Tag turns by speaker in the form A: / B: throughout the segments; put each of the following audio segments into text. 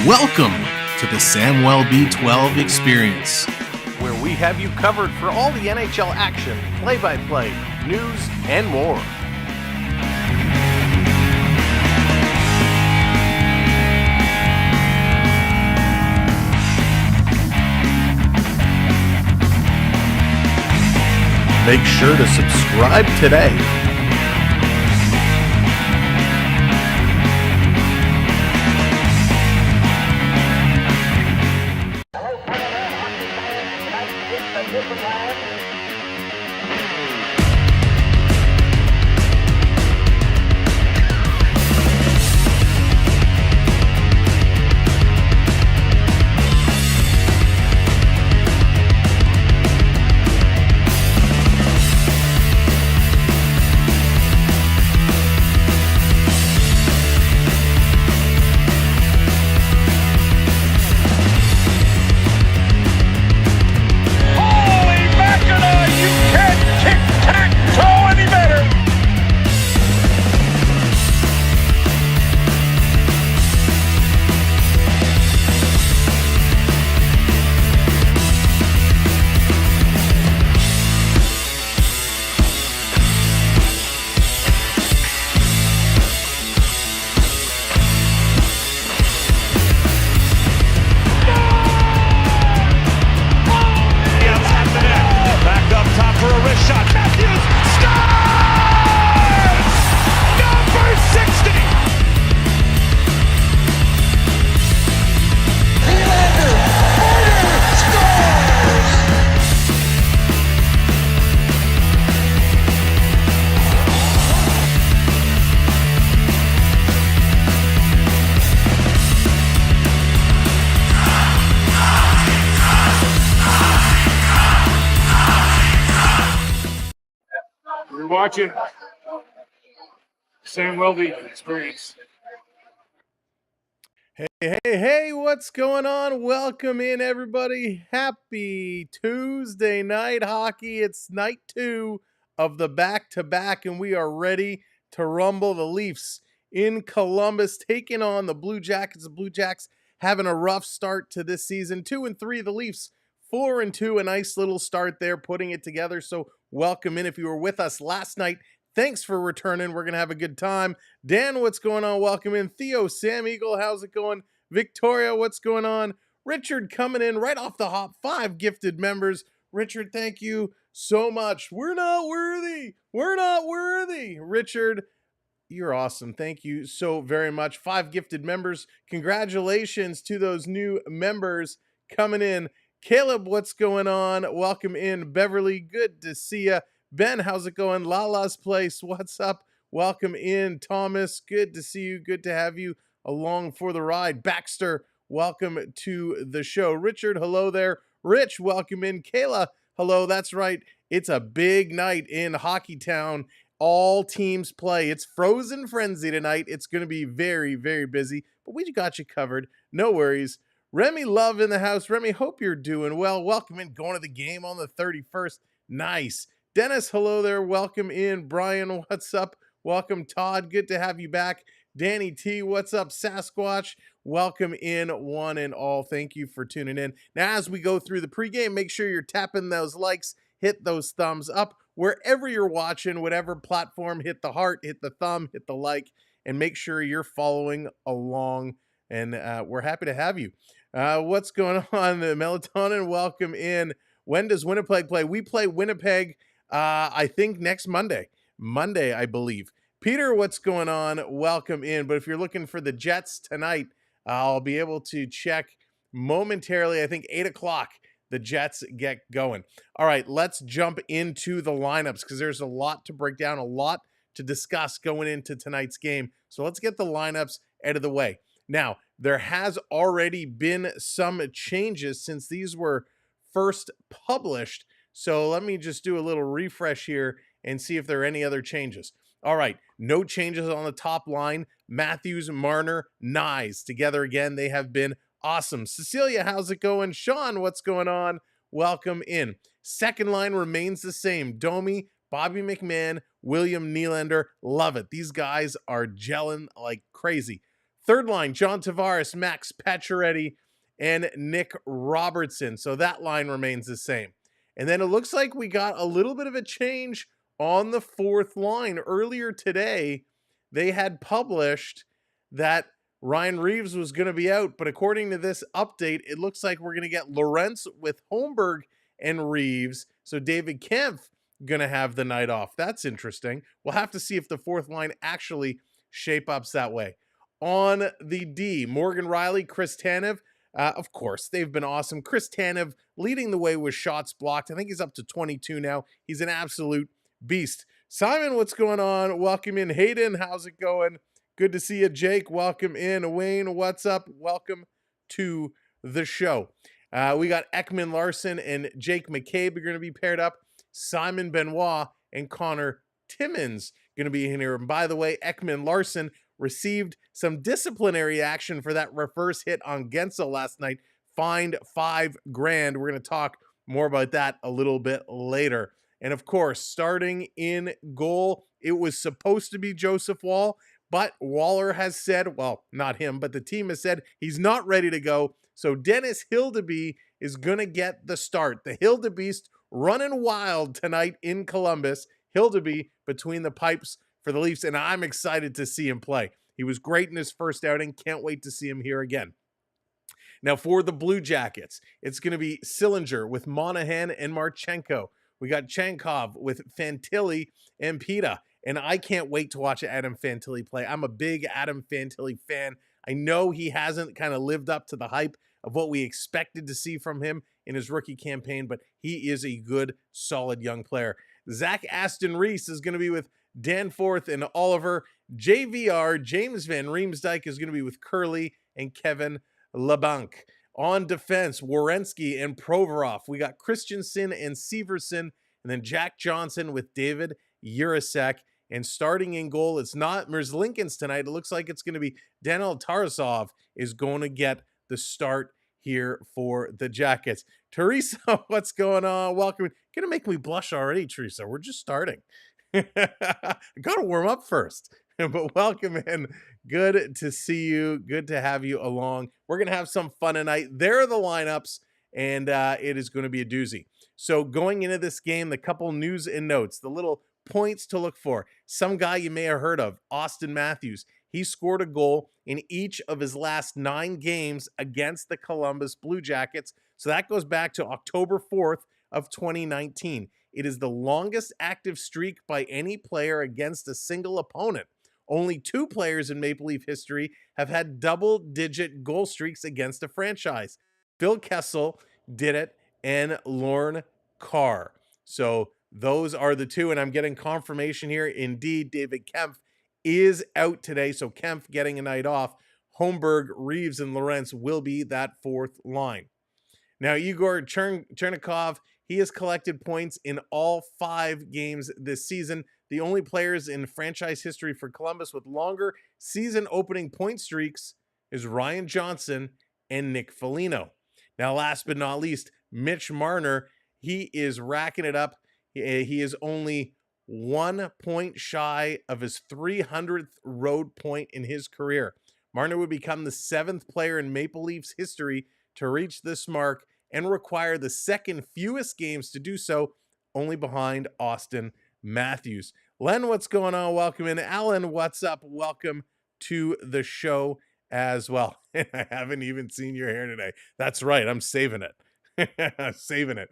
A: Welcome to the Samwelb B12 experience,
B: where we have you covered for all the NHL action, play-by-play, news, and more. Make sure to subscribe today.
C: Watching Samwelb experience.
B: Hey, what's going on? Welcome in, everybody. Happy Tuesday night hockey. It's night 2 of the back-to-back, and we are ready to rumble. The Leafs in Columbus taking on the Blue Jackets. The Blue Jacks having a rough start to this season. 2-3, the Leafs 4-2, a nice little start there, putting it together. So welcome in. If you were with us last night, thanks for returning. We're going to have a good time. Dan, what's going on? Welcome in. Theo, Sam Eagle, how's it going? Victoria, what's going on? Richard coming in right off the hop. 5 gifted members. Richard, thank you so much. We're not worthy. We're not worthy. Richard, you're awesome. Thank you so very much. 5 gifted members. Congratulations to those new members coming in. Caleb, what's going on? Welcome in. Beverly, good to see you. Ben, how's it going? Lala's Place, what's up? Welcome in. Thomas, good to see you. Good to have you along for the ride. Baxter, welcome to the show. Richard, hello there. Rich, welcome in. Kayla, hello. That's right. It's a big night in Hockey Town. All teams play. It's Frozen Frenzy tonight. It's going to be very, very busy, but we got you covered. No worries. Remy Love in the house. Remy, hope you're doing well. Welcome in. Going to the game on the 31st. Nice. Dennis, hello there. Welcome in. Brian, what's up? Welcome, Todd. Good to have you back. Danny T, what's up? Sasquatch, welcome in one and all. Thank you for tuning in. Now, as we go through the pregame, make sure you're tapping those likes, hit those thumbs up. Wherever you're watching, whatever platform, hit the heart, hit the thumb, hit the like, and make sure you're following along. And we're happy to have you. What's going on? Melatonin, welcome in. When does Winnipeg play? We play Winnipeg, I think, next Monday. Monday, I believe. Peter, what's going on? Welcome in. But if you're looking for the Jets tonight, I'll be able to check momentarily. I think 8 o'clock, the Jets get going. All right, let's jump into the lineups because there's a lot to break down, a lot to discuss going into tonight's game. So let's get the lineups out of the way. Now, there has already been some changes since these were first published. So let me just do a little refresh here and see if there are any other changes. All right, no changes on the top line. Matthews, Marner, Nyes together again. They have been awesome. Cecilia, how's it going? Sean, what's going on? Welcome in. Second line remains the same. Domi, Bobby McMahon, William Nylander. Love it. These guys are gelling like crazy. Third line, John Tavares, Max Pacioretty, and Nick Robertson. So that line remains the same. And then it looks like we got a little bit of a change on the fourth line. Earlier today, they had published that Ryan Reeves was going to be out, but according to this update, it looks like we're going to get Lorentz with Holmberg and Reeves. So David Kempf going to have the night off. That's interesting. We'll have to see if the fourth line actually shape ups that way. On the D, Morgan Rielly, Chris Tanev. Of course, they've been awesome. Chris Tanev leading the way with shots blocked. I think he's up to 22 now. He's an absolute beast. Simon, what's going on? Welcome in. Hayden, how's it going? Good to see you. Jake, welcome in. Wayne, what's up? Welcome to the show. We got Ekman Larson and Jake McCabe are going to be paired up. Simon Benoit and Connor Timmins going to be in here. And by the way, Ekman Larson received some disciplinary action for that reverse hit on Gensel last night. Fined $5,000. We're going to talk more about that a little bit later. And of course, starting in goal, it was supposed to be Joseph Woll, but Waller has said, well, not him, but the team has said he's not ready to go. So Dennis Hildeby is going to get the start. The Hildebeest running wild tonight in Columbus. Hildeby between the pipes for the Leafs, and I'm excited to see him play. He was great in his first outing. Can't wait to see him here again. Now for the Blue Jackets, it's going to be Sillinger with Monahan and Marchenko. We got Chankov with Fantilli and Pita. And I can't wait to watch Adam Fantilli play. I'm a big Adam Fantilli fan. I know he hasn't kind of lived up to the hype of what we expected to see from him in his rookie campaign, but he is a good, solid young player. Zach Aston Reese is going to be with Danforth and Oliver. JVR, James Van Riemsdyk, is going to be with Curley and Kevin LeBanc. On defense, Werenski and Provorov. We got Christensen and Severson, and then Jack Johnson with David Urasek. And starting in goal, it's not Merzlinkins tonight. It looks like it's going to be Daniel Tarasov is going to get the start here for the Jackets. Teresa, what's going on? Welcome. Going to make me blush already, Teresa. We're just starting. I got to warm up first. But welcome in. Good to see you. Good to have you along. We're going to have some fun tonight. There are the lineups, and it is going to be a doozy. So going into this game, the couple news and notes, the little points to look for. Some guy you may have heard of, Auston Matthews. He scored a goal in each of his last 9 games against the Columbus Blue Jackets. So that goes back to October 4th of 2019. It is the longest active streak by any player against a single opponent. Only 2 players in Maple Leaf history have had double-digit goal streaks against a franchise. Phil Kessel did it, and Lorne Carr. So those are the 2, and I'm getting confirmation here. Indeed, David Kempf is out today, so Kempf getting a night off. Holmberg, Reeves, and Lorentz will be that 4th line. Now, Igor Chernikov, he has collected points in all 5 games this season. The only players in franchise history for Columbus with longer season opening point streaks is Ryan Johnson and Nick Foligno. Now, last but not least, Mitch Marner, he is racking it up. He is only 1 point shy of his 300th road point in his career. Marner would become the 7th player in Maple Leafs history to reach this mark and require the 2nd fewest games to do so, only behind Auston Matthews. Len, what's going on? Welcome in. Alan, what's up? Welcome to the show as well. I haven't even seen your hair today. That's right. I'm saving it. Saving it.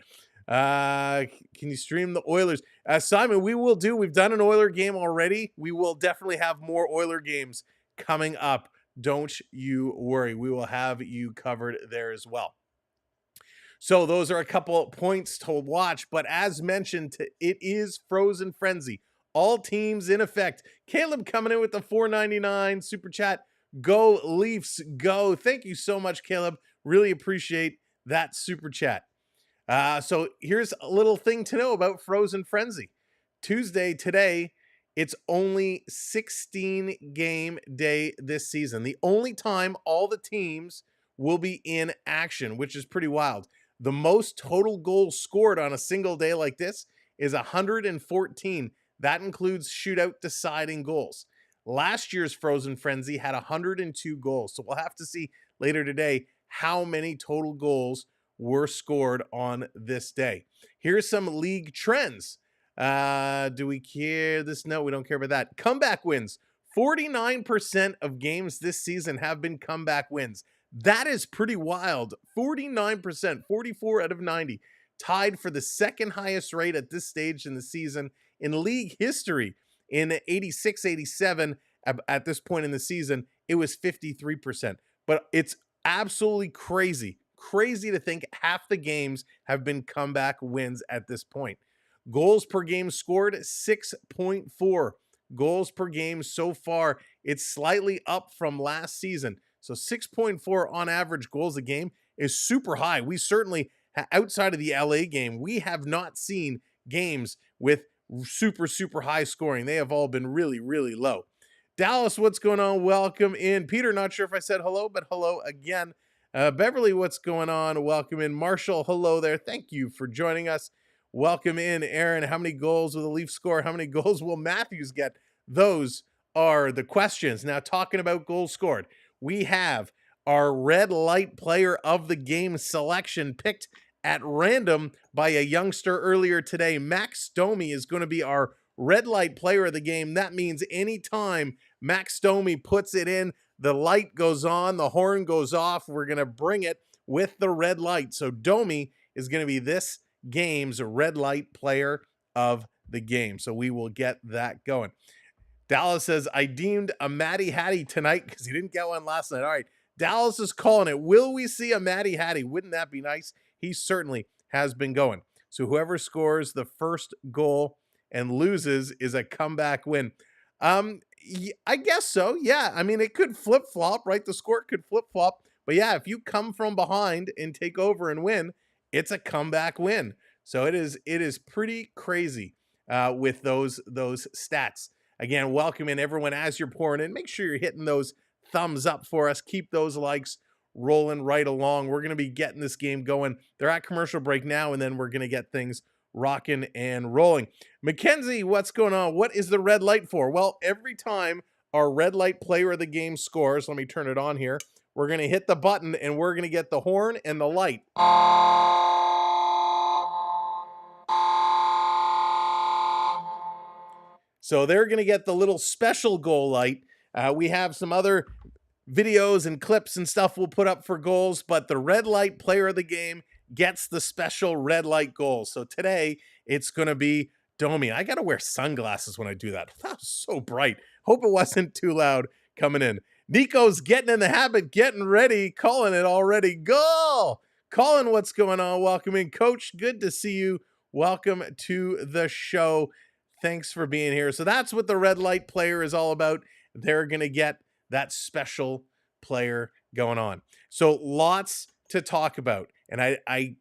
B: Can you stream the Oilers? Simon, we will do. We've done an Oiler game already. We will definitely have more Oiler games coming up. Don't you worry. We will have you covered there as well. So those are a couple points to watch. But as mentioned, it is Frozen Frenzy. All teams in effect. Caleb coming in with the $4.99 super chat. Go Leafs, go. Thank you so much, Caleb. Really appreciate that super chat. So here's a little thing to know about Frozen Frenzy. Tuesday, today, it's only 16 game day this season. The only time all the teams will be in action, which is pretty wild. The most total goals scored on a single day like this is 114. That includes shootout deciding goals. Last year's Frozen Frenzy had 102 goals. So we'll have to see later today how many total goals were scored on this day. Here's some league trends. Do we care this? No, we don't care about that. Comeback wins. 49% of games this season have been comeback wins. That is pretty wild. 49%, 44 out of 90. Tied for the second highest rate at this stage in the season in league history. In 86-87, at this point in the season, it was 53%. But it's absolutely crazy to think half the games have been comeback wins at this point. Goals per game scored, 6.4 goals per game so far. It's slightly up from last season. So 6.4 on average goals a game is super high. We certainly, outside of the LA game, we have not seen games with super high scoring. They have all been really low. Dallas, what's going on? Welcome in. Peter, not sure if I said hello, but hello again. Beverly, what's going on? Welcome in. Marshall, hello there. Thank you for joining us. Welcome in. Aaron, how many goals will the Leafs score? How many goals will Matthews get? Those are the questions. Now, talking about goals scored, we have our red light player of the game selection picked at random by a youngster earlier today. Max Domi is going to be our red light player of the game. That means anytime Max Domi puts it in, the light goes on, the horn goes off. We're going to bring it with the red light. So Domi is going to be this game's red light player of the game. So we will get that going. Dallas says, I deemed a Matty Hattie tonight because he didn't get one last night. All right, Dallas is calling it. Will we see a Matty Hattie? Wouldn't that be nice? He certainly has been going. So whoever scores the first goal and loses is a comeback win. I guess so. Yeah. I mean, it could flip-flop, right? The score could flip-flop. But yeah, if you come from behind and take over and win, it's a comeback win. So it is pretty crazy with those stats. Again, welcome in everyone as you're pouring in. Make sure you're hitting those thumbs up for us. Keep those likes rolling right along. We're going to be getting this game going. They're at commercial break now, and then we're going to get things rocking and rolling. Mackenzie, what's going on? What is the red light for? Well, every time our red light player of the game scores, let me turn it on here, we're going to hit the button, and we're going to get the horn and the light. So they're going to get the little special goal light. We have some other videos and clips and stuff we'll put up for goals, but the red light player of the game gets the special red light goal. So today it's going to be Domi. I got to wear sunglasses when I do that. That was so bright. Hope it wasn't too loud coming in. Nico's getting in the habit, getting ready, calling it already. Goal! Colin, what's going on? Welcome in. Coach, good to see you. Welcome to the show. Thanks for being here. So that's what the red light player is all about. They're going to get that special player going on. So lots to talk about. And I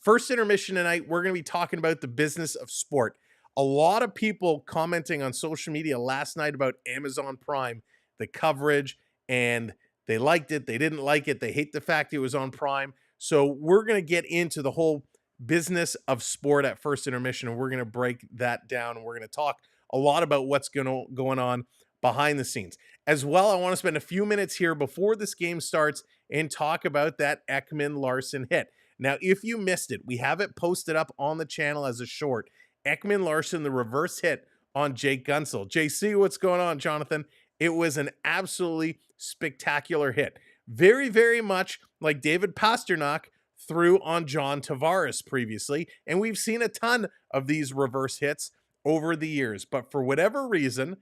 B: first intermission tonight, we're going to be talking about the business of sport. A lot of people commenting on social media last night about Amazon Prime, the coverage, and they liked it, they didn't like it, they hate the fact it was on Prime. So we're going to get into the whole business of sport at first intermission, and we're going to break that down, and we're going to talk a lot about what's going on behind the scenes. As well, I want to spend a few minutes here before this game starts and talk about that Ekman-Larsson hit. Now, if you missed it, we have it posted up on the channel as a short. Ekman-Larsson, the reverse hit on Jake Gunsel. JC, what's going on, Jonathan? It was an absolutely spectacular hit. Very much like David Pastrnak threw on John Tavares previously, and we've seen a ton of these reverse hits over the years. But for whatever reason,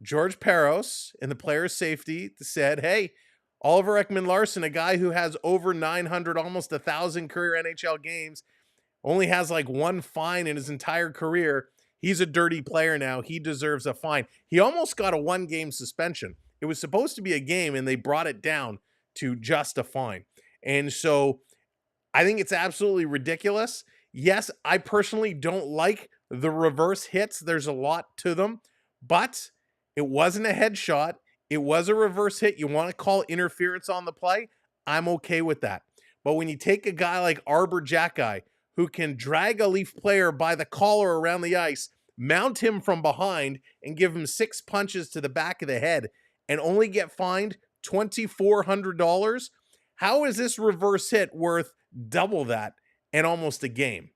B: George Peros and the player's safety said, hey, Oliver Ekman-Larsson, a guy who has over 900, almost 1,000 career NHL games, only has like one fine in his entire career. He's a dirty player now. He deserves a fine. He almost got a 1-game suspension. It was supposed to be a game, and they brought it down to just a fine. And so I think it's absolutely ridiculous. Yes, I personally don't like the reverse hits. There's a lot to them, but it wasn't a headshot. It was a reverse hit. You want to call interference on the play? I'm okay with that. But when you take a guy like Arbor Jackeye, who can drag a Leaf player by the collar around the ice, mount him from behind and give him 6 punches to the back of the head and only get fined $2,400? How is this reverse hit worth double that and almost a game?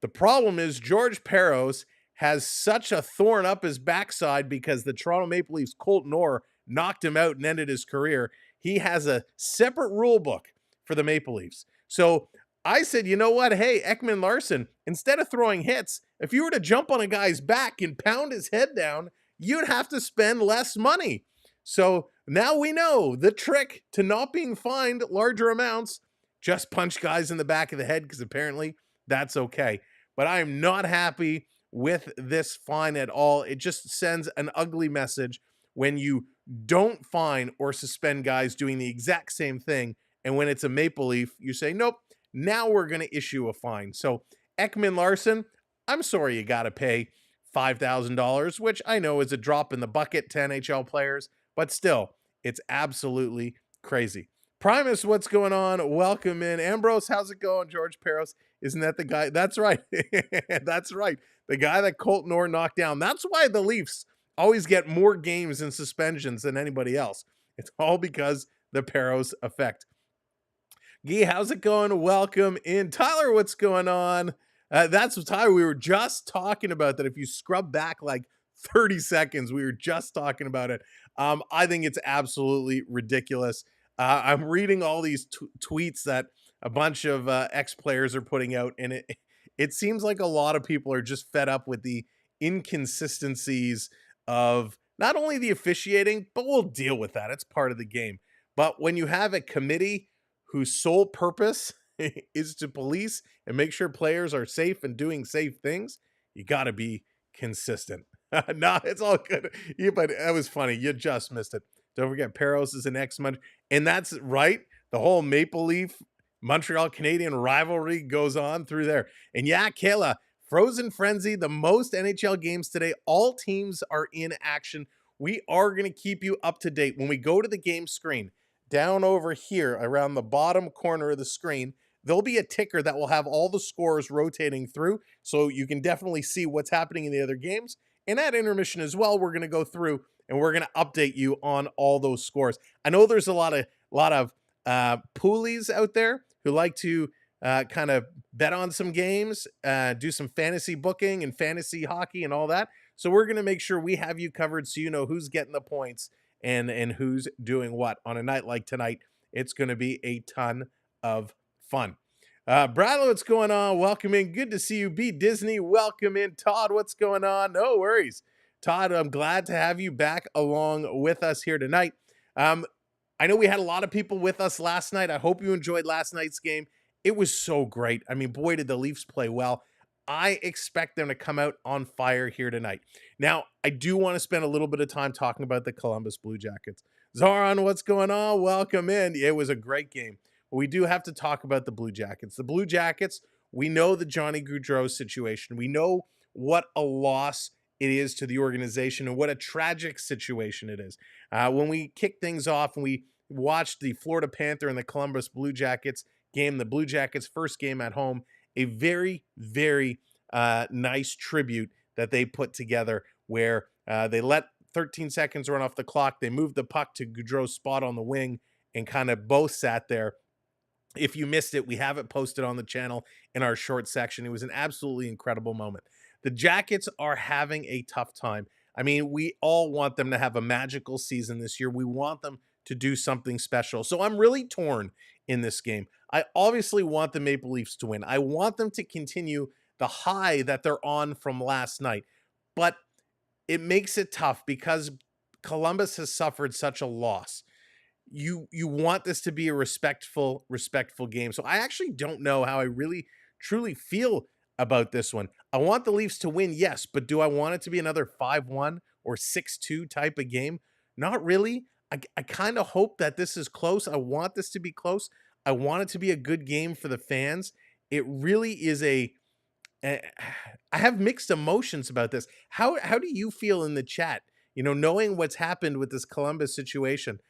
B: The problem is George Parros has such a thorn up his backside because the Toronto Maple Leafs Colton Orr knocked him out and ended his career. He has a separate rule book for the Maple Leafs. So I said, you know what? Hey, Ekman-Larsson, instead of throwing hits, if you were to jump on a guy's back and pound his head down, you'd have to spend less money. So now we know the trick to not being fined larger amounts. Just punch guys in the back of the head because apparently that's okay. But I am not happy with this fine at all. It just sends an ugly message when you don't fine or suspend guys doing the exact same thing. And when it's a Maple Leaf, you say, nope, now we're going to issue a fine. So Ekman-Larsson, I'm sorry you got to pay $5,000, which I know is a drop in the bucket to NHL players, but still, it's absolutely crazy. Primus, what's going on? Welcome in. Ambrose, how's it going? George Parros, isn't that the guy? That's right. That's right. The guy that Colton Orr knocked down. That's why the Leafs always get more games and suspensions than anybody else. It's all because the Parros effect. Guy, how's it going? Welcome in. Tyler, what's going on? That's what Tyler, we were just talking about that. If you scrub back like 30 seconds, we were just talking about it. I think it's absolutely ridiculous. I'm reading all these tweets that a bunch of ex-players are putting out, and it seems like a lot of people are just fed up with the inconsistencies of not only the officiating, but we'll deal with that. It's part of the game. But when you have a committee whose sole purpose is to police and make sure players are safe and doing safe things, you got to be consistent. No, it's all good. Yeah, but that was funny. You just missed it. Don't forget, Parros is an ex-Montreal. And that's right. The whole Maple Leaf Montreal Canadian rivalry goes on through there. And yeah, Kayla, Frozen Frenzy, the most NHL games today. All teams are in action. We are going to keep you up to date. When we go to the game screen, down over here around the bottom corner of the screen, there'll be a ticker that will have all the scores rotating through. So you can definitely see what's happening in the other games. And at intermission as well, we're going to go through and we're going to update you on all those scores. I know there's a lot of poolies out there who like to kind of bet on some games, do some fantasy booking and fantasy hockey and all that. So we're going to make sure we have you covered so you know who's getting the points and who's doing what. On a night like tonight, it's going to be a ton of fun. Bradley, what's going on? Welcome in. Good to see you. B Disney, welcome in. Todd, what's going on? No worries. Todd, I'm glad to have you back along with us here tonight. I know we had a lot of people with us last night. I hope you enjoyed last night's game. It was so great. I mean, boy, did the Leafs play well. I expect them to come out on fire here tonight. Now, I do want to spend a little bit of time talking about the Columbus Blue Jackets. Zoran, what's going on? Welcome in. It was a great game. But we do have to talk about the Blue Jackets. The Blue Jackets, we know the Johnny Gaudreau situation. We know what a loss it is to the organization and what a tragic situation it is. When we kick things off and we watched the Florida Panther and the Columbus Blue Jackets game, the Blue Jackets' first game at home, a very, very nice tribute that they put together where they let 13 seconds run off the clock. They moved the puck to Gaudreau's spot on the wing and kind of both sat there. If you missed it, we have it posted on the channel in our short section. It was an absolutely incredible moment. The Jackets are having a tough time. I mean, we all want them to have a magical season this year. We want them to do something special. So I'm really torn in this game. I obviously want the Maple Leafs to win. I want them to continue the high that they're on from last night. But it makes it tough because Columbus has suffered such a loss. You want this to be a respectful game. So I actually don't know how I really truly feel about this one. I want the Leafs to win, yes, but do I want it to be another 5-1 or 6-2 type of game? Not really. I kind of hope that this is close. I want this to be close. I want it to be a good game for the fans. It really is I have mixed emotions about this. How do you feel in the chat? You know, knowing what's happened with this Columbus situation,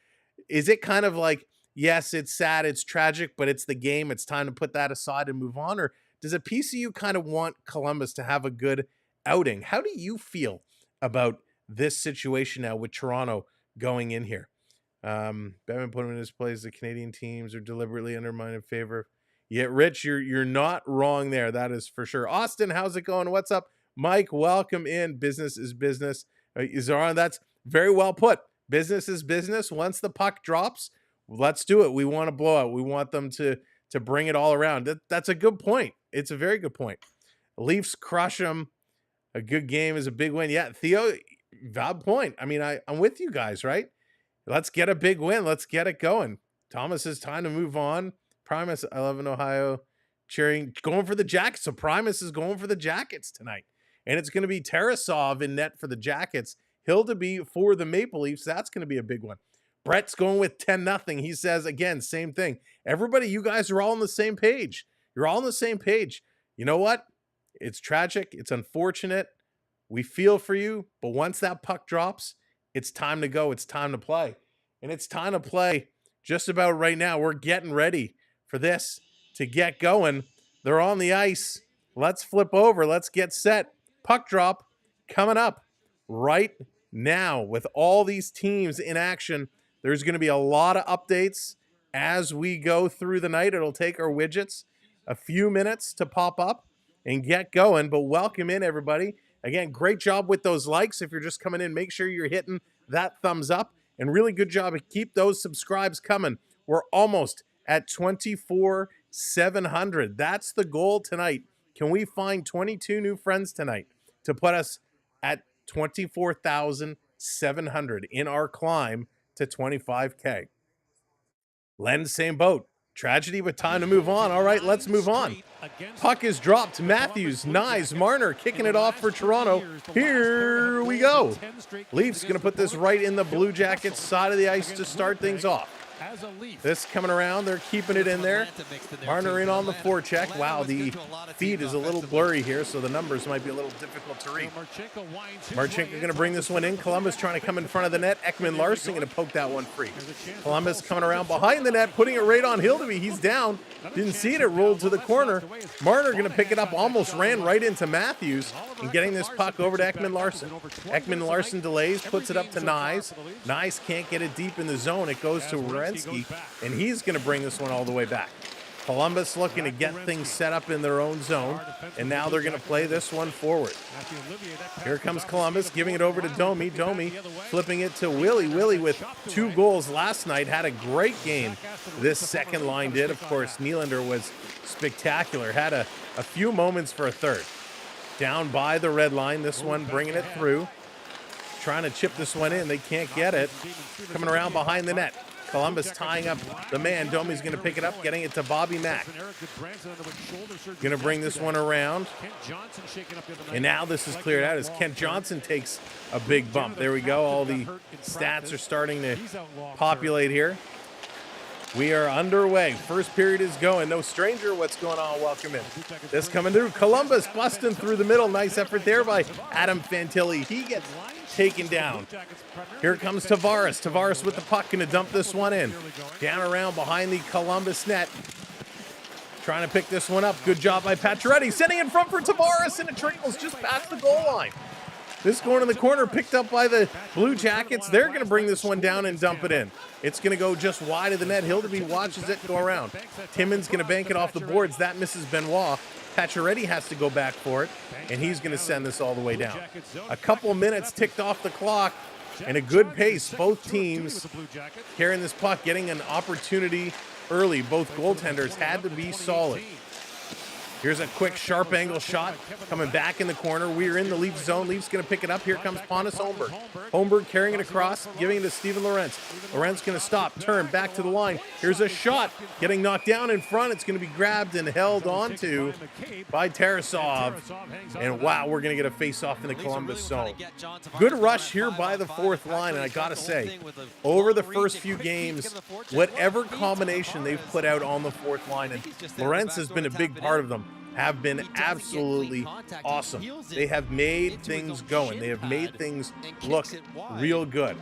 B: is it kind of like, yes, it's sad, it's tragic, but it's the game. It's time to put that aside and move on? Or does a piece of you kind of want Columbus to have a good outing. How do you feel about this situation now with Toronto going in here? Batman put him in his place. The Canadian teams are deliberately undermined in favor. Yeah, Rich, you're not wrong there. That is for sure. Austin, how's it going? What's up? Mike, welcome in. Business is business. Zaran, that's very well put. Business is business. Once the puck drops, let's do it. We want to blow out. We want them to bring it all around. That's a good point. It's a very good point. Leafs crush them. A good game is a big win. Yeah, Theo, valid point. I mean, I'm with you guys, right? Let's get a big win. Let's get it going. Thomas, it's time to move on. Primus, I love in Ohio, cheering, going for the Jackets. So Primus is going for the Jackets tonight. And it's going to be Tarasov in net for the Jackets. Hildeby for the Maple Leafs. That's going to be a big one. Brett's going with 10-0. He says, again, same thing. Everybody, you guys are all on the same page. You're all on the same page. You know what? It's tragic. It's unfortunate. We feel for you. But once that puck drops, it's time to go. It's time to play. And it's time to play just about right now. We're getting ready for this to get going. They're on the ice. Let's flip over. Let's get set. Puck drop coming up right now with all these teams in action. There's going to be a lot of updates as we go through the night. It'll take our widgets a few minutes to pop up and get going. But welcome in, everybody. Again, great job with those likes. If you're just coming in, make sure you're hitting that thumbs up. And really good job. Keep those subscribes coming. We're almost at 24,700. That's the goal tonight. Can we find 22 new friends tonight to put us at 24,700 in our climb to 25K? Len, same boat. Tragedy, but time to move on. All right, let's move on. Puck is dropped. Matthews, Nyes, Marner kicking it off for Toronto. Here we go. Leafs going to put this right in the Blue Jackets side of the ice to start things off. This coming around, they're keeping it in there. Marner in on the forecheck. Wow, the feed is a little blurry here, so the numbers might be a little difficult to read. Marchenko going to bring this one in. Columbus trying to come in front of the net. Ekman Larson going to poke that one free. Columbus coming around behind the net, putting it right on Hildeby. He's down. Didn't see it. It rolled to the corner. Marner going to pick it up. Almost ran right into Matthews and getting this puck over to Ekman Larson. Ekman Larson delays, puts it up to Nyes. Nyes can't get it deep in the zone. It goes to Werenski, and he's going to bring this one all the way back. Columbus looking to get things set up in their own zone, and now they're going to play this one forward. Here comes Columbus, giving it over to Domi. Domi flipping it to Willie. Willie with 2 goals last night, had a great game. This second line did. Of course, Nylander was spectacular, had a few moments for a third. Down by the red line, this one bringing it through. Trying to chip this one in, they can't get it. Coming around behind the net. Columbus tying up the man. Domi's going to pick it up, getting it to Bobby Mack. Going to bring this one around. And now this is cleared out as Kent Johnson takes a big bump. There we go. All the stats are starting to populate here. We are underway. First period is going. No stranger, what's going on? Welcome in. This coming through. Columbus busting through the middle. Nice effort there by Adam Fantilli. He gets taken down. Here comes Tavares. Tavares with the puck, going to dump this one in. Down around behind the Columbus net. Trying to pick this one up. Good job by Pacioretty. Sending in front for Tavares, and it trickles just past the goal line. This going in the corner, picked up by the Blue Jackets. They're going to bring this one down and dump it in. It's going to go just wide of the net. Hildeby watches it go around. Timmins going to bank it off the boards. That misses Benoit. Pacioretty has to go back for it, and he's going to send this all the way down. A couple minutes ticked off the clock, and a good pace. Both teams carrying this puck, getting an opportunity early. Both goaltenders had to be solid. Here's a quick sharp angle shot coming back in the corner. We're in the Leafs zone. Leafs going to pick it up. Here comes Pontus Holmberg. Holmberg carrying it across, giving it to Steven Lorentz. Lorentz going to stop, turn, back to the line. Here's a shot, getting knocked down in front. It's going to be grabbed and held onto by Tarasov. And wow, we're going to get a face-off in the Columbus zone. Good rush here by the fourth line, and I got to say, over the first few games, whatever combination they've put out on the fourth line, and Lorentz has been a big part of them, have been absolutely awesome. They have made things going. They have made things look real good.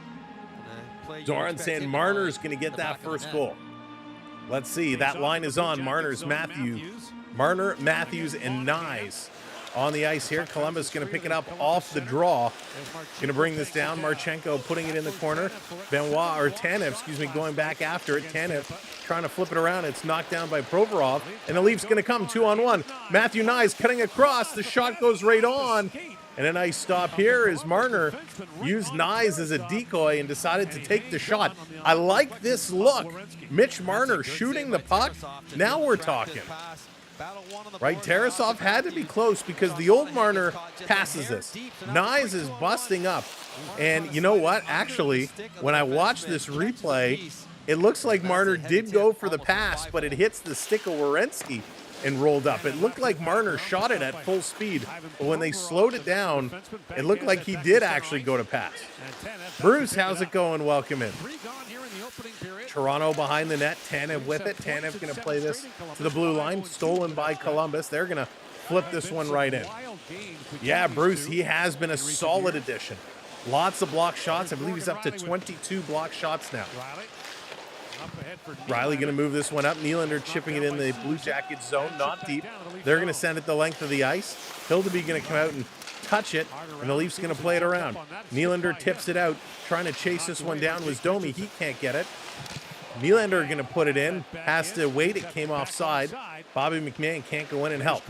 B: Doran saying Marner's going to get that first goal. Let's see. That line is on. Marner, Matthews, and Nyes on the ice here. Columbus going to pick it up off the draw. Going to bring this down. Marchenko putting it in the corner. Tanev, going back after it. Tanev trying to flip it around. It's knocked down by Provorov. And the Leafs going to come 2-on-1. Matthew Knies cutting across. The shot goes right on. And a nice stop here as Marner used Knies as a decoy and decided to take the shot. I like this look. Mitch Marner shooting the puck. Now we're talking. Right, Tarasov had to be close because the old Marner passes this. Knies is busting up. And you know what? Actually, when I watch this replay, it looks like Marner did go for the pass, but it hits the stick of Werenski and rolled up. It looked like Marner shot it at full speed, but when they slowed it down, it looked like he did actually go to pass. Bruce, how's it going? Welcome in. Toronto behind the net. Tanev with it. Tanev going to play this to the blue line. Stolen by Columbus. They're going to flip this one right in. Yeah, Bruce, he has been a solid addition. Lots of block shots. I believe he's up to 22 block shots now. Riley going to move this one up. Nylander chipping it in the Blue Jackets zone, not deep. They're going to send it the length of the ice. Hildeby going to come out and touch it, and the Leafs going to play it around. Nylander tips it out. Trying to chase this one down was Domi. He can't get it. Nylander going to put it in. Has to wait. It came offside. Bobby McMahon can't go in and help.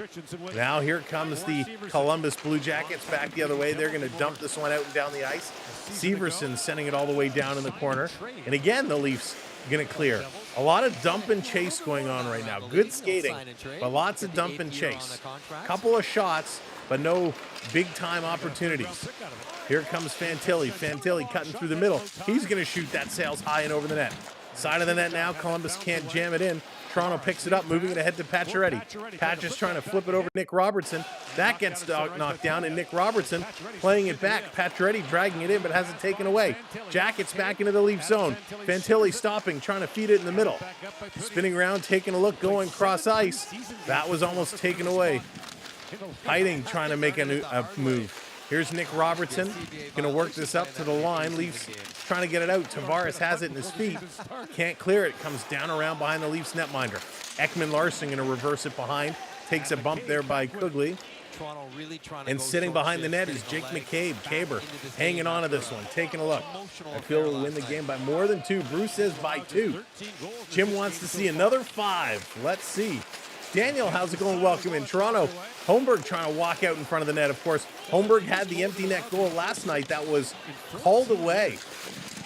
B: Now here comes the Columbus Blue Jackets back the other way. They're going to dump this one out and down the ice. Severson sending it all the way down in the corner. And again, the Leafs going to clear. A lot of dump and chase going on right now. Good skating, but lots of dump and chase. Couple of shots, but no big-time opportunities. Here comes Fantilli. Fantilli cutting through the middle. He's going to shoot that sails high and over the net. Side of the net now. Columbus can't jam it in. Toronto picks it up, moving it ahead to Pacioretty. Patch is trying to flip it over to Nick Robertson. That gets knocked down, and Nick Robertson playing it back. Pacioretty dragging it in, but has it taken away. Jackets back into the Leaf zone. Fantilli stopping, trying to feed it in the middle. Spinning around, taking a look, going cross ice. That was almost taken away. Hiding, trying to make a move. Here's Nick Robertson, going to work this up to the line. Leafs trying to get it out. Tavares has it in his feet. Can't clear it. Comes down around behind the Leafs netminder. Ekman Larson going to reverse it behind. Takes a bump there by Kugley. And sitting behind the net is Jake McCabe. Caber hanging on to this one, taking a look. I feel we'll win the game by more than 2. Bruce says by 2. Jim wants to see another 5. Let's see. Daniel, how's it going? Welcome in. Toronto, Holmberg trying to walk out in front of the net, of course. Holmberg had the empty net goal last night that was called away.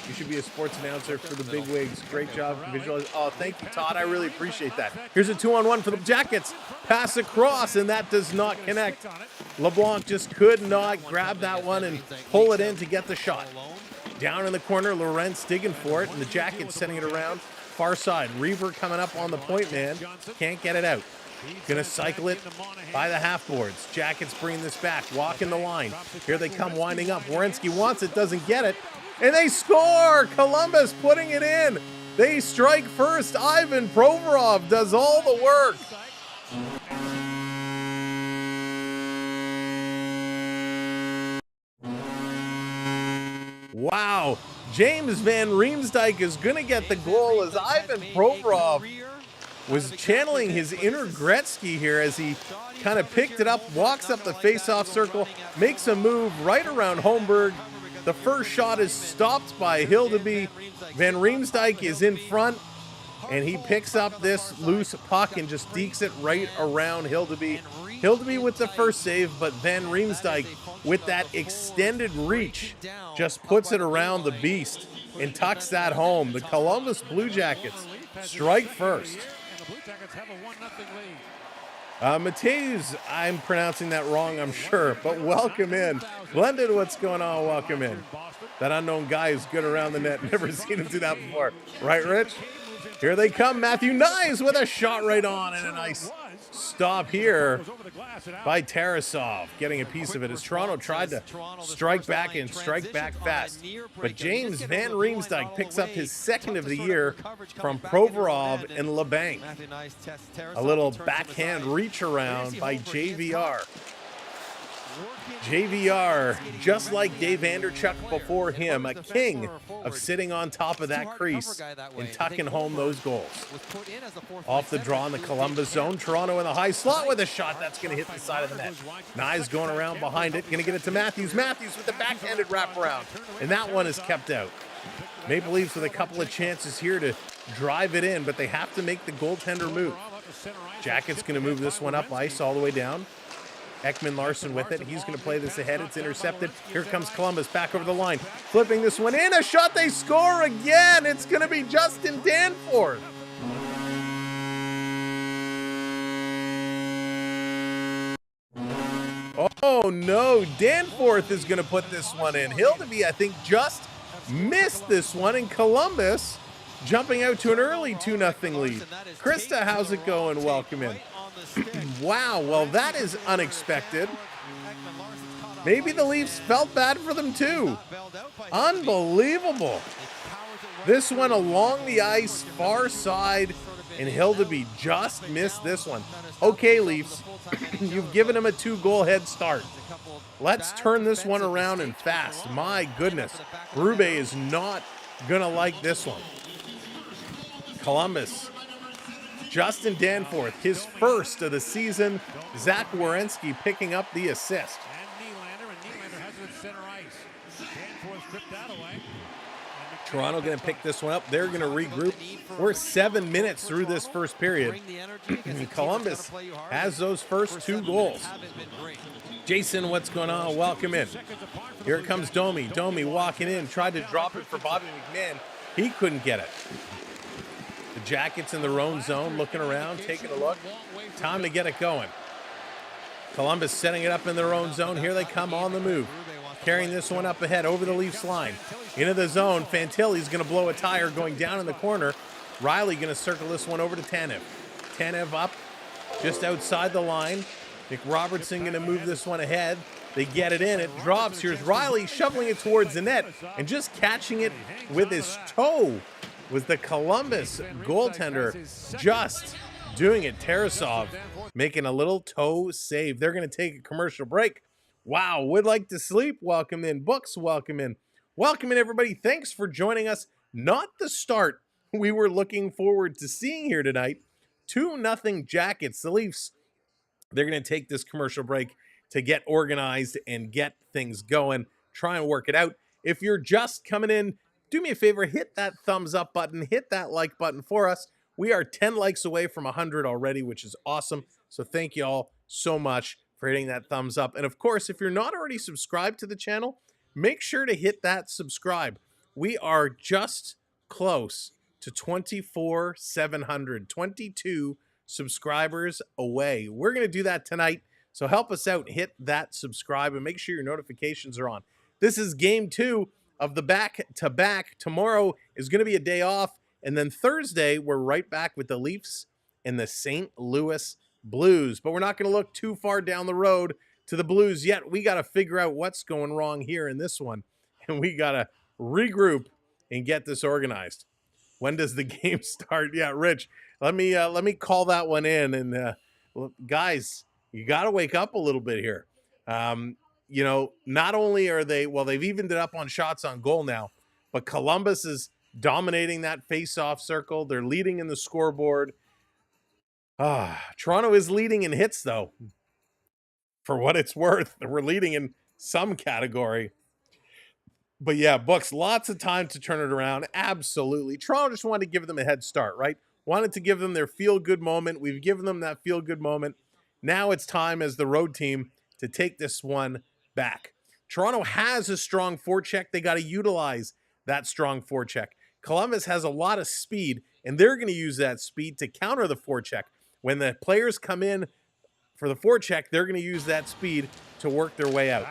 B: You should be a sports announcer for the big wigs. Great job visualizing. Oh, thank you, Todd. I really appreciate that. Here's a 2-on-1 for the Jackets. Pass across, and that does not connect. LeBlanc just could not grab that one and pull it in to get the shot. Down in the corner, Lorentz digging for it, and the Jackets sending it around. Far side. Reaver coming up on the point man. Can't get it out. Going to cycle it by the half boards. Jackets bringing this back. Walking the line. Here they come winding up. Werenski wants it. Doesn't get it. And they score! Columbus putting it in. They strike first. Ivan Provorov does all the work. Wow. James Van Riemsdyk is going to get the goal as Ivan Provorov was channeling his inner Gretzky here as he kind of picked it up, walks up the face-off circle, makes a move right around Holmberg. The first shot is stopped by Hildeby. Van Riemsdyk is in front, and he picks up this loose puck and just dekes it right around Hildeby. Hildeby with the first save, but Van Riemsdyk with that extended reach just puts it around the beast and tucks that home. The Columbus Blue Jackets strike first. Mateus, I'm pronouncing that wrong, I'm sure, but welcome in. Glendon, what's going on? Welcome in. That unknown guy is good around the net. Never seen him do that before. Right, Rich? Here they come. Matthew Knies with a shot right on, and a nice stop here by Tarasov, getting a piece of it as Toronto tried to strike back and strike back fast. But James Van Riemsdyk picks up his second of the year from Provorov and LeBanc. A little backhand reach around by JVR. JVR, just like Dave Anderchuk before him, a king of sitting on top of that crease and tucking home those goals. Off the draw in the Columbus zone. Toronto in the high slot with a shot that's going to hit the side of the net. Nye's going around behind it, going to get it to Matthews. Matthews with the backhanded wraparound, and that one is kept out. Maple Leafs with a couple of chances here to drive it in, but they have to make the goaltender move. Jacket's going to move this one up ice all the way down. Ekman Larson with it. He's going to play this ahead. It's intercepted. Here comes Columbus back over the line. Flipping this one in. A shot. They score again. It's going to be Justin Danforth. Oh, no. Danforth is going to put this one in. Hildeby, I think, just missed this one. And Columbus jumping out to an early 2-0 lead. Krista, how's it going? Welcome in. Wow, well, that is unexpected. Maybe the Leafs felt bad for them too. Unbelievable. This one along the ice, far side, and Hildeby just missed this one. Okay, Leafs, you've given him a 2-goal head start. Let's turn this one around and fast. My goodness, Berube is not going to like this one. Columbus. Justin Danforth, his first of the season. Zach Werenski picking up the assist. Toronto going to pick this one up. They're going to regroup. We're 7 minutes through this first period. Columbus has those first 2 goals. Jason, what's going on? Welcome in. Here comes Domi. Domi walking in, tried to drop it for Bobby McMahon. He couldn't get it. The Jackets in their own zone, looking around, taking a look. Time to get it going. Columbus setting it up in their own zone. Here they come on the move. Carrying this one up ahead over the Leafs line. Into the zone. Fantilli's going to blow a tire going down in the corner. Riley going to circle this one over to Tanev. Tanev up just outside the line. Nick Robertson going to move this one ahead. They get it in. It drops. Here's Riley shoveling it towards the net and just catching it with his toe. Was the Columbus goaltender just doing it. Tarasov making a little toe save. They're going to take a commercial break. Wow, would like to sleep. Welcome in. Books, welcome in. Welcome in, everybody. Thanks for joining us. Not the start we were looking forward to seeing here tonight. 2-0 Jackets. The Leafs, they're going to take this commercial break to get organized and get things going. Try and work it out. If you're just coming in, do me a favor, hit that thumbs up button, hit that like button for us. We are 10 likes away from 100 already, which is awesome. So thank you all so much for hitting that thumbs up. And of course, if you're not already subscribed to the channel, make sure to hit that subscribe. We are just close to 24,700, 22 subscribers away. We're going to do that tonight. So help us out, hit that subscribe, and make sure your notifications are on. This is game 2 of the back-to-back. Tomorrow is going to be a day off, and then Thursday we're right back with the Leafs and the St. Louis Blues. But we're not going to look too far down the road to the Blues yet. We got to figure out what's going wrong here in this one, and we got to regroup and get this organized. When does the game start? Yeah, Rich, let me call that one in. And guys, you got to wake up a little bit here. You know, not only are they, well, they've evened it up on shots on goal now, but Columbus is dominating that face-off circle. They're leading in the scoreboard. Toronto is leading in hits, though. For what it's worth, we're leading in some category. But yeah, Bucks, lots of time to turn it around. Absolutely. Toronto just wanted to give them a head start, right? Wanted to give them their feel-good moment. We've given them that feel-good moment. Now it's time as the road team to take this one back. Toronto has a strong forecheck. They got to utilize that strong forecheck. Columbus has a lot of speed, and they're going to use that speed to counter the forecheck. When the players come in for the forecheck, they're going to use that speed to work their way out.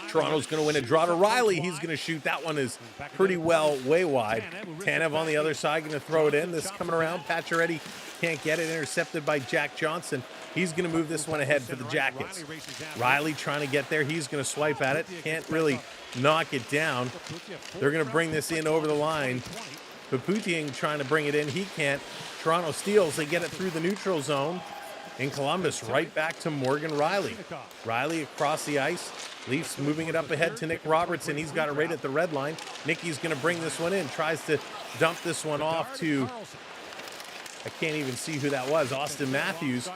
B: Toronto's going to win a draw to Riley. He's going to shoot. That one is pretty well way wide. Tanev on the other side going to throw it in. This coming around. Pacioretty can't get it. Intercepted by Jack Johnson. He's going to move this one ahead for the Jackets. Riley trying to get there. He's going to swipe at it. Can't really knock it down. They're going to bring this in over the line. Paputian trying to bring it in. He can't. Toronto steals. They get it through the neutral zone. In Columbus, right back to Morgan Riley. Riley across the ice. Leafs moving it up ahead to Nick Robertson. He's got it right at the red line. Nicky's going to bring this one in. Tries to dump this one off to, I can't even see who that was, Auston Matthews,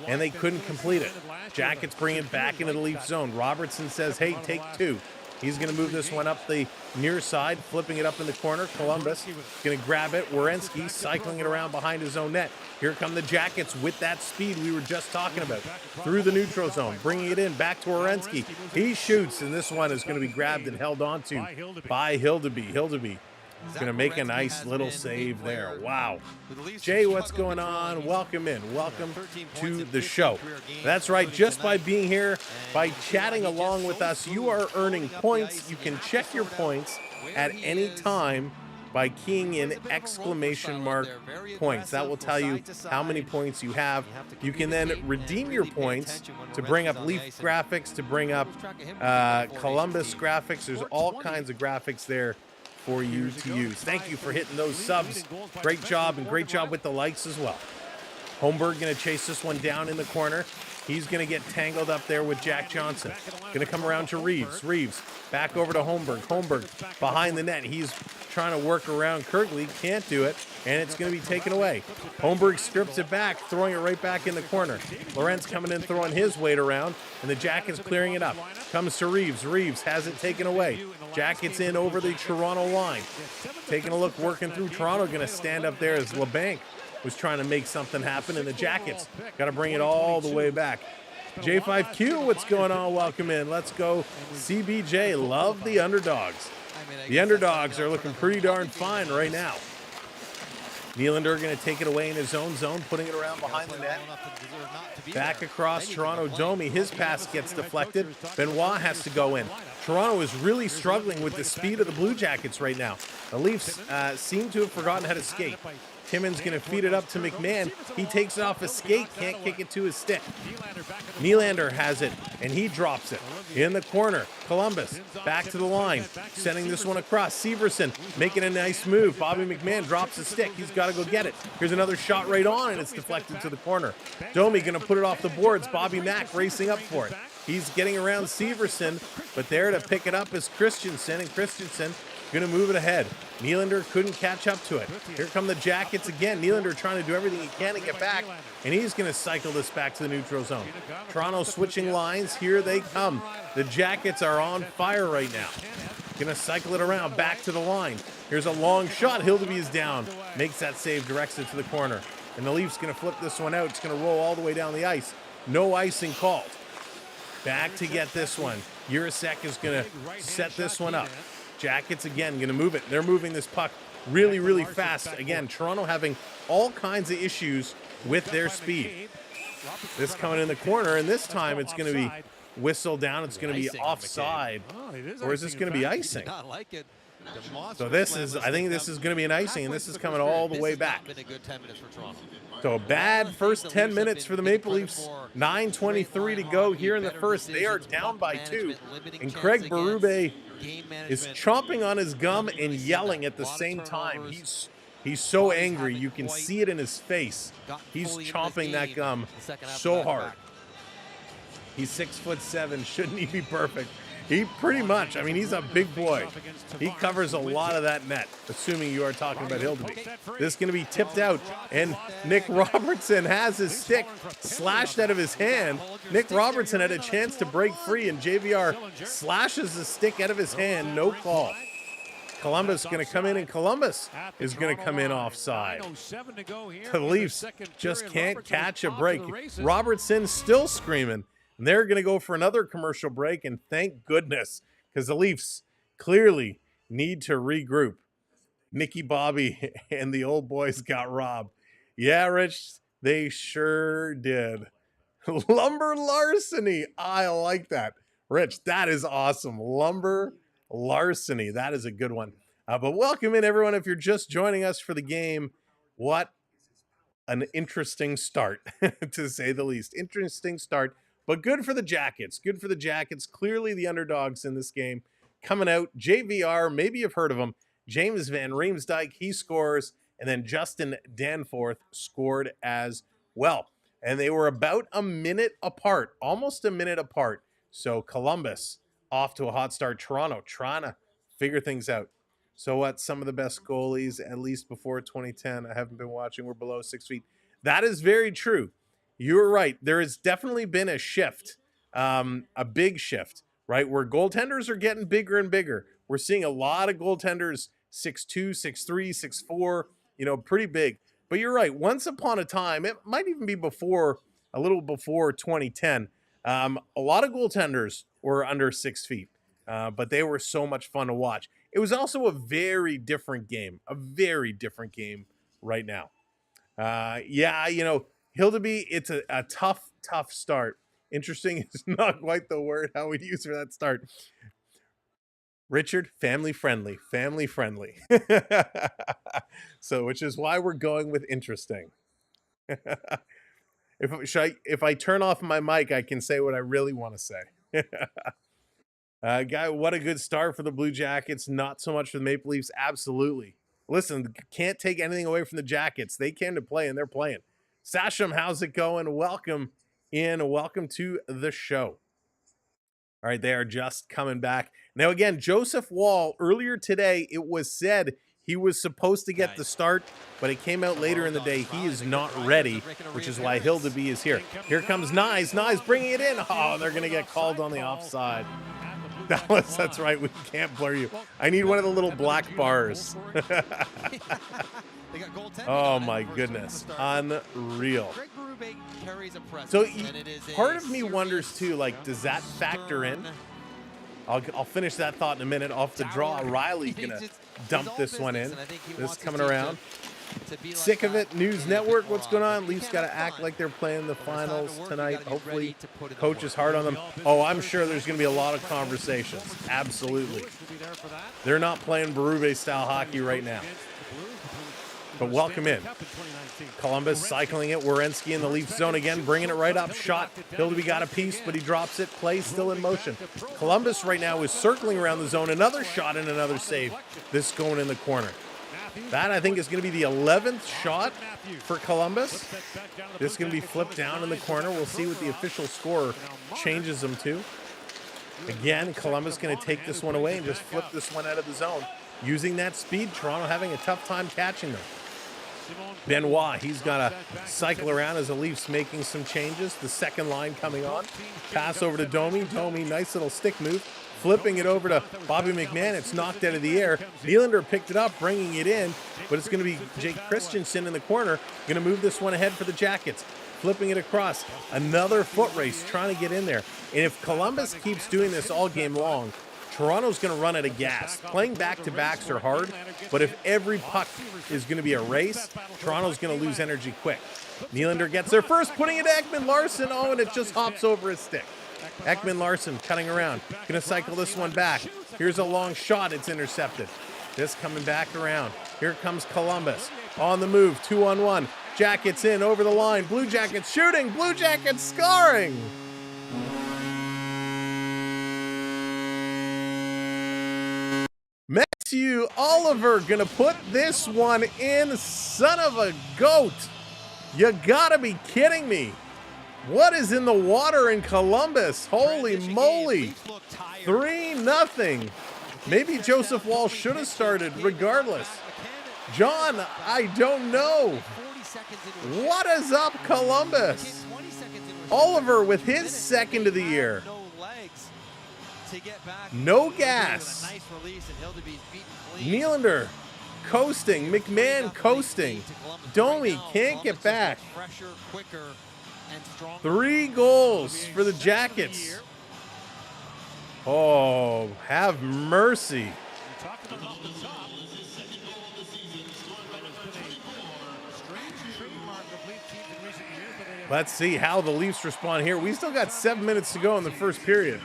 B: and they couldn't complete it. Jackets bring it back into the Leaf zone. Robertson says, hey, take two. He's going to move this one up the near side, flipping it up in the corner. Columbus going to grab it. Werenski cycling it around behind his own net. Here come the Jackets with that speed we were just talking about. Through the neutral zone, bringing it in, back to Werenski. He shoots, and this one is going to be grabbed and held onto by Hildeby. Hildeby is going to make a nice little save there. Wow. Jay, what's going on? Welcome in. Welcome to the show. That's right. Just by being here, by chatting along with us, you are earning points. You can check your points at any time by keying in exclamation mark points. That will tell you how many points you have. You can then redeem your points to bring up Leaf graphics, to bring up Columbus graphics. There's all kinds of graphics there for you to use. Thank you for hitting those subs. Great job, and great job with the likes as well. Holmberg going to chase this one down in the corner. He's going to get tangled up there with Jack Johnson. Going to come around to Reeves. Reeves back over to Holmberg. Holmberg behind the net. He's trying to work around Kirkley. Can't do it, and it's going to be taken away. Holmberg strips it back, throwing it right back in the corner. Lorentz coming in, throwing his weight around, and the Jackets clearing it up. Comes to Reeves. Reeves has it taken away. Jackets in over the Toronto line. Taking a look, working through. Toronto going to stand up there as LeBanc was trying to make something happen, and the Jackets got to bring it all the way back. J5Q, what's going on? Welcome in. Let's go. CBJ, love the underdogs. The underdogs are looking pretty darn fine right now. Nylander going to take it away in his own zone, putting it around behind the net. Back across Toronto. Domi, his pass gets deflected. Benoit has to go in. Toronto is really struggling with the speed of the Blue Jackets right now. The Leafs seem to have forgotten how to skate. Timmins going to feed it up to McMahon. He takes it off his skate, can't kick it to his stick. Nylander has it, and he drops it. In the corner, Columbus back to the line, sending this one across. Severson making a nice move. Bobby McMahon drops his stick. He's got to go get it. Here's another shot right on, and it's deflected to the corner. Domi going to put it off the boards. Bobby Mack racing up for it. He's getting around Severson, but there to pick it up is Christensen, and Christensen going to move it ahead. Nylander couldn't catch up to it. Here come the Jackets again. Nylander trying to do everything he can to get back, and he's going to cycle this back to the neutral zone. Toronto switching lines. Here they come. The Jackets are on fire right now. Going to cycle it around, back to the line. Here's a long shot. Hildeby is down. Makes that save, directs it to the corner. And the Leafs going to flip this one out. It's going to roll all the way down the ice. No icing called. Back to get this one. Urasek is going to set this one up. Jackets again going to move it. They're moving this puck really, really fast. Again, Toronto having all kinds of issues with their speed. This coming in the corner, and this time it's going to be whistled down. It's going to be offside. Or is this going to be icing? So this is, I think this is going to be an icing, and this is coming all the way back. So a bad first 10 minutes for the Maple Leafs. 9:23 to go here in the first. They are down by 2. And Craig Berube is chomping on his gum and yelling at the same time. He's so angry. You can see it in his face. He's chomping that gum so hard. He's 6'7". Shouldn't he be perfect? He pretty much, I mean, he's a big boy. He covers a lot of that net, assuming you are talking about Hildeby. This is going to be tipped out, and Nick Robertson has his stick slashed out of his hand. Nick Robertson had a chance to break free, and JVR slashes the stick out of his hand. No call. Columbus going to come in, and Columbus is going to come in offside. The Leafs just can't catch a break. Robertson still screaming. And they're going to go for another commercial break, and thank goodness, because the Leafs clearly need to regroup. Nicky Bobby and the old boys got robbed. Yeah, Rich, they sure did. Lumber larceny. I like that. Rich, that is awesome. Lumber larceny. That is a good one. But welcome in, everyone. If you're just joining us for the game, what an interesting start, to say the least. Interesting start. But good for the Jackets. Good for the Jackets. Clearly the underdogs in this game. Coming out, JVR, maybe you've heard of him. James Van Riemsdyk, he scores. And then Justin Danforth scored as well. and they were about a minute apart, almost a minute apart. So Columbus off to a hot start. Toronto trying to figure things out. So what? Some of the best goalies, at least before 2010, I haven't been watching, were below 6 feet. That is very true. You're right. There has definitely been a shift, a big shift, right? Where goaltenders are getting bigger and bigger. We're seeing a lot of goaltenders 6'2", 6'3", 6'4", pretty big. But you're right. Once upon a time, it might even be a little before 2010, a lot of goaltenders were under 6 feet, but they were so much fun to watch. It was also a very different game right now. Hildeby, it's a tough start. Interesting is not quite the word how we'd use for that start. Richard, family friendly. So, which is why we're going with interesting. If I turn off my mic, I can say what I really want to say. Guy, what a good start for the Blue Jackets. Not so much for the Maple Leafs. Absolutely. Listen, can't take anything away from the Jackets. They came to play, and they're playing. Sasham, how's it going? Welcome to the show. All right, they are just coming back. Now, again, Joseph Woll, earlier today, it was said he was supposed to get the start, but it came out later in the day. He is not ready, which is why Hildeby is here. Here comes Nyes. Nyes bringing it in. Oh, they're going to get called on the offside. That's right. We can't blur you. I need one of the little black bars. Oh, my goodness. Unreal. So part of me wonders, too, like, does that factor in? I'll finish that thought in a minute. Off the draw, Riley going to dump this one in. This coming around. Sick of it. News Network, what's going on? Leafs got to act like they're playing the finals tonight. Hopefully, coach is hard on them. Oh, I'm sure there's going to be a lot of conversations. Absolutely. They're not playing Berube-style hockey right now. But welcome in. Columbus cycling it. Werenski in the Leaf zone again, bringing it right up. Shot. Hildeby got a piece, but he drops it. Play still in motion. Columbus right now is circling around the zone. Another shot and another save. This going in the corner. That, I think, is going to be the 11th shot for Columbus. This is going to be flipped down in the corner. We'll see what the official score changes them to. Again, Columbus going to take this one away and just flip this one out of the zone. Using that speed, Toronto having a tough time catching them. Benoit, he's got to cycle around as the Leafs making some changes. The second line coming on. Pass over to Domi. Domi, nice little stick move. Flipping it over to Bobby McMahon. It's knocked out of the air. Nylander picked it up, bringing it in, but it's going to be Jake Christensen in the corner. Going to move this one ahead for the Jackets. Flipping it across. Another foot race, trying to get in there. And if Columbus keeps doing this all game long, Toronto's going to run out of gas. Playing back-to-backs are hard, but if every puck is going to be a race, Toronto's going to lose energy quick. Nylander gets there first, putting it to Ekman-Larsson. Oh, and it just hops over his stick. Ekman-Larsson cutting around. Going to cycle this one back. Here's a long shot. It's intercepted. This coming back around. Here comes Columbus. On the move, 2-on-1. Jackets in, over the line. Blue Jackets shooting. Blue Jackets scoring. Matthew Oliver going to put this one in. Son of a goat. You got to be kidding me. What is in the water in Columbus? Holy moly. 3-0. Maybe Joseph Woll should have started regardless. John, I don't know. What is up, Columbus? Oliver with his second of the year. No gas. Nylander coasting. McMahon coasting. Domi can't get back. 3 goals for the Jackets. Oh, have mercy. Let's see how the Leafs respond here. We still got 7 minutes to go in the first period.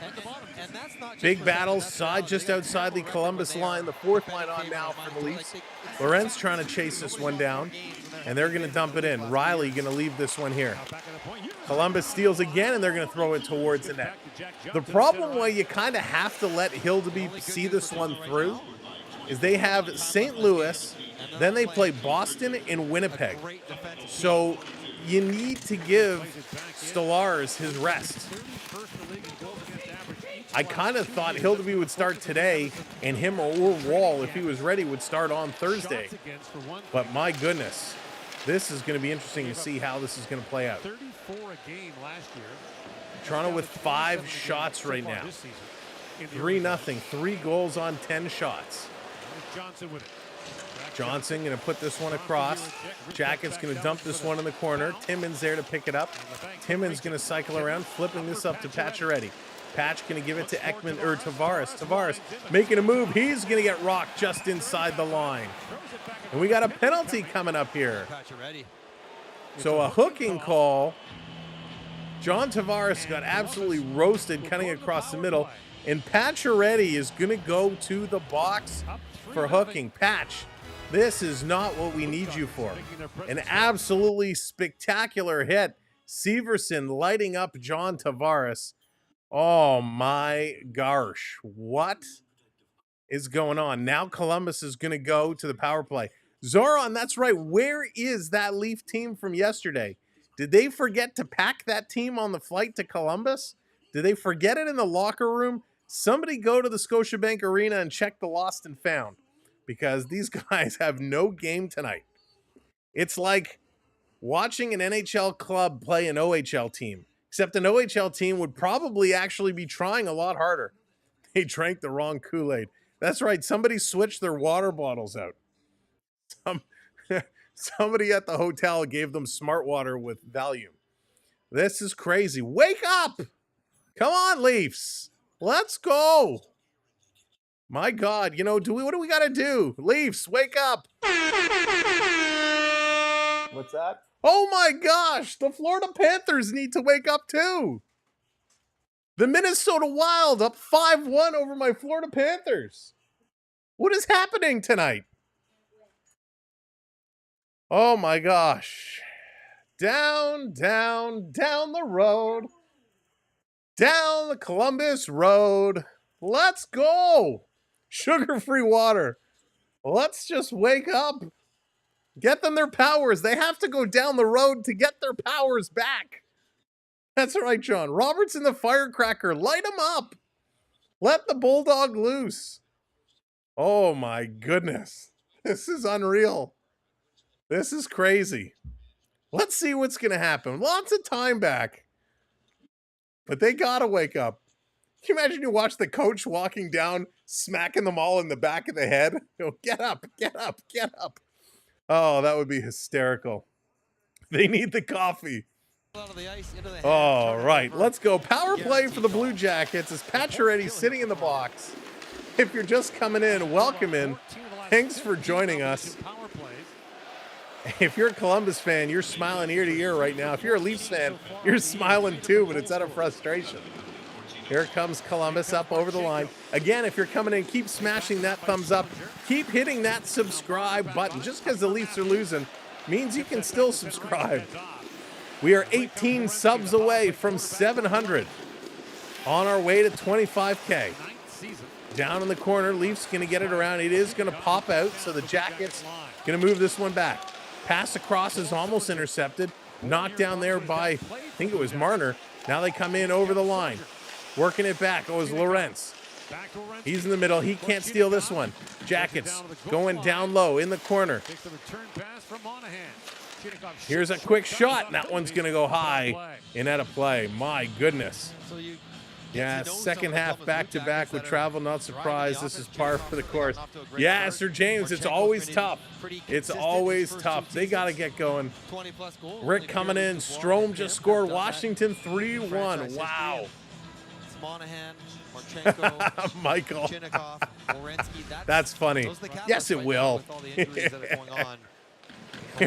B: Big battles, just outside the Columbus line. The fourth line on now for the Leafs. Lorenz trying to chase this one down, and they're going to dump it in. Riley going to leave this one here. Columbus steals again, and they're going to throw it towards the net. The problem why you kind of have to let Hildeby see this one through is they have St. Louis Then they play Boston and Winnipeg. So you need to give Stellaris his rest. I kind of thought Hildeby would start today, and him or Wall, if he was ready, would start on Thursday. But my goodness, this is going to be interesting to see how this is going to play out. Toronto with 5 shots right now. 3-0, 3 goals on 10 shots. Johnson going to put this one across. Jacket's going to dump this one in the corner. Timmins there to pick it up. Timmins going to cycle around, flipping this up to Pacioretty. Patch going to give it to Ekman or Tavares. Tavares making a move. He's going to get rocked just inside the line. And we got a penalty coming up here. So a hooking call. John Tavares got absolutely roasted cutting across the middle. And Pacioretty is going to go to the box for hooking. Patch, this is not what we need you for. An absolutely spectacular hit. Severson lighting up John Tavares. Oh my gosh, what is going on? Now Columbus is going to go to the power play. Zoran, that's right. Where is that Leaf team from yesterday? Did they forget to pack that team on the flight to Columbus? Did they forget it in the locker room? Somebody go to the Scotiabank Arena and check the lost and found, because these guys have no game tonight. It's like watching an NHL club play an OHL team. Except an OHL team would probably actually be trying a lot harder. They drank the wrong Kool-Aid. That's right. Somebody switched their water bottles out. Somebody at the hotel gave them smart water with Valium. This is crazy. Wake up! Come on, Leafs. Let's go. My God. You know, what do we got to do? Leafs, wake up. What's that? Oh my gosh, the Florida Panthers need to wake up too. The Minnesota Wild up 5-1 over my Florida Panthers. What is happening tonight? Oh my gosh. Down, down, down the road. Down the Columbus Road. Let's go. Sugar-free water. Let's just wake up. Get them their powers. They have to go down the road to get their powers back. That's right, John. Robertson the firecracker. Light him up. Let the bulldog loose. Oh, my goodness. This is unreal. This is crazy. Let's see what's going to happen. Lots of time back. But they got to wake up. Can you imagine you watch the coach walking down, smacking them all in the back of the head? Go, get up, get up, get up. Oh, that would be hysterical. They need the coffee. All right, let's go. Power play for the Blue Jackets as Pacioretty sitting in the box. If you're just coming in, welcome in. Thanks for joining us. If you're a Columbus fan, you're smiling ear to ear right now. If you're a Leafs fan, you're smiling too, but it's out of frustration. Here comes Columbus up over the line. Again, if you're coming in, keep smashing that thumbs up. Keep hitting that subscribe button. Just because the Leafs are losing means you can still subscribe. We are 18 subs away from 700. On our way to 25K. Down in the corner, Leafs going to get it around. It is going to pop out, so the Jackets going to move this one back. Pass across is almost intercepted. Knocked down there by, I think it was Marner. Now they come in over the line. Working it back. Oh, it was Lorentz. He's in the middle. He can't steal this one. Jackets going down low in the corner. Here's a quick shot. And that one's going to go high and out of play. My goodness. Yeah, second half back-to-back with travel. Not surprised. This is par for the course. Yeah, Sir James, it's always tough. It's always tough. They got to get going. Rick coming in. Strome just scored. Washington 3-1. Wow.
D: Monahan, Marchenko,
B: Michael.
D: Chinnikov, Werenski.
B: That's funny. Yes, it will. Here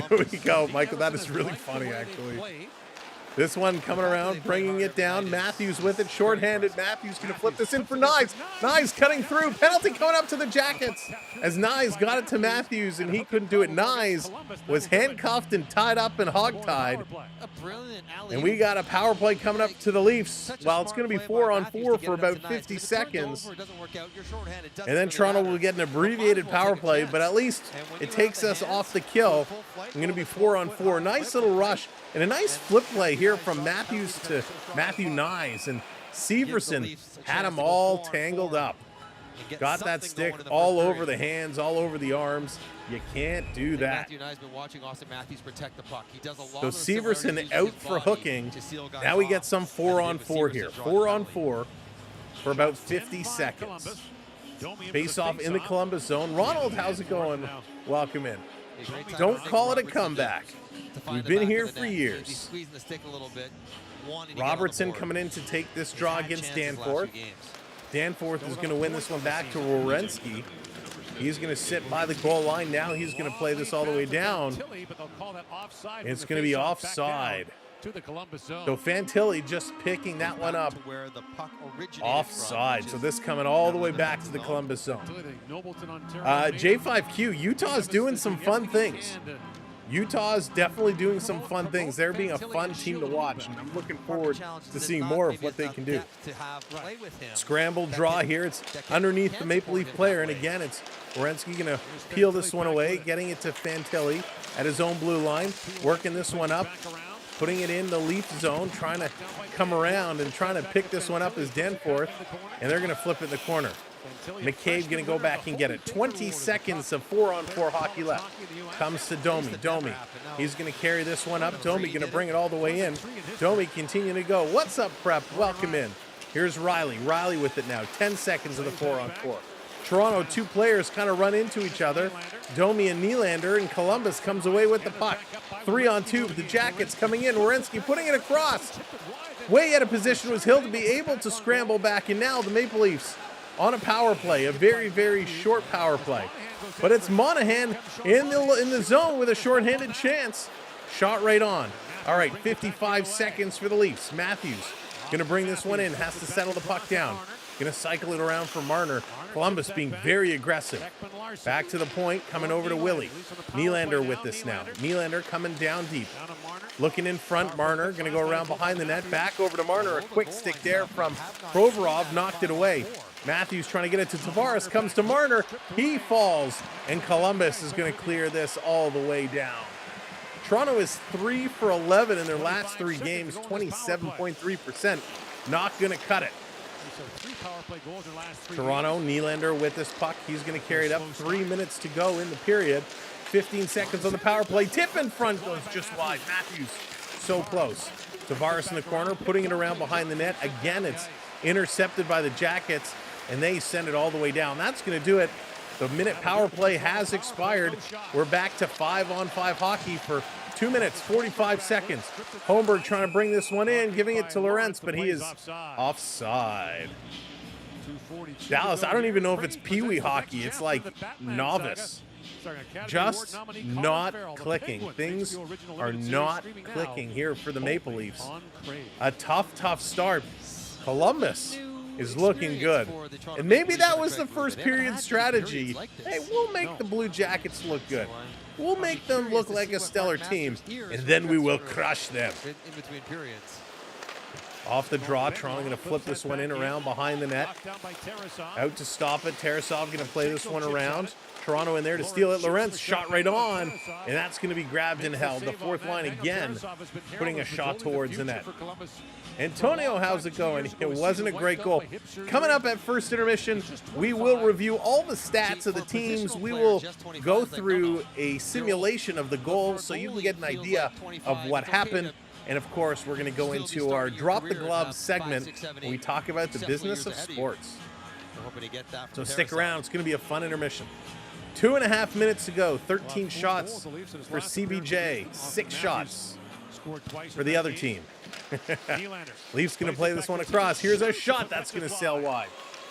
B: we go, Michael. That is really funny, actually. This one coming around, bringing it down. Matthews with it, shorthanded. Matthews going to flip this in for Nyes. Nyes cutting through. Penalty coming up to the Jackets as Nyes got it to Matthews, and he couldn't do it. Nyes was handcuffed and tied up and hogtied. And we got a power play coming up to the Leafs. Well, it's going to be 4-on-4 for about 50 seconds. And then Toronto will get an abbreviated power play, but at least it takes us off the kill. I'm going to be 4-on-4. Nice little rush. And a nice flip play here from Matthews to Matthew Nyes. And Severson had them all tangled up. Got that stick all over the hands, all over the arms. You can't do that. So Severson out for hooking. Now we get some 4-on-4 here. 4-on-4 for about 50 seconds. Face off in the Columbus zone. Ronald, how's it going? Welcome in. Don't call it a comeback. We've been here for years. Robertson coming in to take this draw against Danforth. Danforth is going to win this one back to Werenski. He's going to sit by the goal line. Now he's going to play this all the way down. It's going to be offside. So Fantilli just picking that one up. Offside. So this coming all the way back to the Columbus zone. J5Q, Utah's doing some fun things. Utah's definitely doing some fun things. They're being a fun team to watch, and I'm looking forward to seeing more of what they can do. Scrambled draw here. It's underneath the Maple Leaf player, and again, it's Werenski going to peel this one away, getting it to Fantilli at his own blue line, working this one up, putting it in the Leaf zone, trying to come around and trying to pick this one up as Danforth, and they're going to flip it in the corner. McCabe going to go back and get it. 20 seconds of 4-on-4 hockey left. Comes to Domi. Domi, he's going to carry this one up. Domi going to bring it all the way in. Domi continuing to go. What's up, Prep? Welcome in. Here's Riley. Riley with it now. 10 seconds of the 4-on-4. Toronto, two players kind of run into each other. Domi and Nylander, and Columbus comes away with the puck. 3-on-2. The Jackets coming in. Werenski putting it across. Way out of position was Hill to be able to scramble back, and now the Maple Leafs on a power play, a very, very short power play. But it's Monahan in the zone with a shorthanded chance. Shot right on. All right, 55 seconds for the Leafs. Matthews going to bring this one in, has to settle the puck down. Going to cycle it around for Marner. Columbus being very aggressive. Back to the point, coming over to Willie. Nylander with this now. Nylander coming down deep. Looking in front, Marner going to go around behind the net. Back over to Marner. A quick stick there from Provorov, knocked it away. Matthews trying to get it to Tavares, comes to Marner. He falls, and Columbus is going to clear this all the way down. Toronto is 3 for 11 in their last 3 games, 27.3%. Not going to cut it. Toronto, Nylander with this puck. He's going to carry it up. 3 minutes to go in the period. 15 seconds on the power play. Tip in front goes just wide. Matthews so close. Tavares in the corner, putting it around behind the net. Again, it's intercepted by the Jackets, and they send it all the way down. That's going to do it. The minute power play has expired. We're back to 5-on-5 hockey for 2 minutes, 45 seconds. Holmberg trying to bring this one in, giving it to Lorentz, but he is offside. Dallas, I don't even know if it's peewee hockey. It's like novice. Just not clicking. Things are not clicking here for the Maple Leafs. A tough start. Columbus is looking good. And maybe that was the first period strategy. Hey, we'll make the Blue Jackets look good. We'll make them look like a stellar team, and then we will crush them. Off the draw, Toronto going to flip this one in around behind the net. Out to stop it. Tarasov going to play this one around. Toronto in there to steal it. Lorentz shot right on, and that's going to be grabbed and held. The fourth line again putting a shot towards the net. Antonio, how's it going? It wasn't a great goal. Coming up at first intermission, we will review all the stats of the teams. We will go through a simulation of the goals so you can get an idea of what happened. And of course, we're going to go into our Drop the Glove segment when we talk about the business of sports. So stick around. It's going to be a fun intermission. 2.5 minutes to go. 13 shots for CBJ. 6 shots for the other team. Leafs going to play this one across. Here's a shot. That's going to sail wide.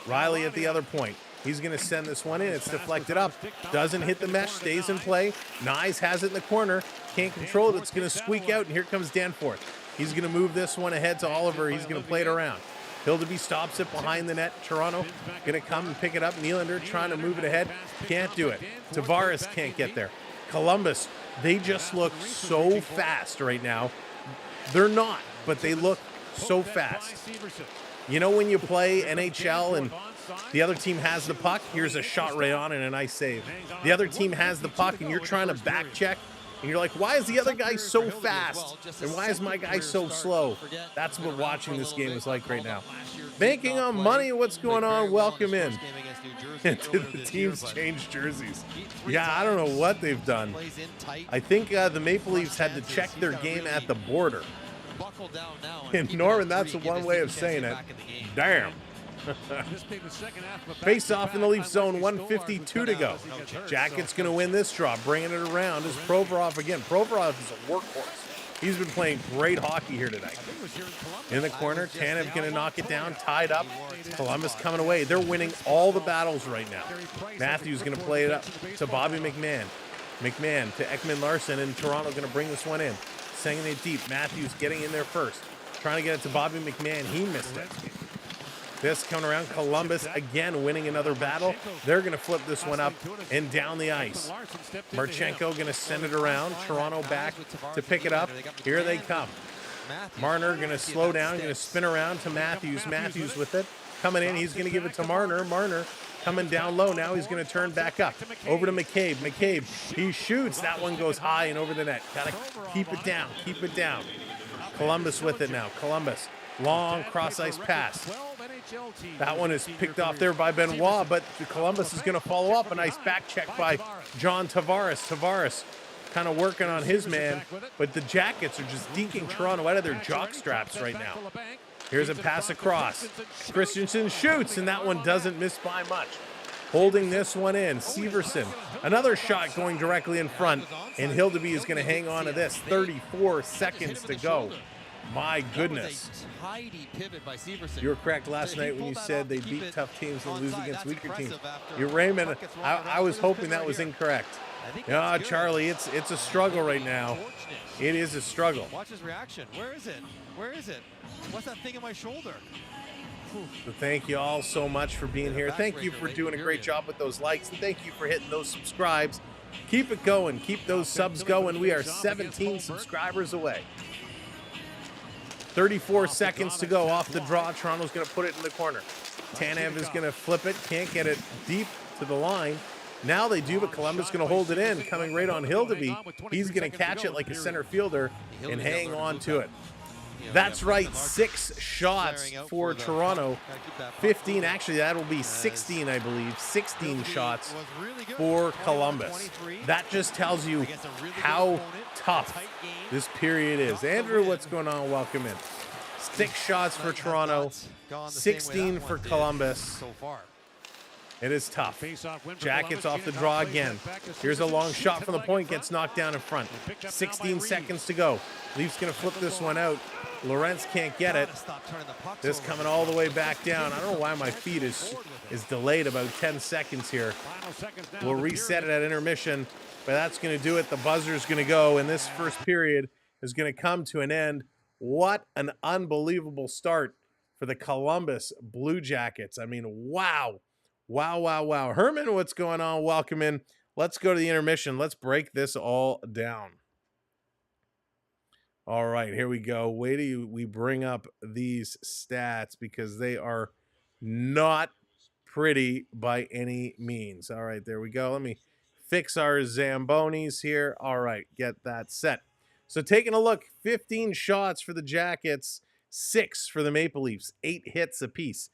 B: Riley at the other point. He's going to send this one in. It's deflected up. Doesn't hit the mesh. Stays in play. Nyes has it in the corner. Can't control it. It's going to squeak out, and here comes Danforth. He's going to move this one ahead to Oliver. He's going to play it around. Hildeby stops it behind the net. Toronto going to come and pick it up. Nylander trying to move it ahead. Can't do it. Tavares can't get there. Columbus, they just look so fast right now. They're not, but they look so fast. You know when you play NHL and the other team has the puck, here's a shot right on and a nice save. The other team has the puck and you're trying to back check and you're like, why is the other guy so fast? And why is my guy so slow? That's what watching this game is like right now. Banking on money, what's going on? Welcome in. Did the teams change jerseys? Yeah, I don't know what they've done. I think the Maple Leafs had to check their game at the border. And Norman, that's one way of saying it. Damn. Face off in the Leaf zone, 1:52 to go. Jackets going to win this draw. Bringing it around is Provorov again. Provorov is a workhorse. He's been playing great hockey here tonight. In the corner, Tanev going to knock it down, tied up. Columbus coming away. They're winning all the battles right now. Matthews going to play it up to Bobby McMahon. McMahon to Ekman Larson, and Toronto going to bring this one in. Sending it deep. Matthews getting in there first. Trying to get it to Bobby McMahon. He missed it. This coming around, Columbus again winning another battle. They're going to flip this one up and down the ice. Marchenko going to send it around. Toronto back to pick it up. Here they come. Marner going to slow down, going to spin around to Matthews. Matthews with it. Coming in, he's going to give it to Marner. Marner coming down low. Now he's going to turn back up. Over to McCabe. McCabe, he shoots. That one goes high and over the net. Got to keep it down. Keep it down. Columbus with it now. Columbus. Long cross-ice pass. That one is picked off there by Benoit, but Columbus is going to follow up. A nice back check by John Tavares. Tavares kind of working on his man, but the Jackets are just deking Toronto out of their jock straps right now. Here's a pass across. Christensen shoots, and that one doesn't miss by much. Holding this one in, Severson. Another shot going directly in front, and Hildeby is going to hang on to this. 34 seconds to go. My goodness. You were correct last night when you said they beat tough teams and lose against weaker teams. You're Raymond. I was hoping that was incorrect. Yeah, Charlie, it's a struggle right now. It is a struggle.
D: Watch his reaction. Where is it? Where is it? What's that thing in my shoulder?
B: So thank you all so much for being here. Thank you for doing a great job with those likes. And thank you for hitting those subscribes. Keep it going. Keep those subs going. We are 17 subscribers away. 34 seconds to go off the draw. Toronto's going to put it in the corner. Tanev is going to flip it. Can't get it deep to the line. Now they do, but Columbus is going to hold it in. Coming right on Hildeby. He's going to catch it like a center fielder and hang on to it. That's right, 6 shots for Toronto. 15, actually that will be 16, I believe. 16 shots for Columbus. That just tells you how tough this period is. Andrew, what's going on? Welcome in. 6 shots for Toronto, 16 for Columbus. It is tough. Jackets off the draw again. Here's a long shot from the point, gets knocked down in front. 16 seconds to go. Leafs going to flip this one out. Lorentz can't get it. This coming all the way back down. I don't know why my feed is delayed about 10 seconds here. We'll reset it at intermission, but that's going to do it. The buzzer's going to go, and this first period is going to come to an end. What an unbelievable start for the Columbus Blue Jackets. I mean, wow. Wow, wow, wow. Herman, what's going on? Welcome in. Let's go to the intermission. Let's break this all down. All right, here we go. Wait till we bring up these stats because they are not pretty by any means. All right, there we go. Let me fix our Zambonis here. All right, get that set. So taking a look, 15 shots for the Jackets, 6 for the Maple Leafs, 8 hits apiece.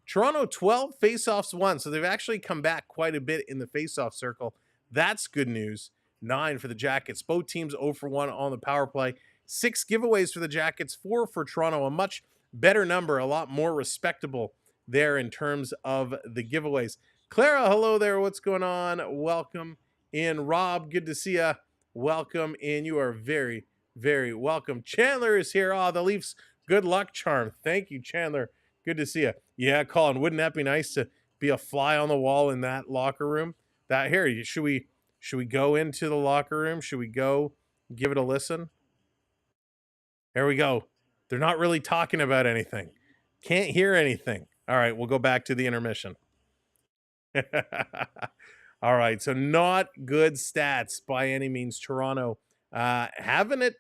B: Toronto 12, faceoffs 1. So they've actually come back quite a bit in the faceoff circle. That's good news. 9 for the Jackets. Both teams 0 for 1 on the power play. 6 giveaways for the Jackets, 4 for Toronto. A much better number, a lot more respectable there in terms of the giveaways. Clara, hello there. What's going on? Welcome in. Rob, good to see you. Welcome in. You are very, very welcome. Chandler is here. Oh, the Leafs good luck charm. Thank you, Chandler. Good to see you. Yeah, Colin, wouldn't that be nice to be a fly on the wall in that locker room? That here, should we go into the locker room? Should we go give it a listen? Here we go. They're not really talking about anything. Can't hear anything. All right, we'll go back to the intermission. All right, so not good stats by any means. Toronto having it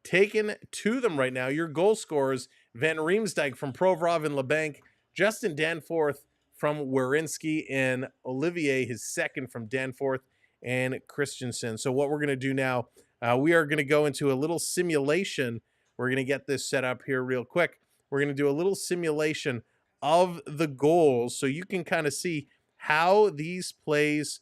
B: taken to them right now. Your goal scorers, Van Riemsdyk from Provorov and LeBanc, Justin Danforth from Werenski, and Olivier, his second from Danforth and Christensen. So what we're going to do now, we are going to go into a little simulation. We're going to get this set up here real quick. We're going to do a little simulation of the goals so you can kind of see how these plays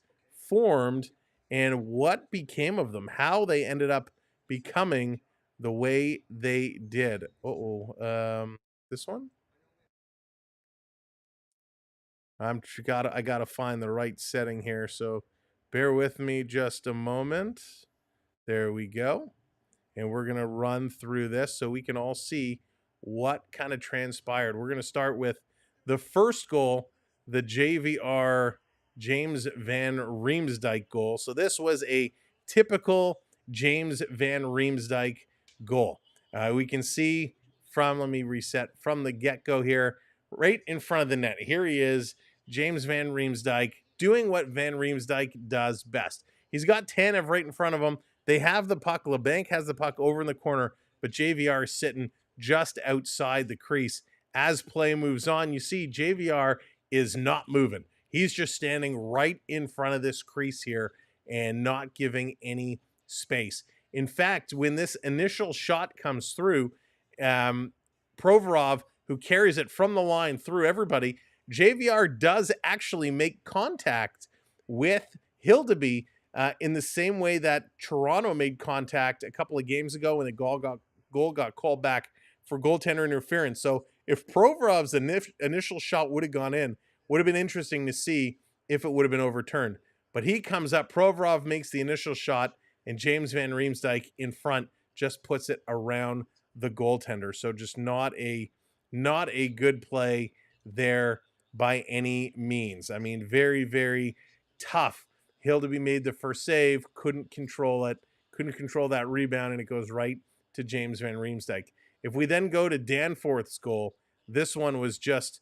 B: formed and what became of them, how they ended up becoming the way they did. This one? I gotta find the right setting here, so bear with me just a moment. There we go. And we're gonna run through this so we can all see what kind of transpired. We're gonna start with the first goal, the JVR James Van Riemsdyk goal. So this was a typical James Van Riemsdyk goal. We can see let me reset, from the get-go here, right in front of the net. Here he is, James Van Riemsdyk, doing what Van Riemsdyk does best. He's got Tanev right in front of him. They have the puck. LeBanc has the puck over in the corner, but JVR is sitting just outside the crease. As play moves on, you see JVR is not moving. He's just standing right in front of this crease here and not giving any space. In fact, when this initial shot comes through, Provorov, who carries it from the line through everybody, JVR does actually make contact with Hildeby in the same way that Toronto made contact a couple of games ago when the goal got called back for goaltender interference. So if Provorov's initial shot would have gone in, would have been interesting to see if it would have been overturned. But he comes up, Provorov makes the initial shot, and James Van Riemsdyk in front just puts it around the goaltender. So just not a good play there by any means. I mean, very, very tough. Hildeby made the first save, couldn't control that rebound, and it goes right to James Van Riemsdyk. If we then go to Danforth's goal, this one was just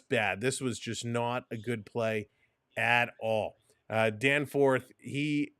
B: bad. This was just not a good play at all. Danforth, he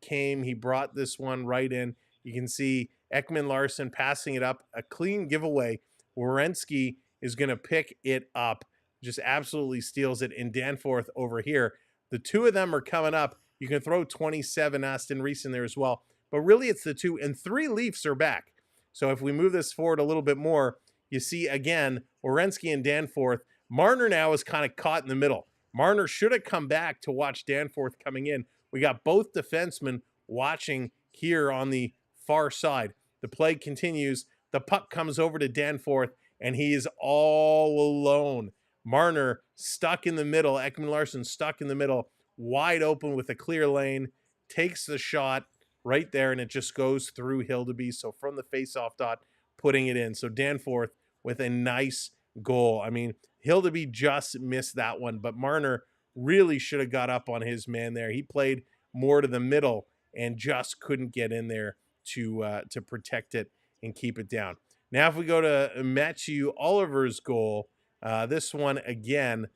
B: brought this one right in. You can see Ekman Larson passing it up, a clean giveaway. Werenski is going to pick it up, just absolutely steals it. And Danforth over here, the two of them are coming up. You can throw 27 Aston Reese in there as well. But really it's the 2 and 3 Leafs are back. So if we move this forward a little bit more, you see again, Werenski and Danforth. Marner now is kind of caught in the middle. Marner should have come back to watch Danforth coming in. We got both defensemen watching here on the far side. The play continues. The puck comes over to Danforth, and he is all alone. Marner stuck in the middle. Ekman Larson stuck in the middle, wide open with a clear lane, takes the shot right there, and it just goes through Hildeby. So from the faceoff dot, putting it in. So Danforth with a nice goal. I mean, Hildeby just missed that one, but Marner really should have got up on his man there. He played more to the middle and just couldn't get in there to protect it and keep it down. Now, if we go to Matthew Oliver's goal, this one again,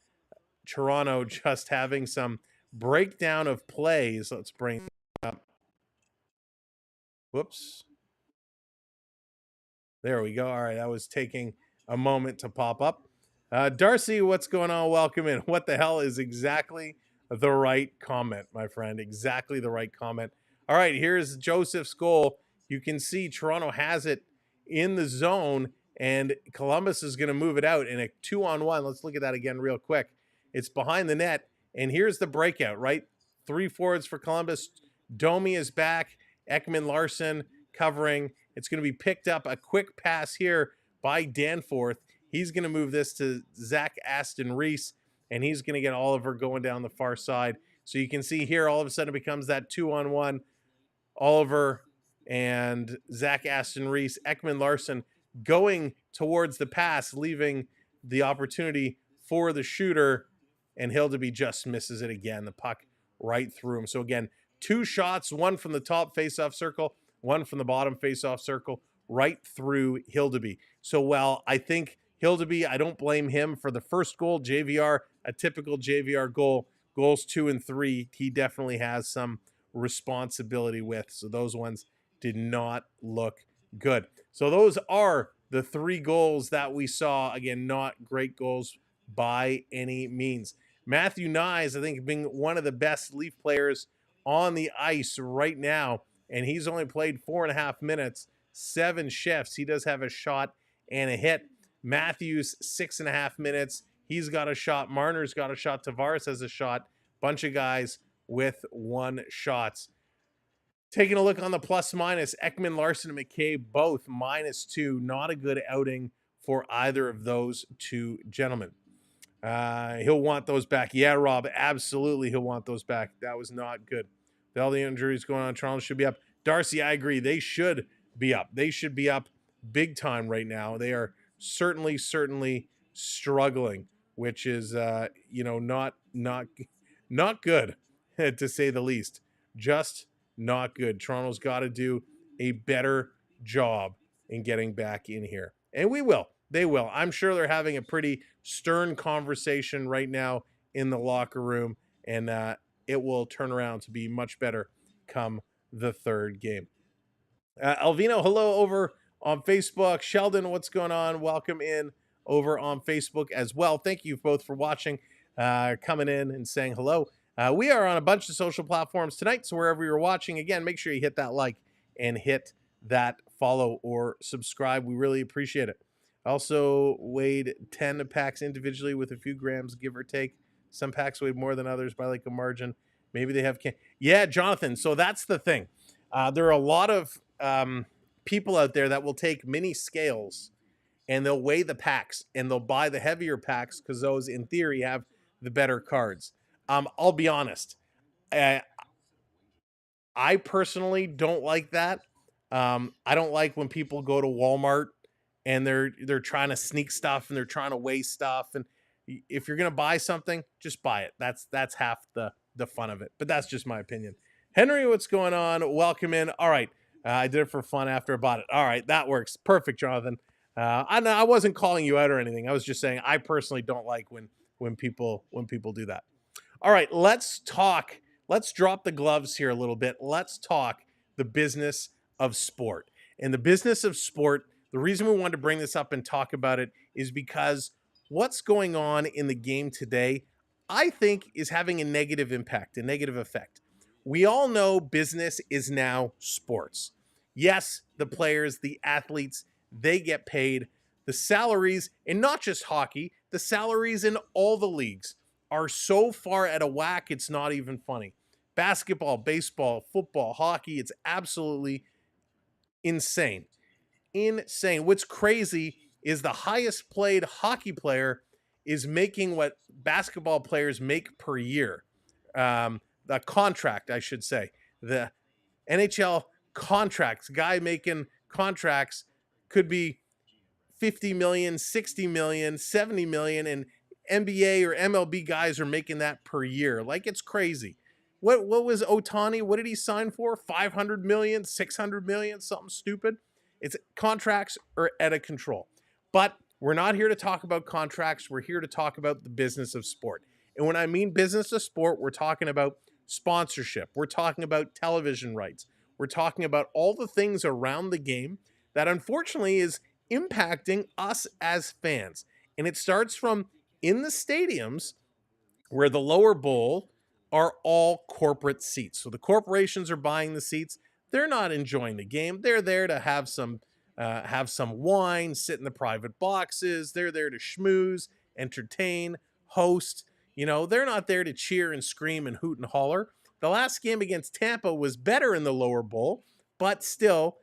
B: Toronto just having some breakdown of plays. Let's bring it up. Whoops. There we go. All right, that was taking a moment to pop up. Darcy, what's going on? Welcome in. What the hell is exactly the right comment, my friend? Exactly the right comment. All right, here's Joseph's goal. You can see Toronto has it in the zone, and Columbus is going to move it out in a 2-on-1. Let's look at that again real quick. It's behind the net, and here's the breakout, right? 3 forwards for Columbus. Domi is back. Ekman Larson covering. It's going to be picked up. A quick pass here by Danforth. He's going to move this to Zach Aston Reese, and he's going to get Oliver going down the far side. So you can see here, all of a sudden, it becomes that 2-on-1. Oliver and Zach Aston Reese, Ekman Larson going towards the pass, leaving the opportunity for the shooter, and Hildeby just misses it again. The puck right through him. So again, 2 shots, one from the top face-off circle, one from the bottom face-off circle. right through Hildeby. So while I think Hildeby, I don't blame him for the first goal. JVR, a typical JVR goal. Goals 2 and 3, he definitely has some responsibility with. So those ones did not look good. So those are the 3 goals that we saw. Again, not great goals by any means. Matthew Nyes, I think, being one of the best Leaf players on the ice right now, and he's only played 4.5 minutes, 7 shifts. He does have a shot and a hit. Matthews, 6.5 minutes. He's got a shot. Marner's got a shot. Tavares has a shot. Bunch of guys with 1 shots. Taking a look on the plus minus, Ekman, Larson, and McCabe, both -2. Not a good outing for either of those 2 gentlemen. He'll want those back. Yeah, Rob, absolutely he'll want those back. That was not good. With all the injuries going on, Toronto should be up. Darcy, I agree. They should be up. They should be up big time right now. They are certainly struggling, which is not good to say the least. Just not good. Toronto's got to do a better job in getting back in here. And we will. They will. I'm sure they're having a pretty stern conversation right now in the locker room, and it will turn around to be much better come the 3rd game. Alvino, hello over on Facebook. Sheldon, what's going on? Welcome in over on Facebook as well. Thank you both for watching, coming in and saying hello. We are on a bunch of social platforms tonight, so wherever you're watching, again, make sure you hit that like and hit that follow or subscribe. We really appreciate it. Also weighed 10 packs individually with a few grams, give or take. Some packs weighed more than others by like a margin. Maybe they have... Yeah, Jonathan, so that's the thing. There are a lot of people out there that will take mini scales and they'll weigh the packs and they'll buy the heavier packs because those, in theory, have the better cards. I'll be honest. I personally don't like that. I don't like when people go to Walmart and they're trying to sneak stuff and they're trying to weigh stuff. And if you're going to buy something, just buy it. That's half the fun of it. But that's just my opinion. Henry, what's going on? Welcome in. All right. I did it for fun after I bought it. All right. That works. Perfect, Jonathan. I wasn't calling you out or anything. I was just saying I personally don't like when people do that. All right. Let's talk. Let's drop the gloves here a little bit. Let's talk the business of sport. And the business of sport, the reason we wanted to bring this up and talk about it is because what's going on in the game today, I think, is having a negative impact, a negative effect. We all know business is now sports. Yes, the players, the athletes, they get paid. The salaries, and not just hockey, the salaries in all the leagues are so far out of whack, it's not even funny. Basketball, baseball, football, hockey, it's absolutely insane. Insane. What's crazy is the highest paid hockey player is making what basketball players make per year. The contract, I should say. The NHL contracts, guy making contracts could be 50 million, 60 million, 70 million, and NBA or MLB guys are making that per year. Like, it's crazy. What was Ohtani? What did he sign for? 500 million, 600 million, something stupid. It's contracts are out of control. But we're not here to talk about contracts. We're here to talk about the business of sport. And when I mean business of sport, we're talking about sponsorship. We're talking about television rights. We're talking about all the things around the game that unfortunately is impacting us as fans. And it starts from in the stadiums where the lower bowl are all corporate seats. So the corporations are buying the seats. They're not enjoying the game. They're there to have some wine, sit in the private boxes. They're there to schmooze, entertain, host. You know, they're not there to cheer and scream and hoot and holler. The last game against Tampa was better in the lower bowl, but still,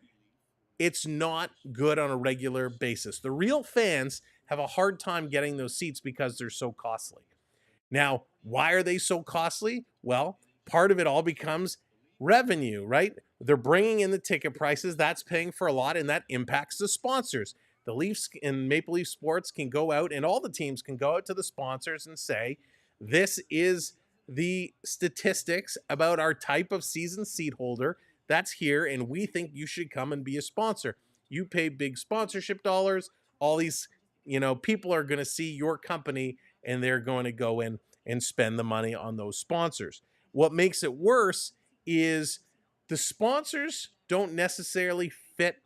B: it's not good on a regular basis. The real fans have a hard time getting those seats because they're so costly. Now, why are they so costly? Well, part of it all becomes revenue, right? They're bringing in the ticket prices. That's paying for a lot, and that impacts the sponsors. The Leafs and Maple Leaf Sports can go out, and all the teams can go out to the sponsors and say, this is the statistics about our type of season seat holder that's here, and we think you should come and be a sponsor. You pay big sponsorship dollars. All these, people are going to see your company and they're going to go in and spend the money on those sponsors. What makes it worse is the sponsors don't necessarily fit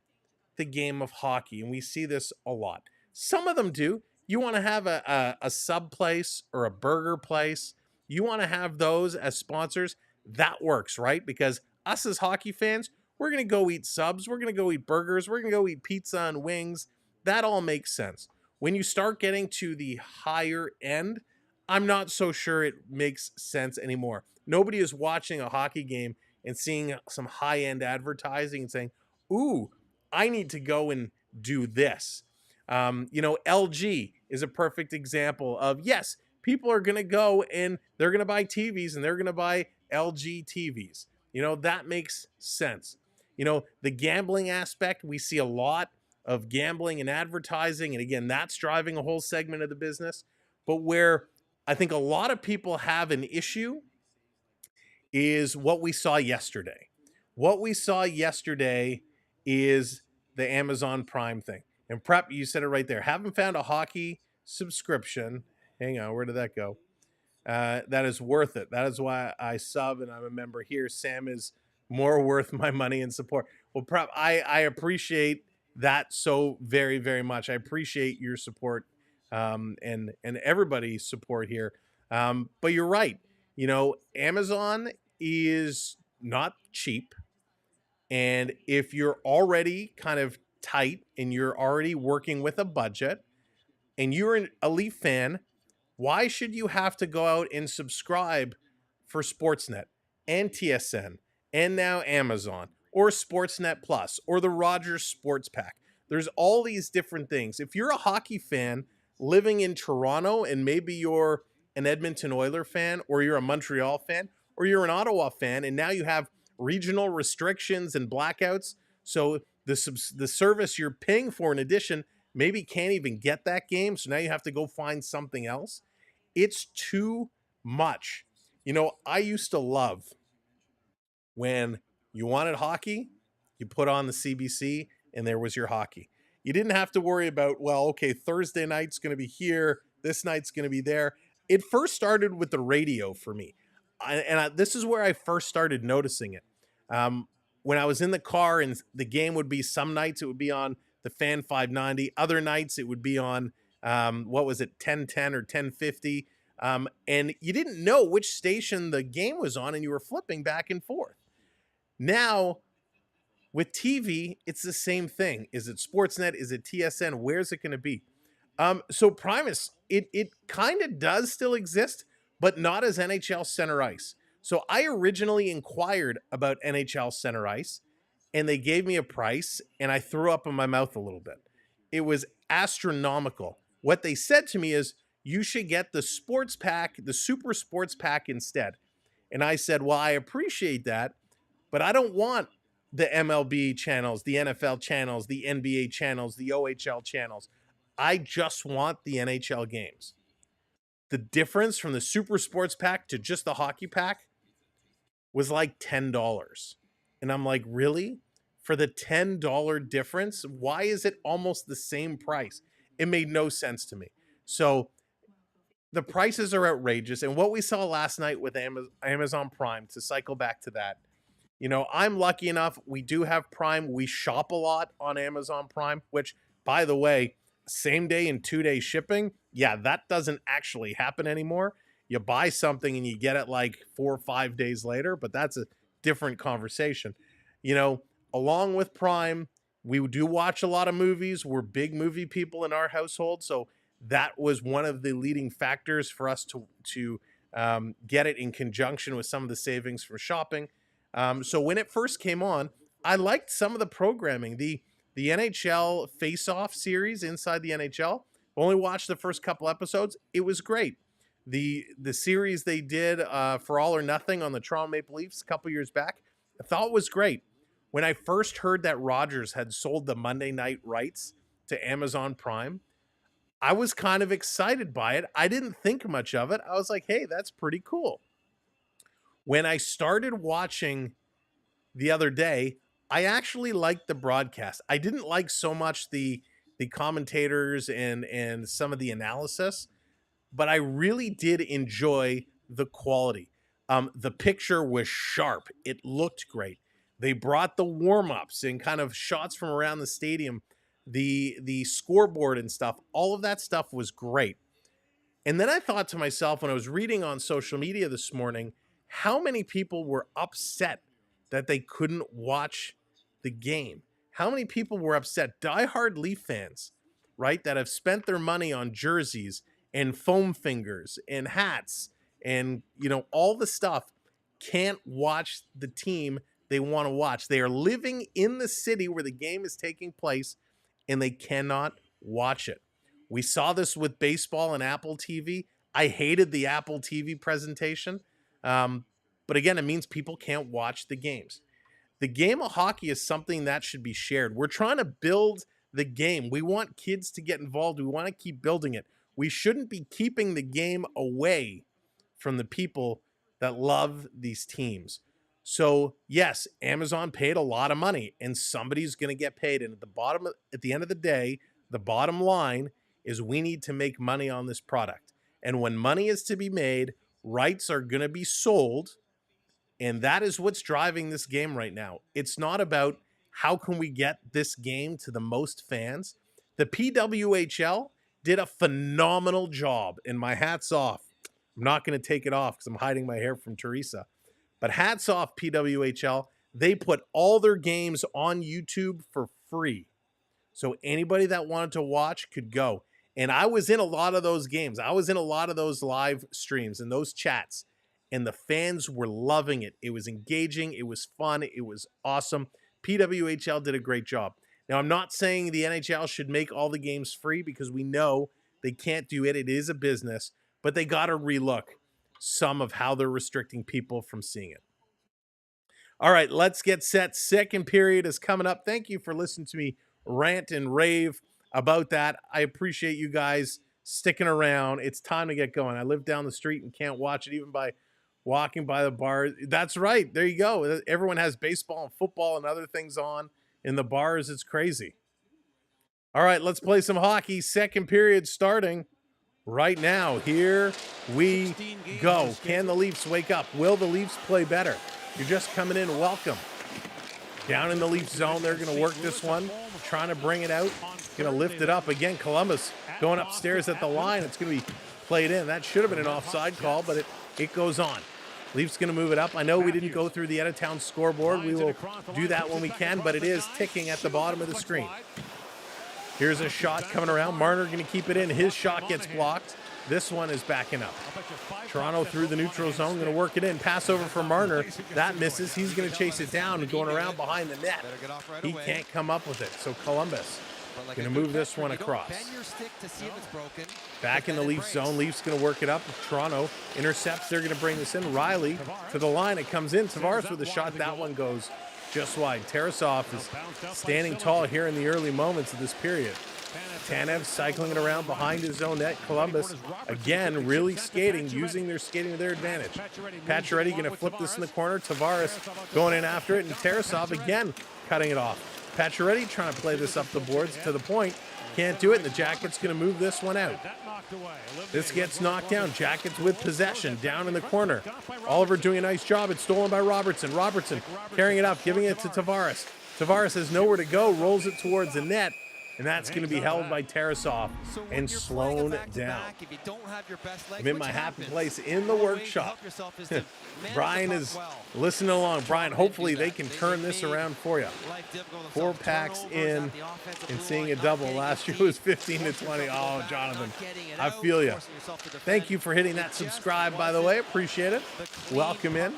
B: the game of hockey, and we see this a lot. Some of them do. You want to have a sub place or a burger place. You want to have those as sponsors. That works, right? Because us as hockey fans, we're going to go eat subs. We're going to go eat burgers. We're going to go eat pizza and wings. That all makes sense. When you start getting to the higher end, I'm not so sure it makes sense anymore. Nobody is watching a hockey game and seeing some high-end advertising and saying, ooh, I need to go and do this. LG is a perfect example of, yes, people are going to go and they're going to buy TVs and they're going to buy LG TVs. That makes sense. The gambling aspect, we see a lot of gambling and advertising. And again, that's driving a whole segment of the business. But where I think a lot of people have an issue is what we saw yesterday. What we saw yesterday is the Amazon Prime thing. And Prep, you said it right there. Haven't found a hockey subscription. Hang on, where did that go? That is worth it. That is why I sub and I'm a member here. Sam is more worth my money and support. Well, Prep, I appreciate that so very, very much. I appreciate your support and everybody's support here. But you're right. Amazon is not cheap. And if you're already kind of tight and you're already working with a budget and you're a Leaf fan, why should you have to go out and subscribe for Sportsnet and TSN and now Amazon or Sportsnet Plus or the Rogers Sports Pack? There's all these different things. If you're a hockey fan living in Toronto and maybe you're an Edmonton Oiler fan or you're a Montreal fan or you're an Ottawa fan and now you have regional restrictions and blackouts, so the service you're paying for in addition maybe can't even get that game, so now you have to go find something else. It's too much. I used to love when you wanted hockey, you put on the CBC and there was your hockey. You didn't have to worry about, well, okay, Thursday night's going to be here, this night's going to be there. It first started with the radio for me. This is where I first started noticing it. When I was in the car and the game would be, some nights it would be on the Fan 590. Other nights it would be on, 1010 or 1050. And you didn't know which station the game was on and you were flipping back and forth. Now, with TV, it's the same thing. Is it Sportsnet? Is it TSN? Where's it going to be? So Primus, it kind of does still exist, but not as NHL Center Ice. So I originally inquired about NHL Center Ice, and they gave me a price, and I threw up in my mouth a little bit. It was astronomical. What they said to me is, you should get the sports pack, the super sports pack instead. And I said, well, I appreciate that, but I don't want the MLB channels, the NFL channels, the NBA channels, the OHL channels. I just want the NHL games. The difference from the super sports pack to just the hockey pack was like $10. And I'm like, really? For the $10 difference? Why is it almost the same price? It made no sense to me. So the prices are outrageous. And what we saw last night with Amazon Prime, to cycle back to that, I'm lucky enough. We do have Prime. We shop a lot on Amazon Prime, which, by the way, same day and 2-day shipping. Yeah, that doesn't actually happen anymore. You buy something and you get it like 4 or 5 days later, but that's a different conversation. Along with Prime, we do watch a lot of movies. We're big movie people in our household. So that was one of the leading factors for us to get it in conjunction with some of the savings from shopping. So when it first came on, I liked some of the programming. The NHL Face-Off series inside the NHL, only watched the first couple episodes. It was great. The series they did for All or Nothing on the Toronto Maple Leafs a couple years back, I thought was great. When I first heard that Rogers had sold the Monday night rights to Amazon Prime, I was kind of excited by it. I didn't think much of it. I was like, hey, that's pretty cool. When I started watching the other day, I actually liked the broadcast. I didn't like so much the commentators and some of the analysis, but I really did enjoy the quality. The picture was sharp. It looked great. They brought the warm-ups and kind of shots from around the stadium, the scoreboard and stuff. All of that stuff was great. And then I thought to myself when I was reading on social media this morning, how many people were upset that they couldn't watch the game? How many people were upset? Diehard Leaf fans, right, that have spent their money on jerseys and foam fingers and hats and, all the stuff, can't watch the team they want to watch. They are living in the city where the game is taking place and they cannot watch it. We saw this with baseball and Apple TV. I hated the Apple TV presentation. But again, it means people can't watch the games. The game of hockey is something that should be shared. We're trying to build the game. We want kids to get involved. We want to keep building it. We shouldn't be keeping the game away from the people that love these teams. So yes, Amazon paid a lot of money and somebody's going to get paid. And at the end of the day, the bottom line is we need to make money on this product. And when money is to be made, rights are going to be sold. And that is what's driving this game right now. It's not about how can we get this game to the most fans. The PWHL did a phenomenal job, and my hat's off. I'm not going to take it off because I'm hiding my hair from Teresa. But hats off, PWHL. They put all their games on YouTube for free. So anybody that wanted to watch could go. And I was in a lot of those games. I was in a lot of those live streams and those chats. And the fans were loving it. It was engaging. It was fun. It was awesome. PWHL did a great job. Now, I'm not saying the NHL should make all the games free because we know they can't do it. It is a business. But they got to relook some of how they're restricting people from seeing it. All right, let's get set. Second period is coming up. Thank you for listening to me rant and rave about that. I appreciate you guys sticking around. It's time to get going. I live down the street and can't watch it even by walking by the bar. That's right. There you go. Everyone has baseball and football and other things on in the bars. It's crazy. All right, let's play some hockey. Second period starting right now. Here we go. Can the Leafs wake up? Will the Leafs play better? You're just coming in. Welcome. Down in the Leaf zone, they're going to work this one, trying to bring it out, going to lift it up. Again, Columbus going upstairs at the line. It's going to be played in. That should have been an offside call, but it goes on. Leafs going to move it up. I know we didn't go through the out-of-town scoreboard. We will do that when we can, but it is ticking at the bottom of the screen. Here's a shot coming around. Marner going to keep it in. His shot gets blocked. This one is backing up. Toronto through the neutral zone, going to work it in. Pass over for Marner. That misses. He's going to chase it down and going around behind the net. He can't come up with it. So Columbus going to move this one across. Back in the Leafs zone. Leafs going to work it up. Toronto intercepts. They're going to bring this in. Riley to the line. It comes in. Tavares with a shot. That one goes just wide. Tarasov is standing tall here in the early moments of this period. Tanev cycling it around behind his own net. Columbus, again, really skating, using their skating to their advantage. Pacioretty going to flip this in the corner. Tavares going in after it, and Tarasov again cutting it off. Pacioretty trying to play this up the boards to the point. Can't do it, and the Jackets going to move this one out. This gets knocked down. Jackets with possession down in the corner. Oliver doing a nice job. It's stolen by Robertson. Robertson carrying it up, giving it to Tavares. Tavares has nowhere to go, rolls it towards the net. And that's going to be held by Tarasov and slowed down. I'm in my happy place in the workshop. Brian is listening along. Brian, hopefully they can turn this around for you. 4 packs in and seeing a double. Last year was 15-20. Oh, Jonathan, I feel you. Thank you for hitting that subscribe, by the way. Appreciate it. Welcome in.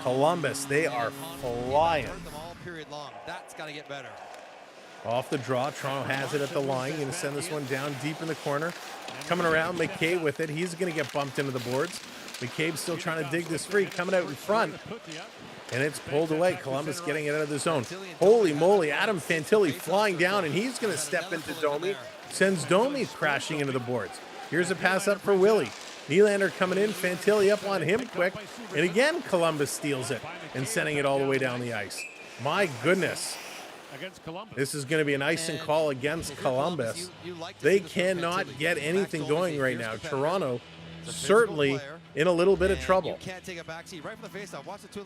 B: Columbus, they are flying.
D: That's got to get better.
B: Off the draw, Toronto has it at the line. Going to send this one down deep in the corner. Coming around, McCabe with it. He's going to get bumped into the boards. McCabe's still trying to dig this free. Coming out in front. And it's pulled away. Columbus getting it out of the zone. Holy moly, Adam Fantilli flying down, and he's going to step into Domi. Sends Domi crashing into the boards. Here's a pass up for Willie. Nylander coming in. Fantilli up on him quick. And again, Columbus steals it. and sending it all the way down the ice. My goodness.
C: Against Columbus.
B: This is going to be an icing call against Columbus. They cannot get anything going right now. Toronto certainly in a little bit of trouble.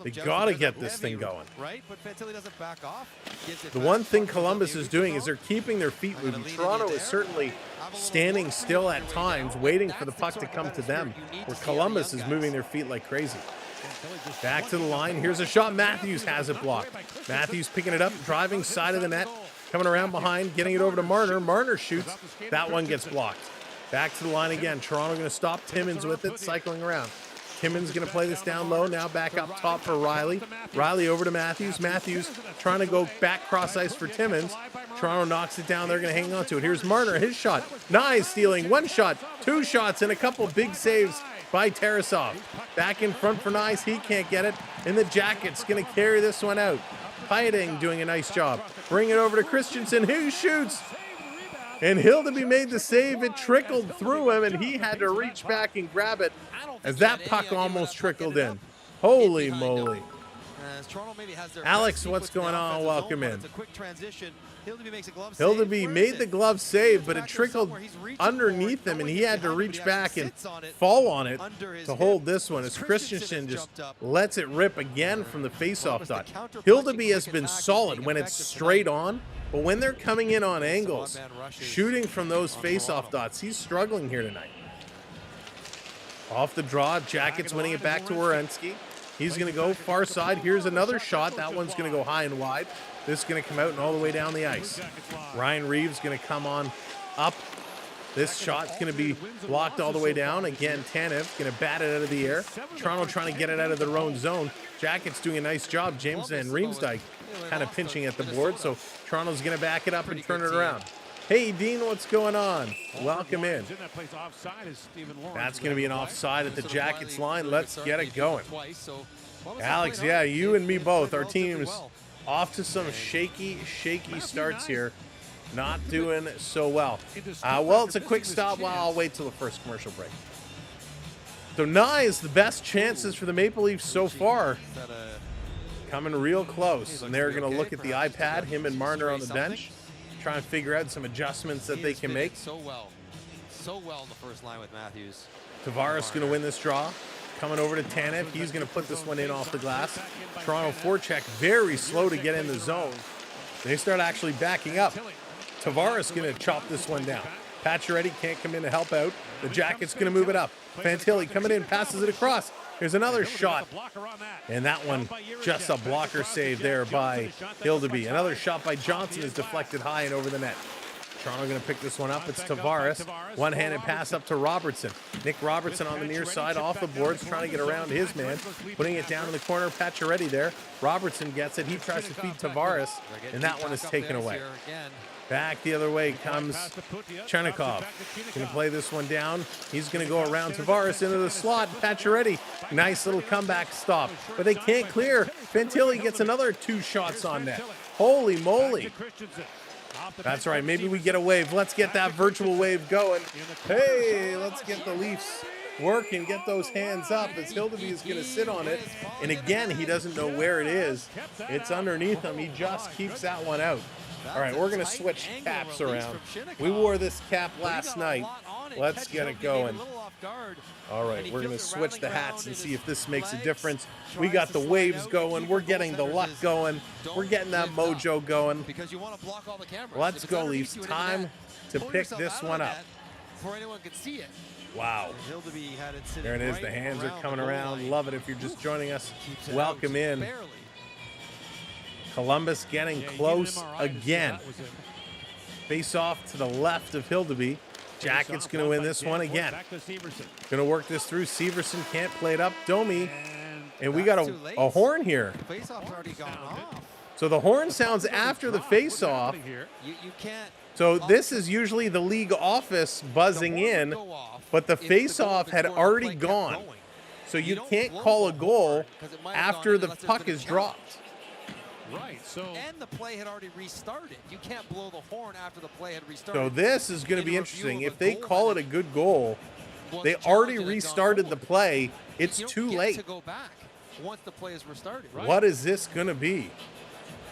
B: They got to get this thing going. The one thing Columbus is doing is they're keeping their feet moving. Toronto is certainly standing still at times, waiting for the puck to come to them, where Columbus is moving their feet like crazy. Back to the line. Here's a shot. Matthews has it blocked. Matthews picking it up, driving side of the net, coming around behind, getting it over to Marner. Marner shoots. That one gets blocked. Back to the line again. Toronto going to stop Timmins with it, cycling around. Timmins going to play this down low. Now back up top for Riley. Riley over to Matthews. Matthews trying to go back cross ice for Timmins. Toronto knocks it down. They're going to hang on to it. Here's Marner. His shot. Nye stealing. One shot. Two shots and a couple big saves by Tarasov. Back in front for Nice. He can't get it. And the Jackets going to carry this one out. Pieting doing a nice job. Bring it over to Christensen, who shoots. And Hildeby made the save. It trickled through him, and he had to reach back and grab it as that puck almost trickled in. Holy moly. Alex, what's going on? Welcome in. Hildeby made the glove save, but it trickled underneath him, and he had to reach back and fall on it to hold this one as Christensen just lets it rip again from the faceoff dot. Hildeby has been solid when it's straight on, but when they're coming in on angles, shooting from those faceoff dots, he's struggling here tonight. Off the draw, Jackets winning it back to Werenski. He's going to go far side. Here's another shot. That one's going to go high and wide. This is going to come out and all the way down the ice. Ryan Reeves going to come on up. This shot's going to be blocked all the way down. Again, Tanev going to bat it out of the air. Toronto trying to get it out of their own zone. Jackets doing a nice job. James Van Riemsdyk kind of pinching at the board. So Toronto's going to back it up and turn it around. Hey, Dean, what's going on? Welcome in. That's going to be an offside at the Jackets line. Let's get it going. Alex, yeah, you and me both. Our team's off to some shaky starts here. Not doing so well. Well, it's a quick stop. Well, I'll wait till the first commercial break. So Nye is the best chances for the Maple Leafs so far. Coming real close. And they're going to look at the iPad, him and Marner on the bench. Try and figure out some adjustments that they can make.
D: So well in the first line with Matthews.
B: Tavares going to win this draw. Coming over to Tanev. He's going to put this one in off the glass. Toronto forecheck very slow to get in the zone. They start actually backing up. Tavares going to chop this one down. Pacioretty can't come in to help out. The Jackets going to move it up. Fantilli coming in, passes it across. Here's another shot. And that one, just a blocker save there by Hildeby. Another shot by Johnson is deflected high and over the net. Toronto going to pick this one up. It's Tavares. One-handed pass up to Robertson. Nick Robertson on the near side off the boards, trying to get around his man. Putting it down in the corner. Pacioretty there. Robertson gets it. He tries to feed Tavares, and that one is taken away. Back the other way comes Chernikov. Going to play this one down. He's going to go around Tavares into the slot. Pacioretty, nice little comeback stop. But they can't clear. Fantilli gets another 2 shots on net. Holy moly. That's right. Maybe we get a wave. Let's get that virtual wave going. Hey, let's get the Leafs working. Get those hands up as Hildeby is going to sit on it. And again, he doesn't know where it is. It's underneath him. He just keeps that one out. All right, we're going to switch caps around. We wore this cap last night. Let's get it going. All right, we're going to switch the hats and see if this makes a difference. We got the waves going. We're getting the luck going. We're getting that mojo going. Let's go, Leafs. Time to pick this one up. Wow. There it is. The hands are coming around. Love it if you're just joining us. Welcome in. Columbus getting close again. Face off to the left of Hildeby. Jackets going to win this one again. Going to work this through. Severson can't play it up. Domi. And we got a horn here. So the horn sounds after the face-off. So this is usually the league office buzzing in, but the face-off had already gone. So you can't call a goal after the puck is dropped.
D: Right. And the play had already restarted. You can't blow the horn after the play had restarted.
B: So this is going to be interesting. If they call it a good goal, they already restarted the play. It's too late.
D: once the play is restarted.
B: Right. What is this going to be?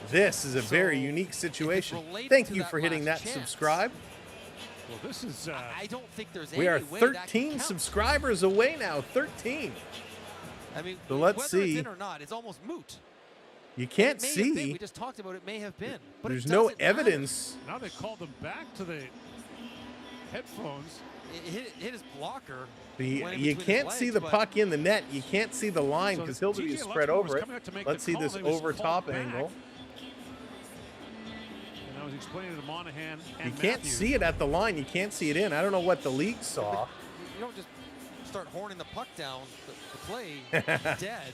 B: This is a very unique situation. Thank you for hitting that subscribe.
E: Well, this is.
D: I don't think there's
B: we are
D: any way
B: 13 subscribers away now. 13.
D: I mean,
B: so let's
D: whether
B: see.
D: it's in or not, it's almost moot.
B: You can't see.
D: We just talked about it. May have been. But
B: there's no evidence.
E: Now they called them back to the headphones.
D: It hit his blocker.
B: You can't see the puck in the net. You can't see the line because he'll be spread over it. Let's see this over top angle.
E: And I was explaining to Monahan and
B: you can't see it at the line. You can't see it in. I don't know what the league saw.
D: You don't just start horning the puck down the play dead.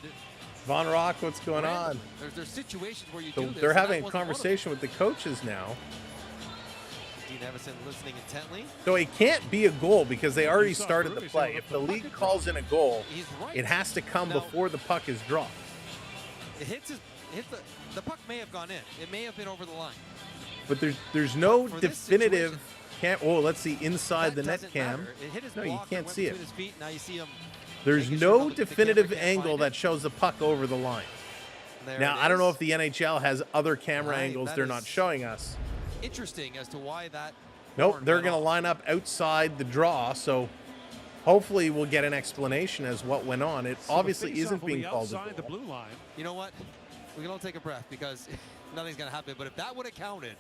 B: Von Rock, what's going on?
D: There's situations where you do this.
B: They're having a conversation with the coaches now.
D: Dean Evison listening intently.
B: So it can't be a goal because they already started the play. If the league calls in a goal, it has to come before the puck is dropped.
D: It hits the puck may have gone in. It may have been over the line.
B: But there's no definitive. Let's see inside the net cam. No, you can't see it.
D: Now you see him.
B: There's no definitive angle that shows the puck over the line. Now, I don't know if the NHL has other camera angles they're not showing us.
D: Interesting as to why that.
B: Nope, they're going to line up outside the draw, so hopefully we'll get an explanation as what went on. It obviously isn't being called a
E: the blue line.
D: You know what? We can all take a breath because nothing's going to happen. But if that would have counted,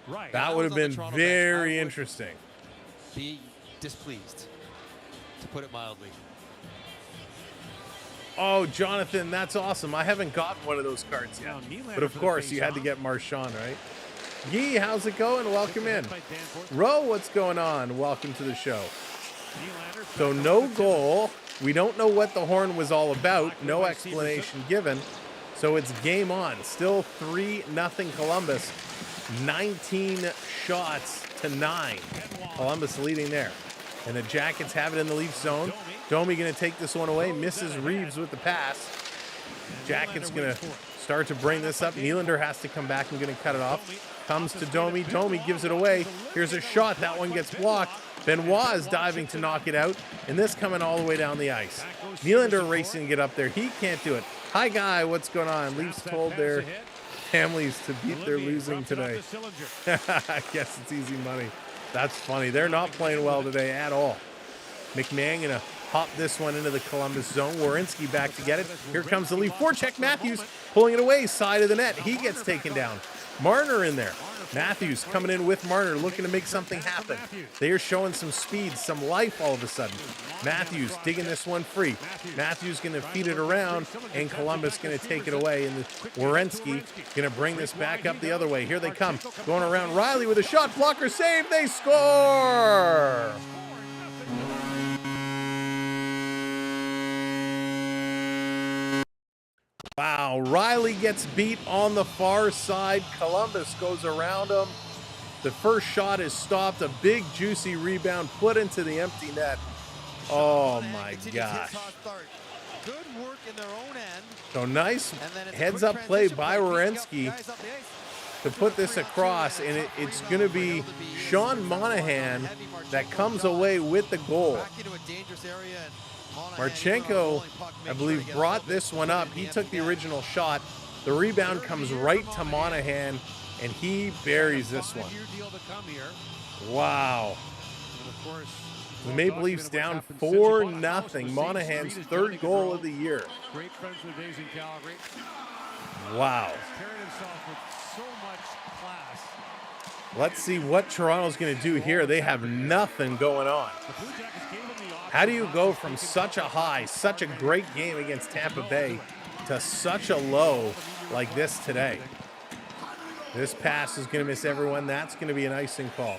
E: right,
B: that would have been very interesting.
D: Be displeased, to put it mildly.
B: Oh, Jonathan, that's awesome. I haven't gotten one of those cards yet. But of course, you had to get Marchand, right? Yee, how's it going? Welcome in. Ro, what's going on? Welcome to the show. So no goal. We don't know what the horn was all about. No explanation given. So it's game on. Still 3-0 Columbus. 19 shots to 9. Columbus leading there. And the Jackets have it in the Leafs zone. Domi going to take this one away. Misses Reeves with the pass. Jackets going to start to bring this up. Nylander has to come back and going to cut it off. Comes to Domi. Domi gives it away. Here's a shot. That one gets blocked. Benoit is diving to knock it out. And this coming all the way down the ice. Nylander racing to get up there. He can't do it. Hi, Guy. What's going on? Leafs told their families to beat their losing today. I guess it's easy money. That's funny. They're not playing well today at all. McMahon going to hop this one into the Columbus zone. Werenski back to get it. Here comes the lead. Forecheck Matthews pulling it away. Side of the net. He gets taken down. Marner in there. Matthews coming in with Marner, looking to make something happen. They are showing some speed, some life all of a sudden. Matthews digging this one free. Matthews going to feed it around, and Columbus going to take it away. And Werenski going to bring this back up the other way. Here they come. Going around Riley with a shot blocker save. They score! Wow, Riley gets beat on the far side. Columbus goes around him. The first shot is stopped. A big, juicy rebound put into the empty net. Oh, my gosh.
D: Good work in their own end.
B: So nice heads-up play by Werenski to put this across, and it's going to be Sean Monahan that comes away with the goal. Marchenko, I believe, brought this one up. He took the original shot. The rebound comes right to Monahan, and he buries this one. Wow. The Maple Leafs down 4-0. Monahan's third goal of the year.
E: Great friends with days in Calgary.
B: Wow.
E: Carried himself with so much class.
B: Let's see what Toronto's going to do here. They have nothing going on. How do you go from such a high, such a great game against Tampa Bay to such a low like this today? This pass is going to miss everyone. That's going to be an icing call.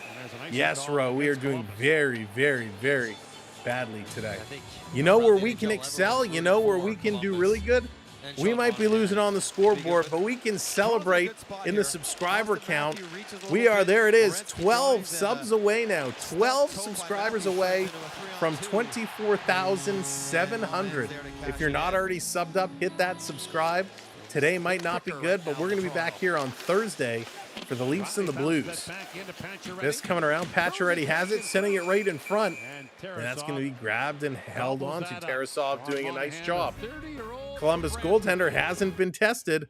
B: Yes, Ro, we are doing very, very, very badly today. You know where we can excel? You know where we can do really good? We might be losing on the scoreboard, but we can celebrate in the subscriber count. We are, there it is, 12 subs away now. 12 subscribers away from 24,700. If you're not already subbed up, hit that subscribe. Today might not be good, but we're going to be back here on Thursday for the Leafs and the Blues. This coming around, Pacioretty has it, sending it right in front. And that's going to be grabbed and held on to. Tarasov doing a nice job. Columbus goaltender hasn't been tested,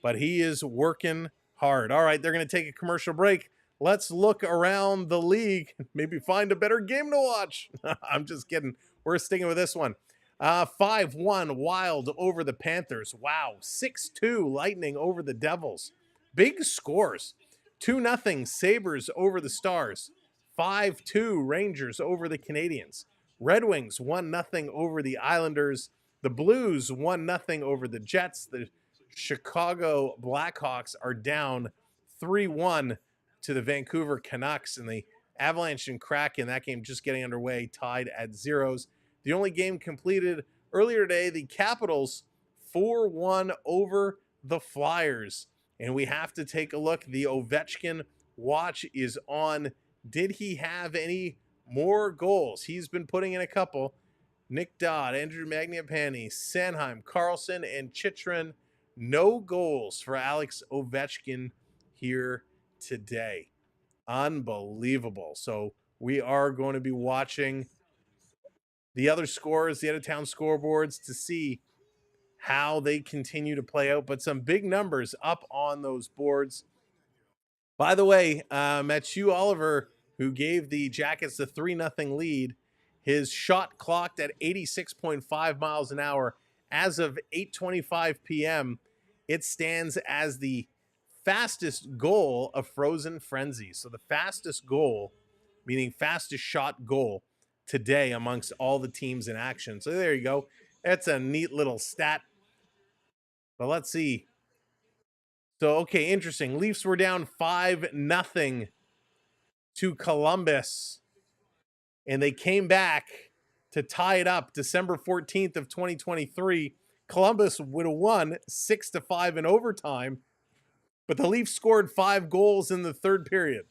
B: but he is working hard. All right, they're going to take a commercial break. Let's look around the league, maybe find a better game to watch. I'm just kidding. We're sticking with this one. 5-1 Wild over the Panthers. Wow. 6-2 Lightning over the Devils. Big scores. 2-0 Sabres over the Stars. 5-2 Rangers over the Canadiens. Red Wings 1-0 over the Islanders. The Blues 1-0 over the Jets. The Chicago Blackhawks are down 3-1 to the Vancouver Canucks, and the Avalanche and Kraken, that game just getting underway, tied at zeros. The only game completed earlier today, the Capitals 4-1 over the Flyers. And we have to take a look. The Ovechkin watch is on. Did he have any more goals? He's been putting in a couple. Nick Dodd, Andrew Mangiapane, Sanheim, Carlson, and Chychrun. No goals for Alex Ovechkin here today. Unbelievable. So we are going to be watching the other scores, the out-of-town scoreboards, to see how they continue to play out. But some big numbers up on those boards. By the way, Mathieu Oliver, who gave the Jackets the 3-0 lead, his shot clocked at 86.5 miles an hour. As of 8:25 p.m., it stands as the fastest goal of Frozen Frenzy. So the fastest goal, meaning fastest shot goal today amongst all the teams in action. So there you go. That's a neat little stat. But let's see. So, okay, interesting. Leafs were down 5-0 to Columbus, and they came back to tie it up December 14th of 2023. Columbus would have won 6-5 in overtime, but the Leafs scored 5 goals in the third period.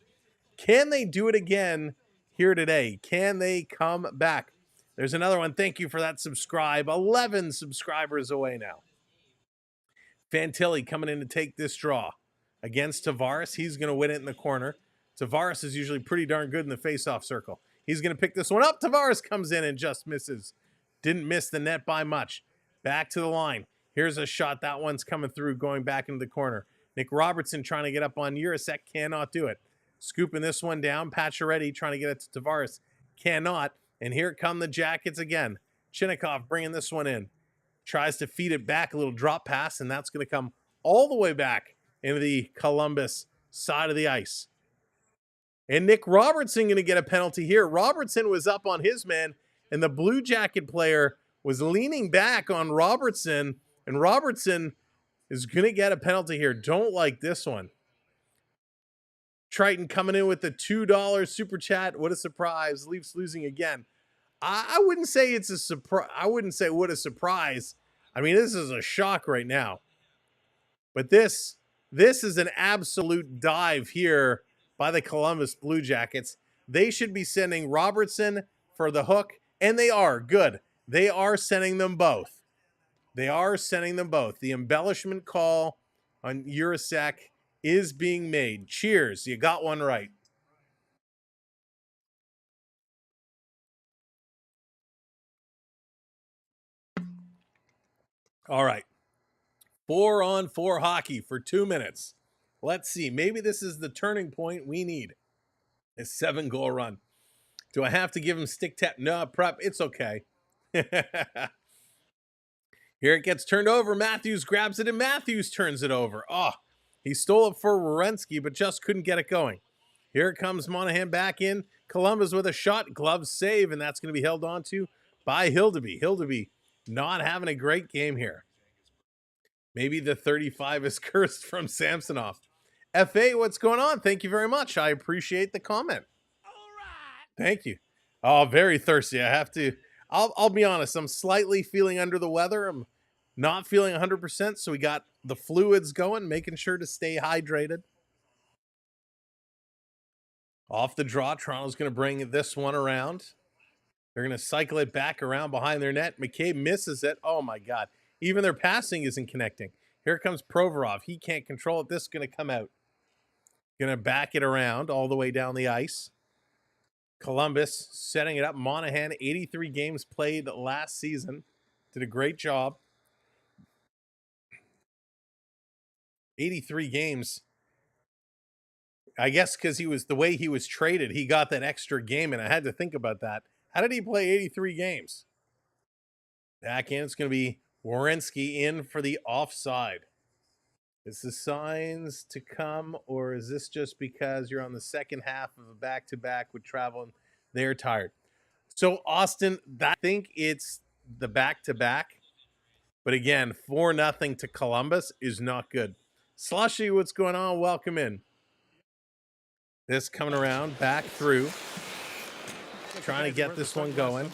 B: Can they do it again here today? Can they come back? There's another one. Thank you for that subscribe. 11 subscribers away now. Fantilli coming in to take this draw against Tavares. He's going to win it in the corner. Tavares is usually pretty darn good in the faceoff circle. He's going to pick this one up. Tavares comes in and just misses. Didn't miss the net by much. Back to the line. Here's a shot. That one's coming through, going back into the corner. Nick Robertson trying to get up on Urasek. Cannot do it. Scooping this one down. Pacioretty trying to get it to Tavares. Cannot. And here come the Jackets again. Chinnikov bringing this one in. Tries to feed it back, a little drop pass, and that's going to come all the way back into the Columbus side of the ice. And Nick Robertson going to get a penalty here. Robertson was up on his man, and the Blue Jacket player was leaning back on Robertson, and Robertson is going to get a penalty here. Don't like this one. Triton coming in with the $2 super chat. What a surprise. Leafs losing again. I wouldn't say it's a surprise. I wouldn't say what a surprise. I mean, this is a shock right now. But this is an absolute dive here by the Columbus Blue Jackets. They should be sending Robertson for the hook, and they are. Good. They are sending them both. They are sending them both. The embellishment call on Urasek is being made. Cheers. You got one right. All right. 4-on-4 hockey for 2 minutes. Let's see. Maybe this is the turning point we need. A 7-goal run. Do I have to give him stick tap? No, prep. It's okay. Here it gets turned over. Matthews grabs it, and Matthews turns it over. Oh, he stole it for Werenski, but just couldn't get it going. Here it comes Monahan back in. Columbus with a shot. Glove save, and that's going to be held on to by Hildeby. Hildeby not having a great game here. Maybe the 35 is cursed from Samsonov. FA, what's going on? Thank you very much. I appreciate the comment. All right. Thank you. Oh, very thirsty. I have to. I'll be honest. I'm slightly feeling under the weather. I'm not feeling 100%, so we got the fluids going, making sure to stay hydrated. Off the draw, Toronto's going to bring this one around. They're going to cycle it back around behind their net. McCabe misses it. Oh, my God. Even their passing isn't connecting. Here comes Provorov. He can't control it. This is going to come out. Going to back it around all the way down the ice. Columbus setting it up. Monahan, 83 games played last season. Did a great job. 83 games. I guess because the way he was traded, he got that extra game, and I had to think about that. How did he play 83 games? Back in, it's going to be Werenski in for the offside. Is the signs to come, or is this just because you're on the second half of a back-to-back with travel and they're tired? So, Auston, I think it's the back-to-back. But again, 4-0 to Columbus is not good. Slushy, what's going on? Welcome in. This coming around, back through. Trying to get this one going.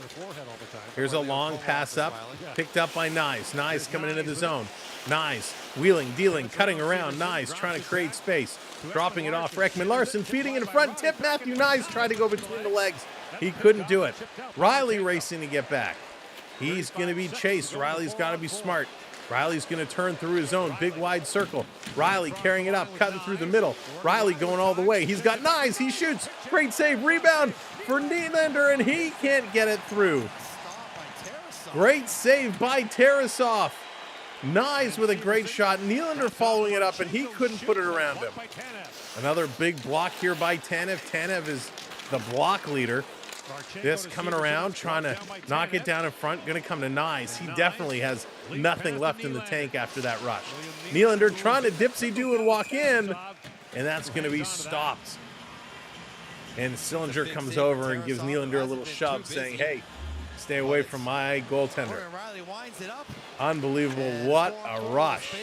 B: Here's a long pass up. Picked up by Nyes. Nyes coming into the zone. Nyes wheeling, dealing, cutting around. Nyes trying to create space. Dropping it off. Ekman Larson feeding in front. Tip. Matthew Nyes tried to go between the legs. He couldn't do it. Riley racing to get back. He's going to be chased. Riley's got to be smart. Riley's going to turn through his own big wide circle. Riley carrying it up, cutting through the middle. Riley going all the way. He's got Nyes. He shoots. Great save. Rebound for Nylander, and he can't get it through. Great save by Tarasov. Nyes with a great shot. Nylander following it up, and he couldn't put it around him. Another big block here by Tanev. Tanev is the block leader. This coming around, trying to knock it down in front. Going to come to Nyes. He definitely has nothing left in the tank after that rush. Nylander trying to dipsy-do and walk in, and that's going to be stopped. And Sillinger comes over and gives Nylander a little shove, saying, hey, stay away from my goaltender. Unbelievable. What a rush.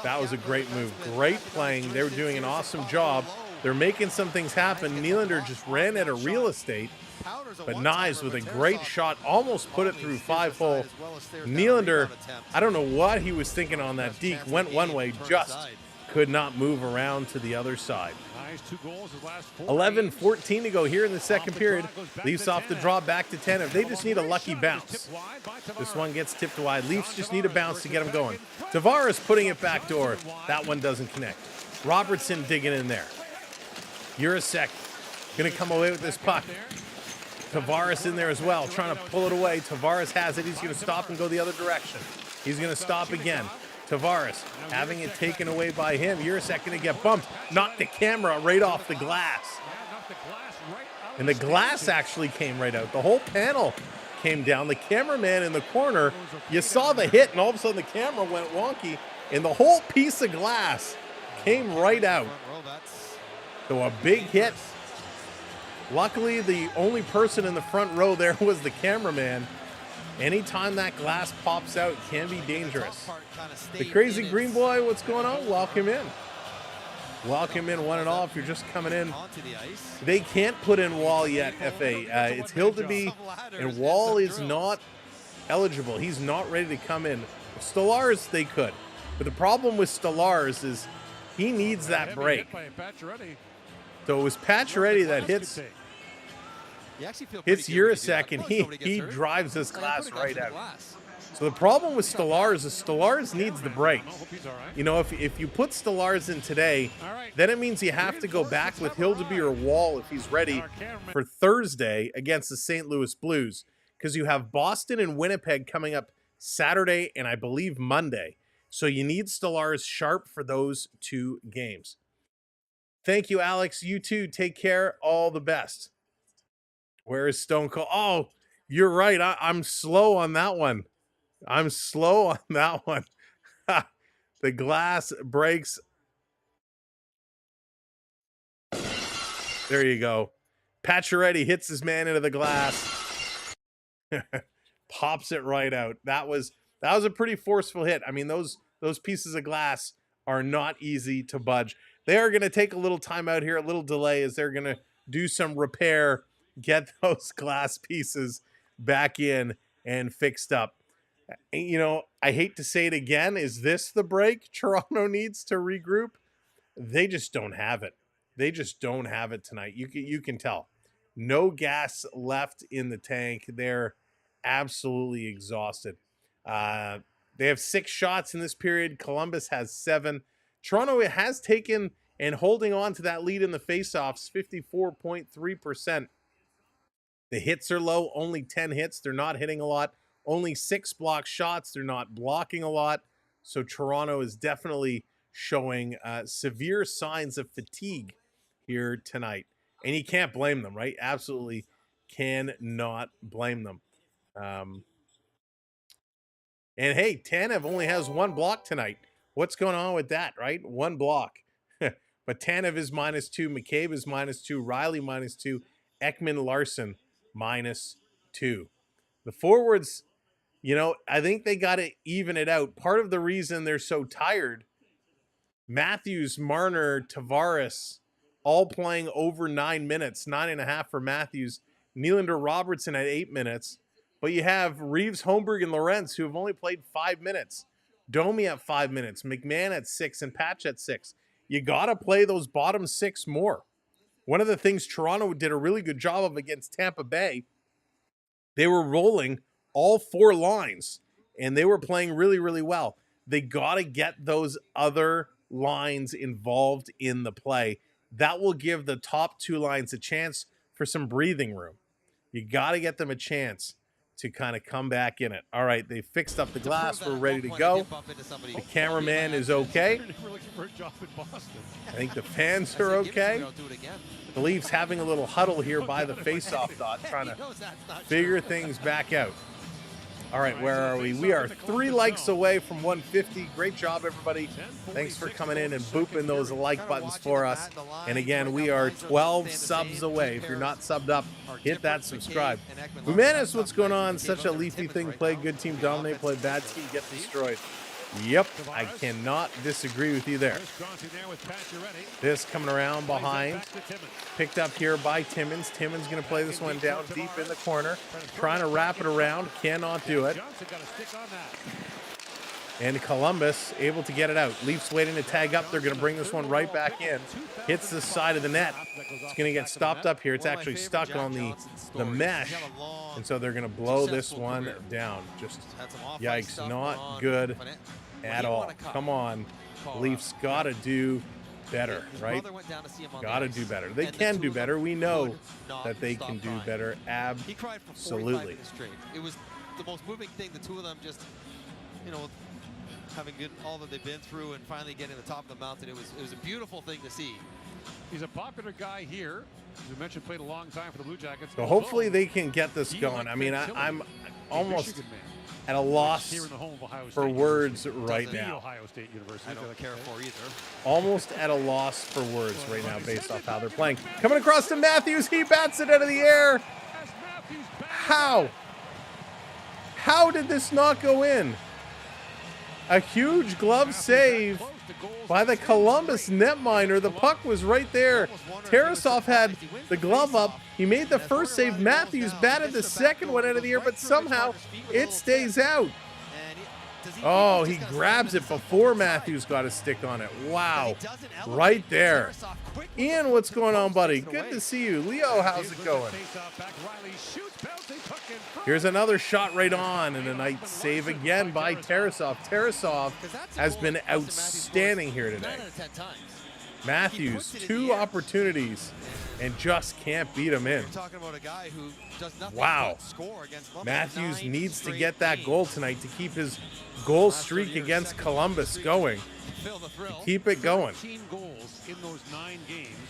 B: That was a great move. Great playing. They were doing an awesome job. They're making some things happen. Nylander just ran out of real estate, but Nyes with a great shot almost put it through 5-hole. Nylander, I don't know what he was thinking on that deke. Went one way, just could not move around to the other side. 11:14 to go here in the second period. Leafs off the draw back to Tanev. They just need a lucky bounce. This one gets tipped wide. Leafs just need a bounce to get them going. Tavares putting it back door. That one doesn't connect. Robertson digging in there. Jurasek going to come away with this puck. Tavares in there as well, trying to pull it away. Tavares has it. He's going to stop and go the other direction. He's going to stop again. Tavares having it taken away by him. Jurasek going to get bumped. Knocked the camera right off the glass. And the glass actually came right out. The whole panel came down. The cameraman in the corner, you saw the hit, and all of a sudden the camera went wonky, and the whole piece of glass came right out. So a big hit. Luckily, the only person in the front row there was the cameraman. Anytime that glass pops out, it can be dangerous. The Crazy Green Boy, what's going on? Welcome in. Welcome in, one and all. If you're just coming in, they can't put in Wall yet, FA. It's Hildeby, and Wall is not eligible. He's not ready to come in. Stolarz, they could. But the problem with Stolarz is he needs that break. So it was Pacioretty that hits Jurasek, and he drives this glass right out. So the problem with Stolarz is Stolarz needs the break. You know, if you put Stolarz in today, then it means you have to go back with Hildeby or Wall if he's ready for Thursday against the St. Louis Blues, because you have Boston and Winnipeg coming up Saturday and I believe Monday. So you need Stolarz sharp for those two games. Thank you, Alex. You too. Take care. All the best. Where is Stone Cold? Oh, you're right. I'm slow on that one. I'm slow on that one. The glass breaks. There you go. Pacioretty hits his man into the glass. Pops it right out. That was a pretty forceful hit. I mean, those pieces of glass are not easy to budge. They are going to take a little time out here, a little delay, as they're going to do some repair, get those glass pieces back in and fixed up. You know, I hate to say it again. Is this the break Toronto needs to regroup? They just don't have it. They just don't have it tonight. You can tell. No gas left in the tank. They're absolutely exhausted. They have 6 shots in this period. Columbus has 7. Toronto has taken and holding on to that lead in the faceoffs, 54.3%. The hits are low, only 10 hits. They're not hitting a lot. Only 6 block shots. They're not blocking a lot. So Toronto is definitely showing severe signs of fatigue here tonight. And you can't blame them, right? Absolutely cannot blame them. And hey, Tanev only has 1 block tonight. What's going on with that, right? 1 block. But Tanev is -2. McCabe is -2. Riley -2. Ekman Larson -2. The forwards, you know, I think they got to even it out. Part of the reason they're so tired, Matthews, Marner, Tavares, all playing over 9 minutes, 9.5 for Matthews. Nylander Robertson at 8 minutes. But you have Reeves, Holmberg, and Lorentz, who have only played 5 minutes. Domi at 5 minutes, McMahon at 6, and Patch at 6. You got to play those bottom 6 more. One of the things Toronto did a really good job of against Tampa Bay, they were rolling all 4 lines, and they were playing really, really well. They got to get those other lines involved in the play. That will give the top 2 lines a chance for some breathing room. You got to get them a chance to kind of come back in it. All right, they fixed up the glass. We're ready to go. The cameraman is okay. I think the fans are okay. The Leafs having a little huddle here by the face-off dot, trying to figure things back out. All right, where are we? We are 3 likes away from 150. Great job, everybody. Thanks for coming in and booping those like buttons for us. And again, we are 12 subs away. If you're not subbed up, hit that subscribe. Humanis, what's going on? Such a Leafy thing. Play good team, dominate. Play bad team, get destroyed. Yep, I cannot disagree with you there. This coming around behind. Picked up here by Timmins. Timmins going to play this one down deep in the corner. Trying to wrap it around. Cannot do it. And Columbus able to get it out. Leafs waiting to tag up. They're going to bring this one right back in. Hits the side of the net. It's going to get stopped up here. It's actually stuck on the mesh. And so they're going to blow this one down. Just yikes. Not good at all. Come on. Leafs got to do better, right? Got to do better. They can do better. We know that they can do better. Absolutely.
D: It was the most moving thing. The two of them just, you know, having all that they've been through and finally getting to the top of the mountain. It was a beautiful thing to see.
E: He's a popular guy here. As we mentioned, played a long time for the Blue Jackets.
B: So hopefully they can get this going. I mean, I'm almost at a loss for words right now.
D: I don't care for either.
B: Almost at a loss for words right now based off how they're playing. Coming across to Matthews. He bats it out of the air. How? How did this not go in? A huge glove save by the Columbus netminder. The puck was right there. Tarasov had the glove up. He made the first save. Matthews batted the second one out of the air, but somehow it stays out. Oh, he grabs it before Matthews got a stick on it. Wow. Right there. Ian, what's going on, buddy? Good to see you. Leo, how's it going? Here's another shot right on, and a nice save again by Tarasov. Tarasov has been outstanding here today. Matthews, 2 opportunities and just can't beat him in. Wow. Matthews needs to get that goal tonight to keep his goal streak against Columbus going. Keep it going.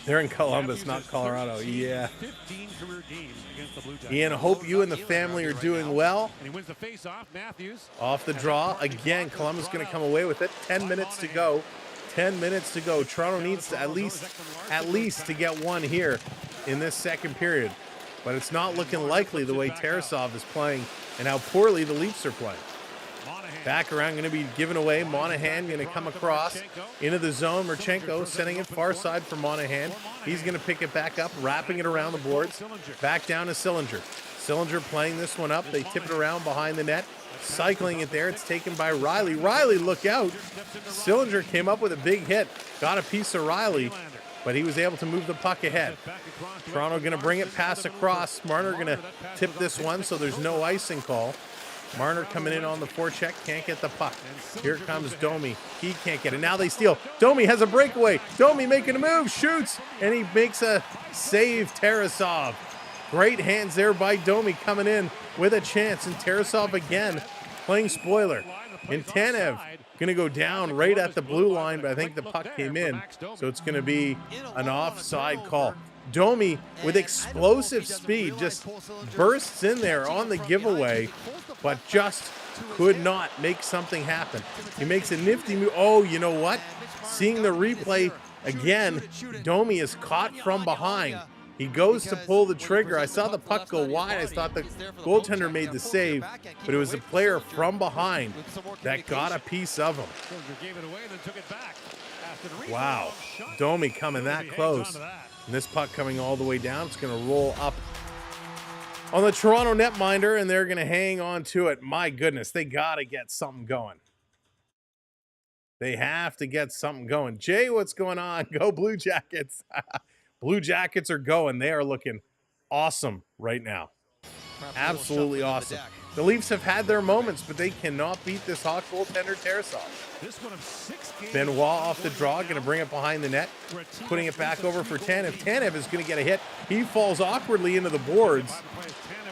B: They're in Columbus, not Colorado. Yeah. Ian, I hope you and the family are doing well. Off the draw. Again, Columbus going to come away with it. 10 minutes to go. 10 minutes to go. Toronto needs to at least to get one here in this second period. But it's not looking likely the way Tarasov is playing and how poorly the Leafs are playing. Back around, going to be given away. Monahan going to come across into the zone. Marchenko sending it far side for Monahan. He's going to pick it back up, wrapping it around the boards. Back down to Sillinger. Sillinger playing this one up. They tip it around behind the net. Cycling it there. It's taken by Riley. Riley, look out. Sillinger came up with a big hit. Got a piece of Riley, but he was able to move the puck ahead. Toronto going to bring it pass across. Marner going to tip this one, so there's no icing call. Marner coming in on the forecheck, can't get the puck. Here comes Domi. He can't get it. Now they steal. Domi has a breakaway. Domi making a move, shoots, and he makes a save. Tarasov. Great hands there by Domi coming in with a chance. And Tarasov again playing spoiler. And Tanev Going to go down right at the blue line, but I think the puck came in, so it's going to be an offside call. Domi, with explosive speed, just bursts in there on the giveaway, but just could not make something happen. He makes a nifty move. Oh, you know what? Seeing the replay again, Domi is caught from behind. He goes to pull the trigger. I saw the puck go wide. I thought the goaltender made the save, but it was a player from behind that got a piece of him. Wow. Domi coming that close. And this puck coming all the way down. It's going to roll up on the Toronto netminder, and they're going to hang on to it. My goodness, they got to get something going. They have to get something going. Jay, what's going on? Go Blue Jackets. Blue Jackets are going. They are looking awesome right now. Absolutely awesome. The Leafs have had their moments, but they cannot beat this Hawk goaltender Tarasov. Benoit off the draw, going to bring it behind the net, putting it back over for Tanev. Tanev is going to get a hit. He falls awkwardly into the boards.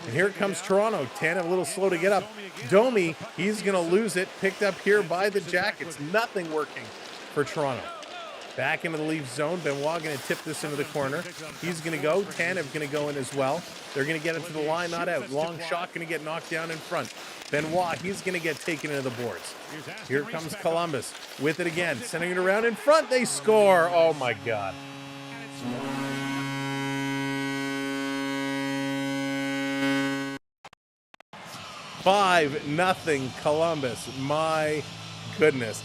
B: And here comes Toronto. Tanev a little slow to get up. Domi, he's going to lose it. Picked up here by the Jackets. Nothing working for Toronto. Back into the Leafs zone. Benoit going to tip this into the corner. He's going to go. Tanev going to go in as well. They're going to get it to the line, not out. Long shot going to get knocked down in front. Benoit, he's going to get taken into the boards. Here comes Columbus with it again. Sending it around in front. They score. Oh, my God. Nothing Columbus. My goodness.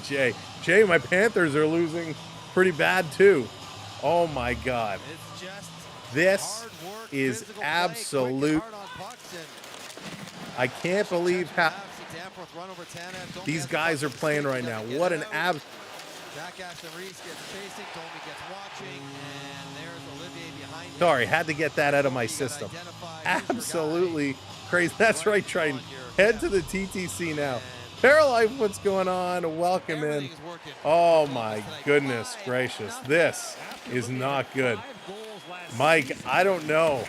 B: Jay, my Panthers are losing pretty bad too. Oh my God. This is absolute. I can't believe how these guys are playing right now. What an Sorry, had to get that out of my system. Absolutely crazy. That's right, Triton. Head to the TTC now. Paralife, what's going on? Welcome in. Oh my goodness gracious. This is not good. Mike, I don't know.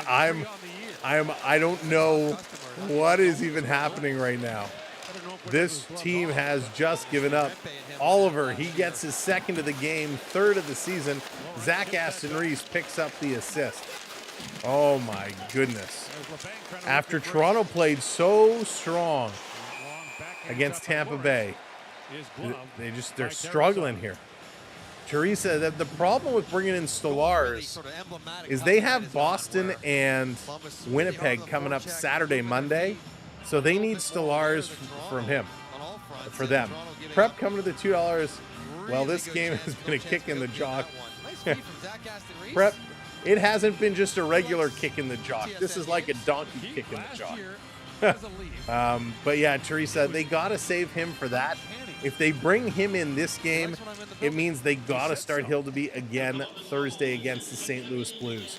B: I don't know what is even happening right now. This team has just given up. Oliver, he gets his second of the game, third of the season. Zach Aston Reese picks up the assist. Oh my goodness. After Toronto played so strong against Tampa Bay, they're struggling here. Teresa, the problem with bringing in Stolarz is they have Boston and Winnipeg coming up Saturday, Monday, so they need Stolarz from him, for them. Prep coming to the $2. Well, this game has been a kick in the jock. Prep, it hasn't been just a regular kick in the jock. This is like a donkey kick in the jock. But yeah, Teresa, they got to save him for that. If they bring him in this game, it means they got to start Hildeby again Thursday against the St. Louis Blues.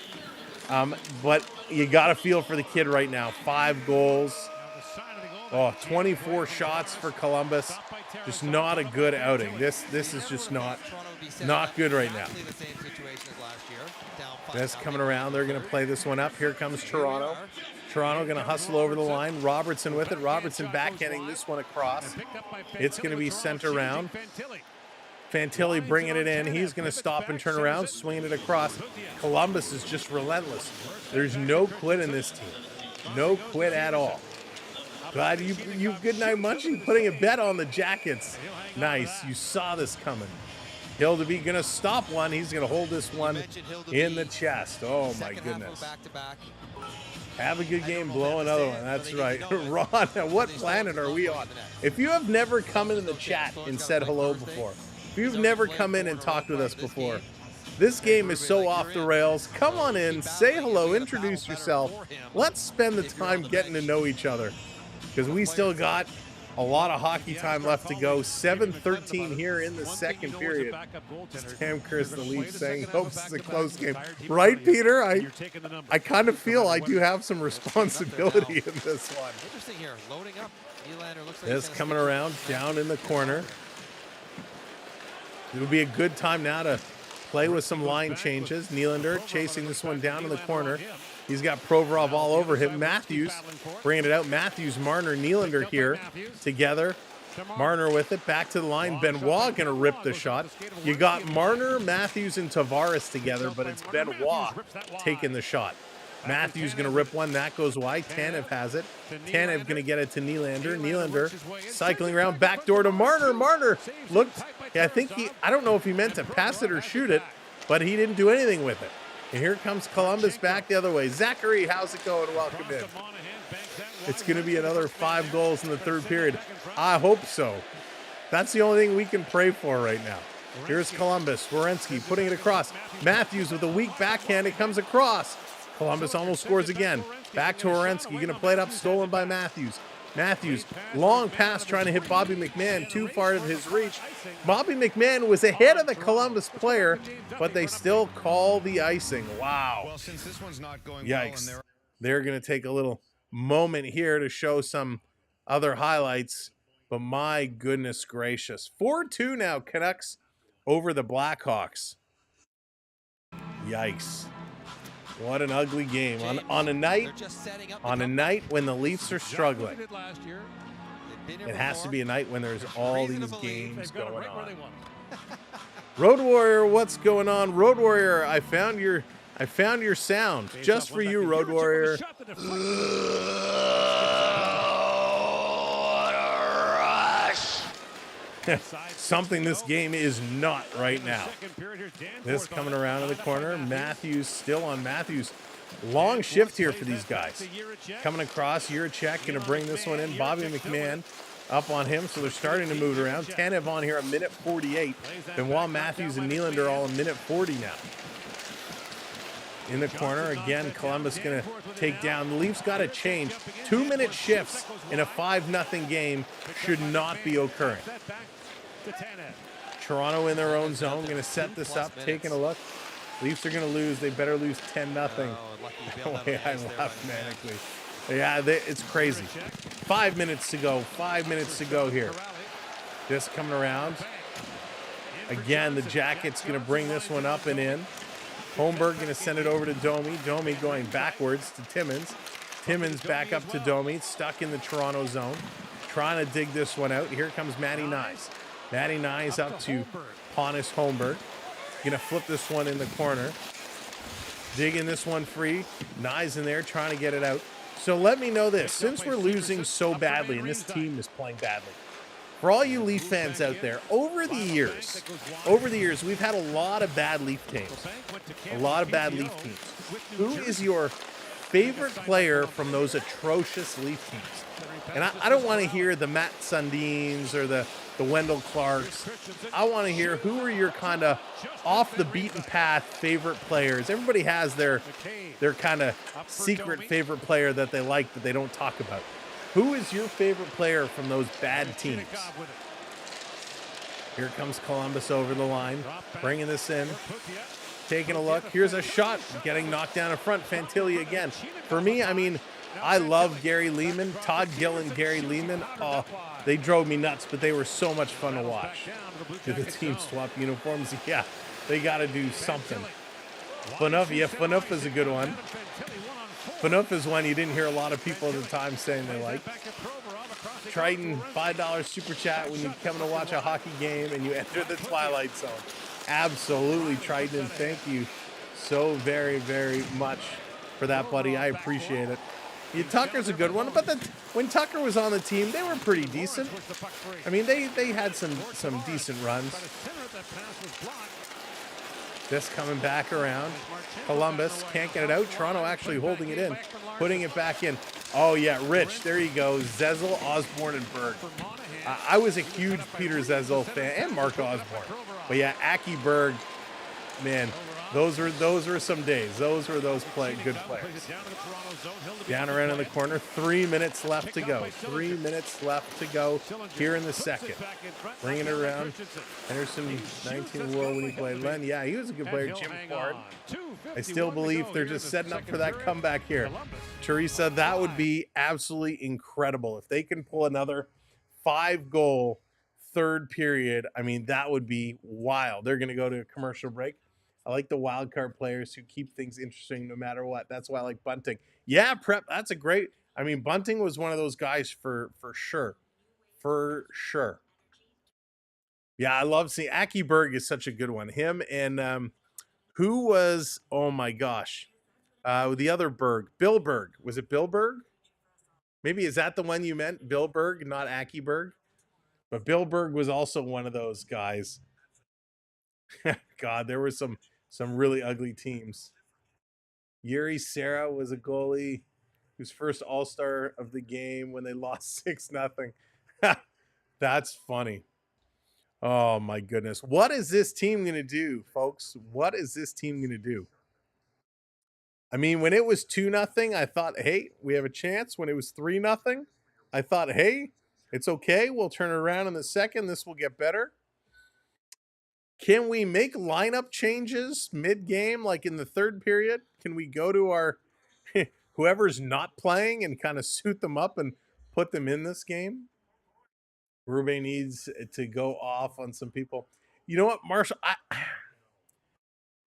B: But you got to feel for the kid right now. 5 goals. 24 shots for Columbus. Just not a good outing. This is just not good right now. That's coming around. They're going to play this one up. Here comes Toronto. Toronto going to hustle over the line. Robertson with it. Robertson backhanding this one across. It's going to be sent around. Fantilli bringing it in. He's going to stop and turn around, swinging it across. Columbus is just relentless. There's no quit in this team. No quit at all. Glad you good night Munchie putting a bet on the Jackets. Nice. You saw this coming. Hildeby going to stop one. He's going to hold this one in the chest. Oh, my goodness. Have a good game, blow another one. That's right. Ron, what planet are we on? If you have never come into the chat and said hello before, if you've never come in and talked with us before, this game is so off the rails. Come on in, say hello, introduce yourself. Let's spend the time getting to know each other, because we still got a lot of hockey time left to go. 7:13 here in the second period. Stam Chris, the Leafs saying, hopes it's a close game. Right, Peter? I kind of feel I do have some responsibility in this one. This coming around down in the corner. It'll be a good time now to play with some line changes. Nylander chasing this one down in the corner. He's got Provorov all over him. Matthews bringing it out. Matthews, Marner, Nylander here together. Marner with it, back to the line. Benoit gonna rip the shot. You got Marner, Matthews, and Tavares together, but it's Benoit taking the shot. Matthews going to rip one. That goes wide. Tanev has it. Tanev going to get it to Nylander. Nylander cycling around. Backdoor to Marner. Marner looked, I think I don't know if he meant to pass it or shoot it, but he didn't do anything with it. And here comes Columbus back the other way. Zachary, how's it going? Welcome in. It's going to be another 5 goals in the third period. I hope so. That's the only thing we can pray for right now. Here's Columbus. Werenski putting it across. Matthews with a weak backhand. It comes across. Columbus almost scores again. Back to Werenski. Going to play it up. Stolen by Matthews. Matthews, long pass trying to hit Bobby McMann. Too far of his reach. Bobby McMann was ahead of the Columbus player, but they still call the icing. Wow.
F: Well, since this one's not going
B: Yikes.
F: well,
B: They're going to take a little moment here to show some other highlights, but my goodness gracious. 4-2 now, Canucks over the Blackhawks. Yikes. What an ugly game. On a night when the Leafs are struggling. It has to be a night when there's all these games going on. Road Warrior, what's going on? Road Warrior, I found your sound. Just for you, Road Warrior. Something this game is not right now. This coming around in the corner. Matthews still on Matthews. Long shift here for these guys. Coming across, Jiricek going to bring this one in. Bobby McMann up on him, so they're starting to move around. Tanev on here, a minute 48. Benoit, Matthews, and Nylander all a minute 40 now. In the corner, again, Columbus going to take down. The Leafs got to change. 2-minute shifts in a 5-0 game should not be occurring. Toronto in their own zone, going to set this up, taking a look. Leafs are going to lose. They better lose 10-0. That way I laugh manically. Yeah, it's crazy. 5 minutes to go. 5 minutes to go here. Just coming around. Again, the Jackets going to bring this one up and in. Holmberg going to send it over to Domi. Domi going backwards to Timmins. Timmins back up to Domi. Stuck in the Toronto zone. Trying to dig this one out. Here comes Matty Nyes. Matty Nyes up to Pontus Holmberg. Going to flip this one in the corner. Digging this one free. Nyes in there trying to get it out. So let me know this. Since we're losing so badly and this team is playing badly, for all you Leaf fans out there, over the years, we've had a lot of bad Leaf teams. A lot of bad Leaf teams. Who is your favorite player from those atrocious Leaf teams? And I don't want to hear the Matt Sundins or the Wendell Clarks. I want to hear who are your kind of off the beaten path favorite players. Everybody has their kind of secret favorite player that they like that they don't talk about. Who is your favorite player from those bad teams? Here comes Columbus over the line, bringing this in, taking a look. Here's a shot, getting knocked down in front. Fantilli again. For me, I mean, I love Gary Leeman. Todd Gill and Gary Leeman. Oh, they drove me nuts, but they were so much fun to watch. Did the team swap uniforms? Yeah, they got to do something. Phaneuf is a good one. Phaneuf is one you didn't hear a lot of people at the time saying they like. Triton, $5 super chat when you come to watch a hockey game and you enter the Twilight Zone. Absolutely, Triton. Thank you so very, very much for that, buddy. I appreciate it. Yeah, Tucker's a good one, but when Tucker was on the team, they were pretty decent. I mean, they had some decent runs. This coming back around. Columbus can't get it out. Toronto actually holding it in, putting it back in. Oh, yeah, Rich. There you go. Zezel, Osborne, and Berg. I was a huge Peter Zezel fan, and Mark Osborne. But, yeah, Aki Berg, man, those were some days. Those were good players. Down around in the corner. 3 minutes left to go. 3 minutes left to go here in the second. Bringing it around. Henderson, 19 World when he played. Len, yeah, he was a good player. Jim Ford. I still believe they're just setting up for that comeback here. Teresa, that would be absolutely incredible. If they can pull another 5-goal third period, I mean, that would be wild. They're going to go to a commercial break. I like the wild card players who keep things interesting no matter what. That's why I like Bunting. Yeah, Prep, that's a great. I mean, Bunting was one of those guys for sure. for sure. Yeah, I love seeing Aki Berg is such a good one. Him and who was, oh my gosh, the other Berg, Bill Berg. Was it Bill Berg? Maybe is that the one you meant? Bill Berg, not Aki Berg. But Bill Berg was also one of those guys. God, there were some really ugly teams. Yuri Serra was a goalie whose first All-Star of the game when they lost 6-0. That's funny. Oh my goodness. What is this team going to do, folks? What is this team going to do? I mean, when it was 2-0, I thought, hey, we have a chance. When it was 3-0, I thought, hey, it's okay. We'll turn it around in the second. This will get better. Can we make lineup changes mid-game, like in the third period? Can we go to our whoever's not playing and kind of suit them up and put them in this game? Rube needs to go off on some people. You know what, Marshall?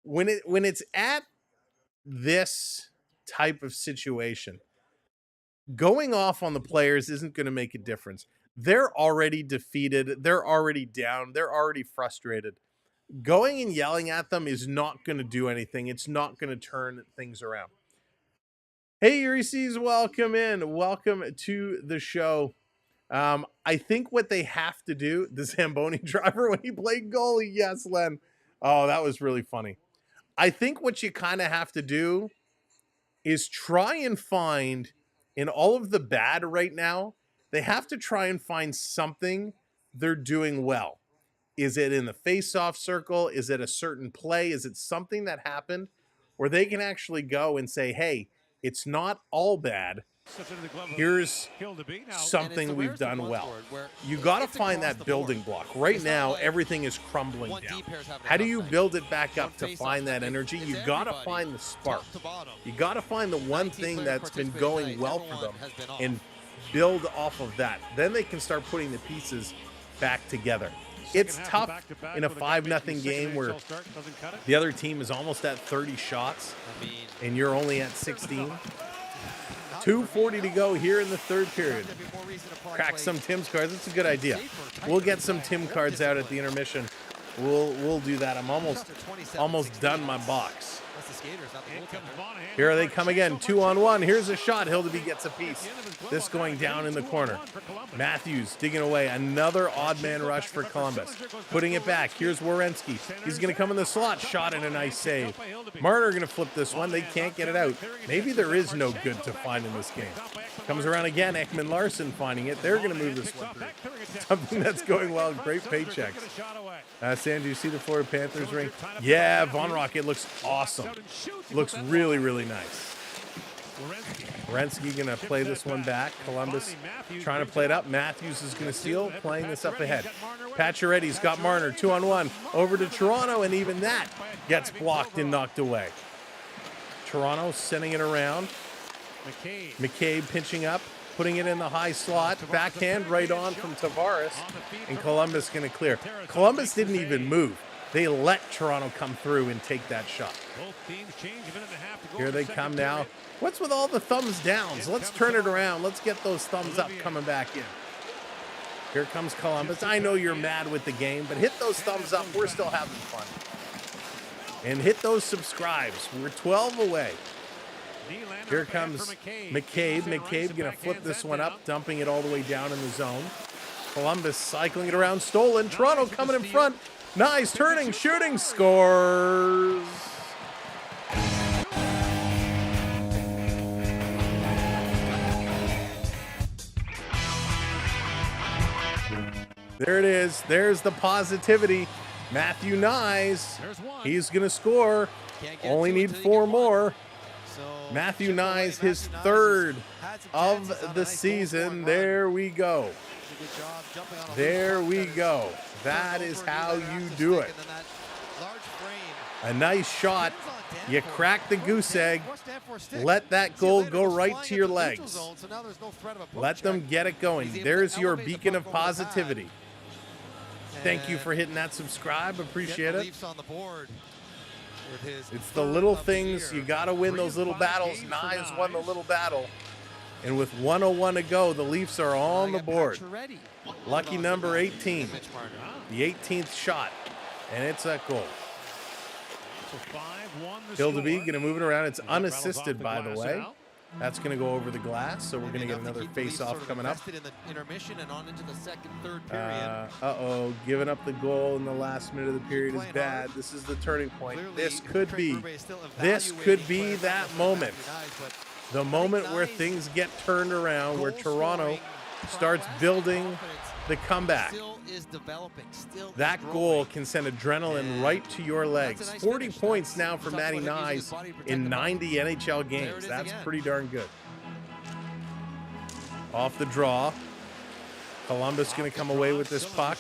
B: When it's at this type of situation, going off on the players isn't going to make a difference. They're already defeated. They're already down. They're already frustrated. Going and yelling at them is not going to do anything. It's not going to turn things around. Hey, Reese's, welcome in. Welcome to the show. I think what they have to do, the Zamboni driver when he played goalie, yes, Len. Oh, that was really funny. I think what you kind of have to do is try and find, in all of the bad right now, they have to try and find something they're doing well. Is it in the face-off circle? Is it a certain play? Is it something that happened where they can actually go and say, hey, it's not all bad. Here's something we've done well. You got to find that building block. Right now, everything is crumbling down. How do you build it back up to find that energy? You got to find the spark. You got to find the one thing that's been going well for them and build off of that. Then they can start putting the pieces back together. It's tough in a 5-0 game where the other team is almost at 30 shots and you're only at 16. 2:40 to go here in the third period. Crack some Tim's cards. That's a good idea. We'll get some Tim cards out at the intermission. We'll do that. I'm almost done my box. Here they come again. 2-on-1. Here's a shot. Hildeby gets a piece. This going down in the corner. Matthews digging away. Another odd man rush for Columbus. Putting it back. Here's Werenski. He's going to come in the slot. Shot and a nice save. Marner going to flip this one. They can't get it out. Maybe there is no good to find in this game. Comes around again. Ekman Larson finding it. They're going to move this one through. Something that's going well. Great paychecks. Sam, do you see the Florida Panthers ring? Yeah, Von Rock. It looks awesome. Looks really, really nice. Werenski going to play this one back. Columbus trying to play it up. Matthews is going to steal, playing this up ahead. Pacioretty's got Marner, 2-on-1, over to Toronto, and even that gets blocked and knocked away. Toronto sending it around. McCabe pinching up, putting it in the high slot. Backhand right on from Tavares, and Columbus going to clear. Columbus didn't even move. They let Toronto come through and take that shot. Here they come now. What's with all the thumbs downs? Let's turn it around. Let's get those thumbs up coming back in. Here comes Columbus. I know you're mad with the game, but hit those thumbs up. We're still having fun. And hit those subscribes. We're 12 away. Here comes McCabe. McCabe going to flip this one up, dumping it all the way down in the zone. Columbus cycling it around, stolen. Toronto coming in front. Nice turning, shooting, scores. There it is. There's the positivity. Matthew Nyes. He's going to score. Only need 4 more. Matthew Nyes, his third of the season. There we go. There we go. That is how you do it. A nice shot. You crack the goose egg. Let that goal go right to your legs. Let them get it going. There's your beacon of positivity. Thank you for hitting that subscribe. Appreciate it. It's the little things. You got to win those little battles. Nyes won the little battle. And with 1:01 to go, the Leafs are on the board. Lucky number 18. The 18th shot. And it's that goal. Hildeby going to move it around. It's unassisted, by the way. That's going to go over the glass, so we're going to get another face-off coming up.
D: In the intermission and on into the second, third period.
B: Giving up the goal in the last minute of the period is bad. This is the turning point. This could be that moment. The moment where things get turned around, where Toronto starts building the comeback. That goal can send adrenaline right to your legs. 40 points now for Matty Nyes in 90 NHL games. That's pretty darn good. Off the draw. Columbus going to come away with this puck.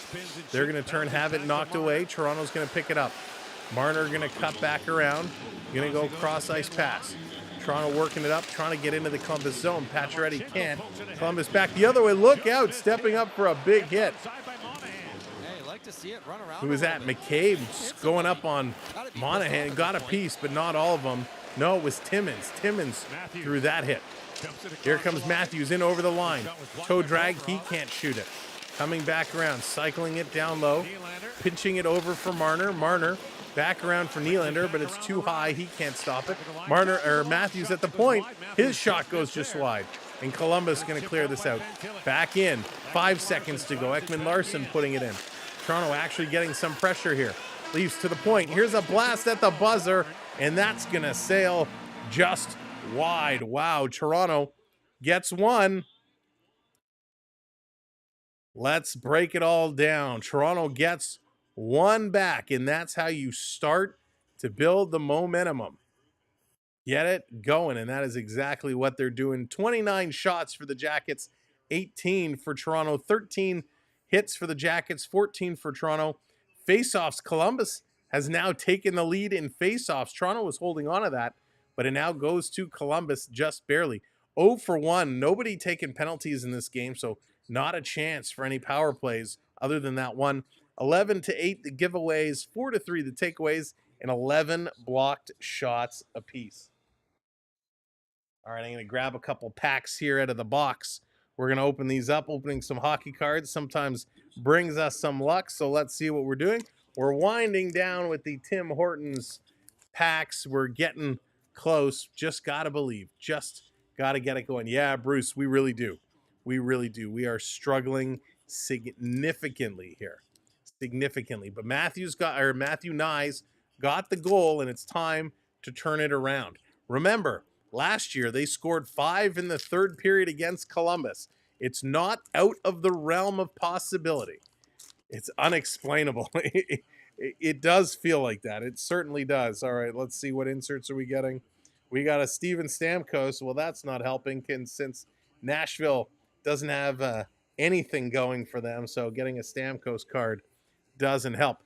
B: They're going to have it knocked away. Toronto's going to pick it up. Marner going to cut back around. Going to go cross-ice pass. Toronto working it up, trying to get into the Columbus zone. Pacioretty can't. Columbus back the other way. Look out, stepping up for a big hit. Who was that? McCabe going up on Monahan. Got a piece, but not all of them. No, it was Timmins. Timmins threw that hit. Here comes Matthews in over the line. Toe drag, he can't shoot it. Coming back around, cycling it down low. Pinching it over for Marner. Marner back around for Nylander, but it's too high. He can't stop it. Matthews at the point. His shot goes just wide. And Columbus going to clear this out. Back in. 5 seconds to go. Ekman-Larsson putting it in. Toronto actually getting some pressure here. Leafs to the point. Here's a blast at the buzzer, and that's going to sail just wide. Wow, Toronto gets one. Let's break it all down. Toronto gets one back, and that's how you start to build the momentum. Get it going, and that is exactly what they're doing. 29 shots for the Jackets, 18 for Toronto, 13 hits for the Jackets, 14 for Toronto. Faceoffs, Columbus has now taken the lead in faceoffs. Toronto was holding on to that, but it now goes to Columbus just barely. 0 for 1, nobody taking penalties in this game, so not a chance for any power plays other than that one. 11-8 the giveaways, 4-3 the takeaways, and 11 blocked shots apiece. All right, I'm going to grab a couple packs here out of the box. We're going to open these up. Opening some hockey cards sometimes brings us some luck, so let's see what we're doing. We're winding down with the Tim Hortons packs. We're getting close. Just got to believe. Just got to get it going. Yeah, Bruce, we really do. We really do. We are struggling significantly here. Significantly. But Matthew Nyes got the goal, and it's time to turn it around. Remember, last year they scored 5 in the third period against Columbus. It's not out of the realm of possibility. It's unexplainable. It does feel like that. It certainly does. All right, let's see what inserts are we getting. We got a Steven Stamkos. Well, that's not helping since Nashville doesn't have anything going for them, so getting a Stamkos card doesn't help.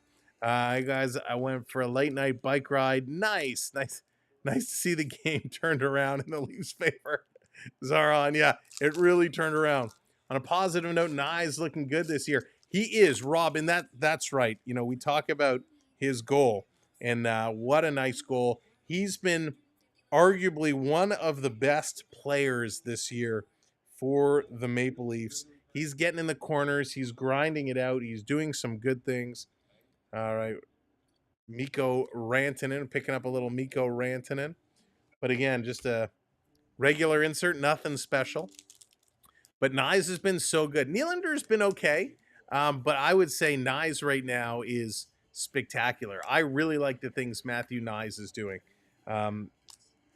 B: Guys, I went for a late night bike ride. Nice to see the game turned around in the Leafs' favor. Zaron, yeah, it really turned around. On a positive note, Nyes looking good this year. He is, Rob, and that's right. You know, we talk about his goal, and what a nice goal. He's been arguably one of the best players this year for the Maple Leafs. He's getting in the corners. He's grinding it out. He's doing some good things. All right. Mikko Rantanen, picking up a little Mikko Rantanen. But again, just a regular insert, nothing special. But Nyes has been so good. Nylander's been okay, but I would say Nyes right now is spectacular. I really like the things Matthew Nyes is doing.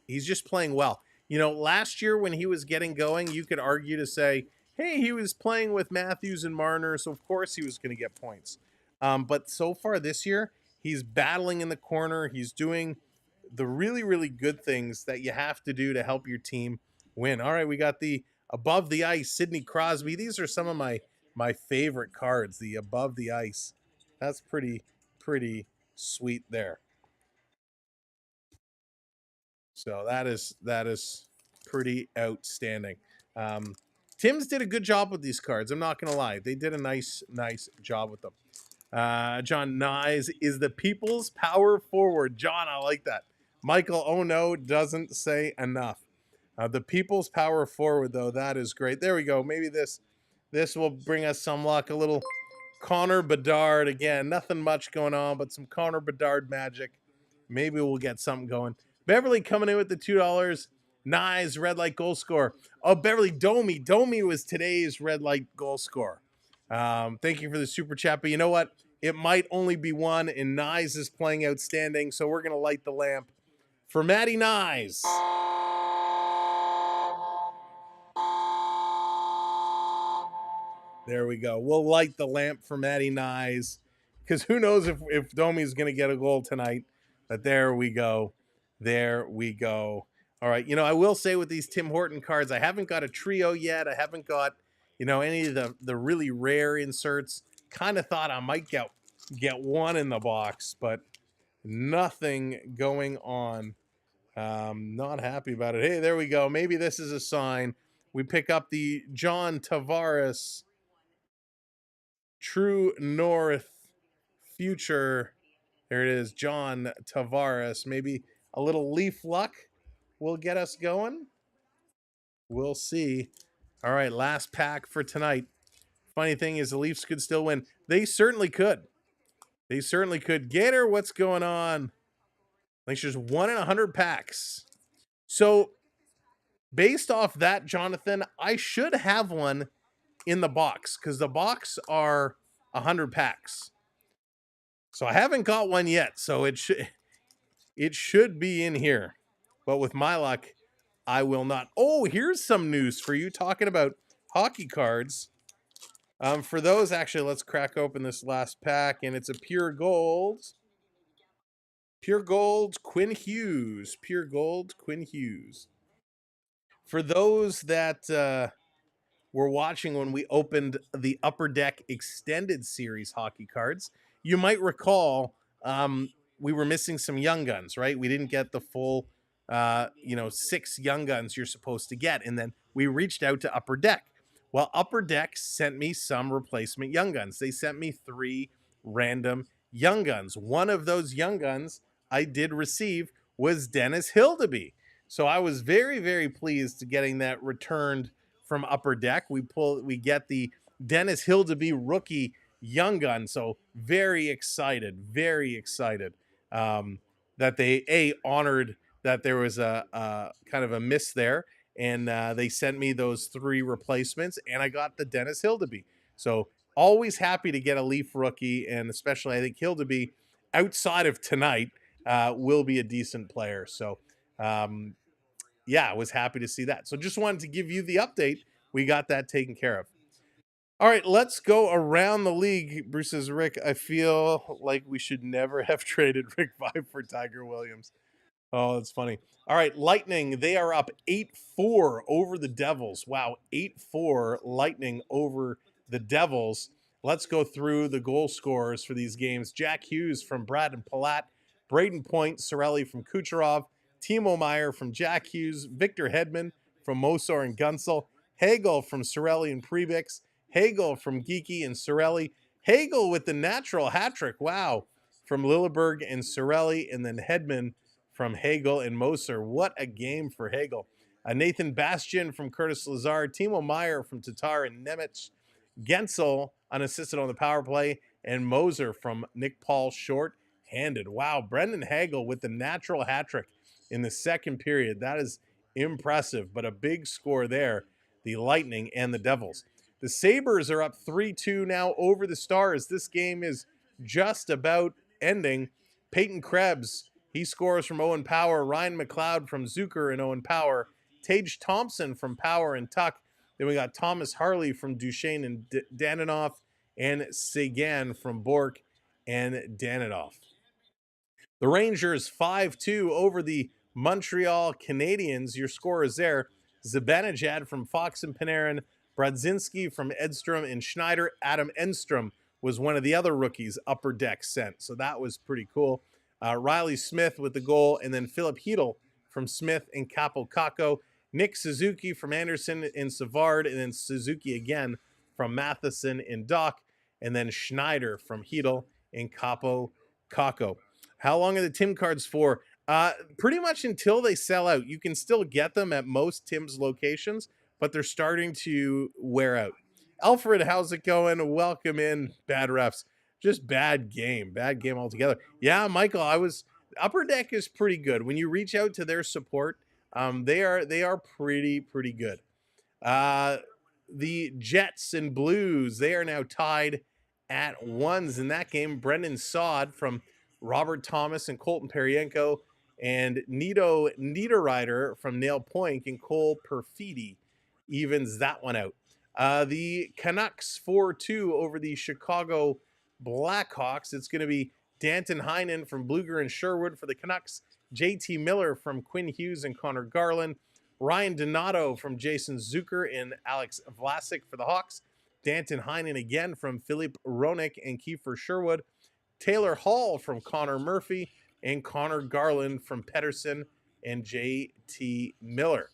B: He's just playing well. You know, last year when he was getting going, you could argue to say, hey, he was playing with Matthews and Marner, so of course he was going to get points. But so far this year, he's battling in the corner. He's doing the really, really good things that you have to do to help your team win. All right, we got the Above the Ice, Sidney Crosby. These are some of my favorite cards, the Above the Ice. That's pretty sweet there. So that is pretty outstanding. Tim's did a good job with these cards. I'm not going to lie. They did a nice job with them. John Nyes is the people's power forward. John, I like that. Michael, oh no, doesn't say enough. The people's power forward, though, that is great. There we go. Maybe this will bring us some luck. A little Connor Bedard again. Nothing much going on, but some Connor Bedard magic. Maybe we'll get something going. Beverly coming in with the $2. Nice red light goal score. Oh, Beverly Domi. Domi was today's red light goal score. Thank you for the super chat. But you know what? It might only be one, and Nyes is playing outstanding, so we're going to light the lamp for Matty Nyes. There we go. We'll light the lamp for Matty Nyes, because who knows if Domi's going to get a goal tonight. But there we go. There we go. All right. I will say with these Tim Horton cards, I haven't got a trio yet. I haven't got, any of the really rare inserts. Kind of thought I might get one in the box, but nothing going on. Not happy about it. Hey, there we go. Maybe this is a sign. We pick up the John Tavares True North future. There it is, John Tavares. Maybe a little Leaf luck will get us going. We'll see. All right, last pack for tonight. Funny thing is the Leafs could still win. They certainly could. They certainly could. Gator, what's going on? Like there's 1 in 100 packs. So based off that, Jonathan, I should have one in the box because the box are 100 packs. So I haven't got one yet. So it should be in here. But with my luck, I will not. Oh, here's some news for you talking about hockey cards. For those, actually, let's crack open this last pack, and it's a pure gold. Pure gold, Quinn Hughes. Pure gold, Quinn Hughes. For those that were watching when we opened the Upper Deck Extended Series hockey cards, you might recall we were missing some Young Guns, right? We didn't get the full, 6 Young Guns you're supposed to get. And then we reached out to Upper Deck. Well, Upper Deck sent me some replacement Young Guns. They sent me 3 random Young Guns. One of those Young Guns I did receive was Dennis Hildeby. So I was very, very pleased to getting that returned from Upper Deck. We get the Dennis Hildeby rookie Young Gun. So very excited that they honored that there was a kind of a miss there. And they sent me those 3 replacements, and I got the Dennis Hildeby. So always happy to get a Leaf rookie, and especially I think Hildeby, outside of tonight, will be a decent player. So, I was happy to see that. So just wanted to give you the update. We got that taken care of. All right, let's go around the league. Bruce says, Rick, I feel like we should never have traded Rick Vaive for Tiger Williams. Oh, that's funny. All right, Lightning, they are up 8-4 over the Devils. Wow, 8-4 Lightning over the Devils. Let's go through the goal scorers for these games. Jack Hughes from Brad and Palat, Braden Point, Sorelli from Kucherov, Timo Meier from Jack Hughes, Victor Hedman from Mosor and Gunsel, Hagel from Sorelli and Prebix, Hagel from Geeky and Sorelli, Hagel with the natural hat trick, wow, from Lilleberg and Sorelli, and then Hedman from Hagel and Moser. What a game for Hagel. Nathan Bastian from Curtis Lazar, Timo Meier from Tatar and Nemec, Gensel unassisted on the power play, and Moser from Nick Paul short-handed. Wow, Brendan Hagel with the natural hat trick in the second period. That is impressive, but a big score there, the Lightning and the Devils. The Sabres are up 3-2 now over the Stars. This game is just about ending. Peyton Krebs, he scores from Owen Power. Ryan McLeod from Zucker and Owen Power. Tage Thompson from Power and Tuck. Then we got Thomas Harley from Duchesne and Daninoff. And Sagan from Bork and Daninoff. The Rangers 5-2 over the Montreal Canadiens. Your score is there. Zibanejad from Fox and Panarin. Brodzinski from Edstrom and Schneider. Adam Enstrom was one of the other rookies Upper Deck sent. So that was pretty cool. Riley Smith with the goal. And then Philip Hedel from Smith and Capo Caco. Nick Suzuki from Anderson and Savard. And then Suzuki again from Matheson and Doc. And then Schneider from Hedel and Capo Caco. How long are the Tim cards for? Pretty much until they sell out. You can still get them at most Tim's locations, but they're starting to wear out. Alfred, how's it going? Welcome in. Bad refs. Just bad game. Bad game altogether. Yeah, Michael, Upper Deck is pretty good. When you reach out to their support, they are pretty good. The Jets and Blues, they are now tied at ones in that game. Brendan Sod from Robert Thomas and Colton Perienko, and Nito Niederreiter from Nail Point and Cole Perfidi evens that one out. The Canucks 4-2 over the Chicago Blackhawks. It's going to be Danton Heinen from Bluger and Sherwood for the Canucks, JT Miller from Quinn Hughes and Connor Garland, Ryan Donato from Jason Zucker and Alex Vlasic for the Hawks, Danton Heinen again from Philip Roenick and Kiefer Sherwood, Taylor Hall from Connor Murphy, and Connor Garland from Pedersen and JT Miller.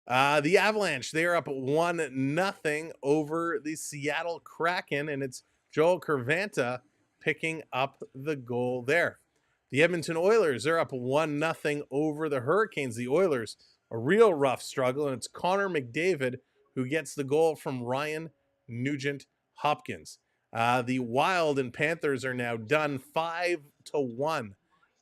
B: The Avalanche, they're up 1-0 over the Seattle Kraken, and it's Joel Cervanta picking up the goal there. The Edmonton Oilers, they're up 1-0 over the Hurricanes. The Oilers, a real rough struggle, and it's Connor McDavid who gets the goal from Ryan Nugent Hopkins. The Wild and Panthers are now done 5-1.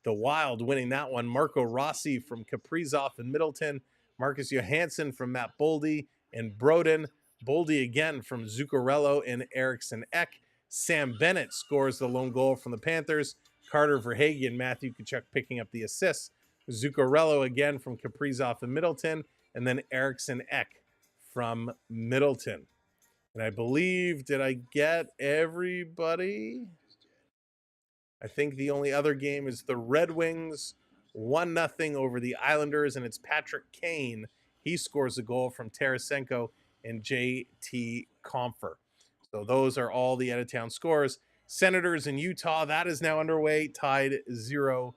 B: The Wild winning that one. Marco Rossi from Kaprizov and Middleton, Marcus Johansson from Matt Boldy and Broden, Boldy again from Zuccarello and Eriksson Ek. Sam Bennett scores the lone goal from the Panthers. Carter Verhaeghe and Matthew Tkachuk picking up the assists. Zuccarello again from Kaprizov and Middleton, and then Eriksson Ek from Middleton. And I believe, did I get everybody? I think the only other game is the Red Wings 1-0 over the Islanders, and it's Patrick Kane. He scores a goal from Tarasenko and JT Compher. So those are all the out-of-town scores. Senators in Utah, that is now underway, tied 0-0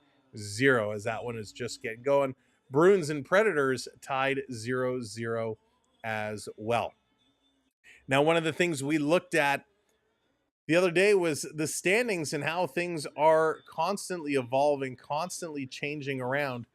B: as that one is just getting going. Bruins and Predators tied 0-0 as well. Now, one of the things we looked at the other day was the standings and how things are constantly evolving, constantly changing around.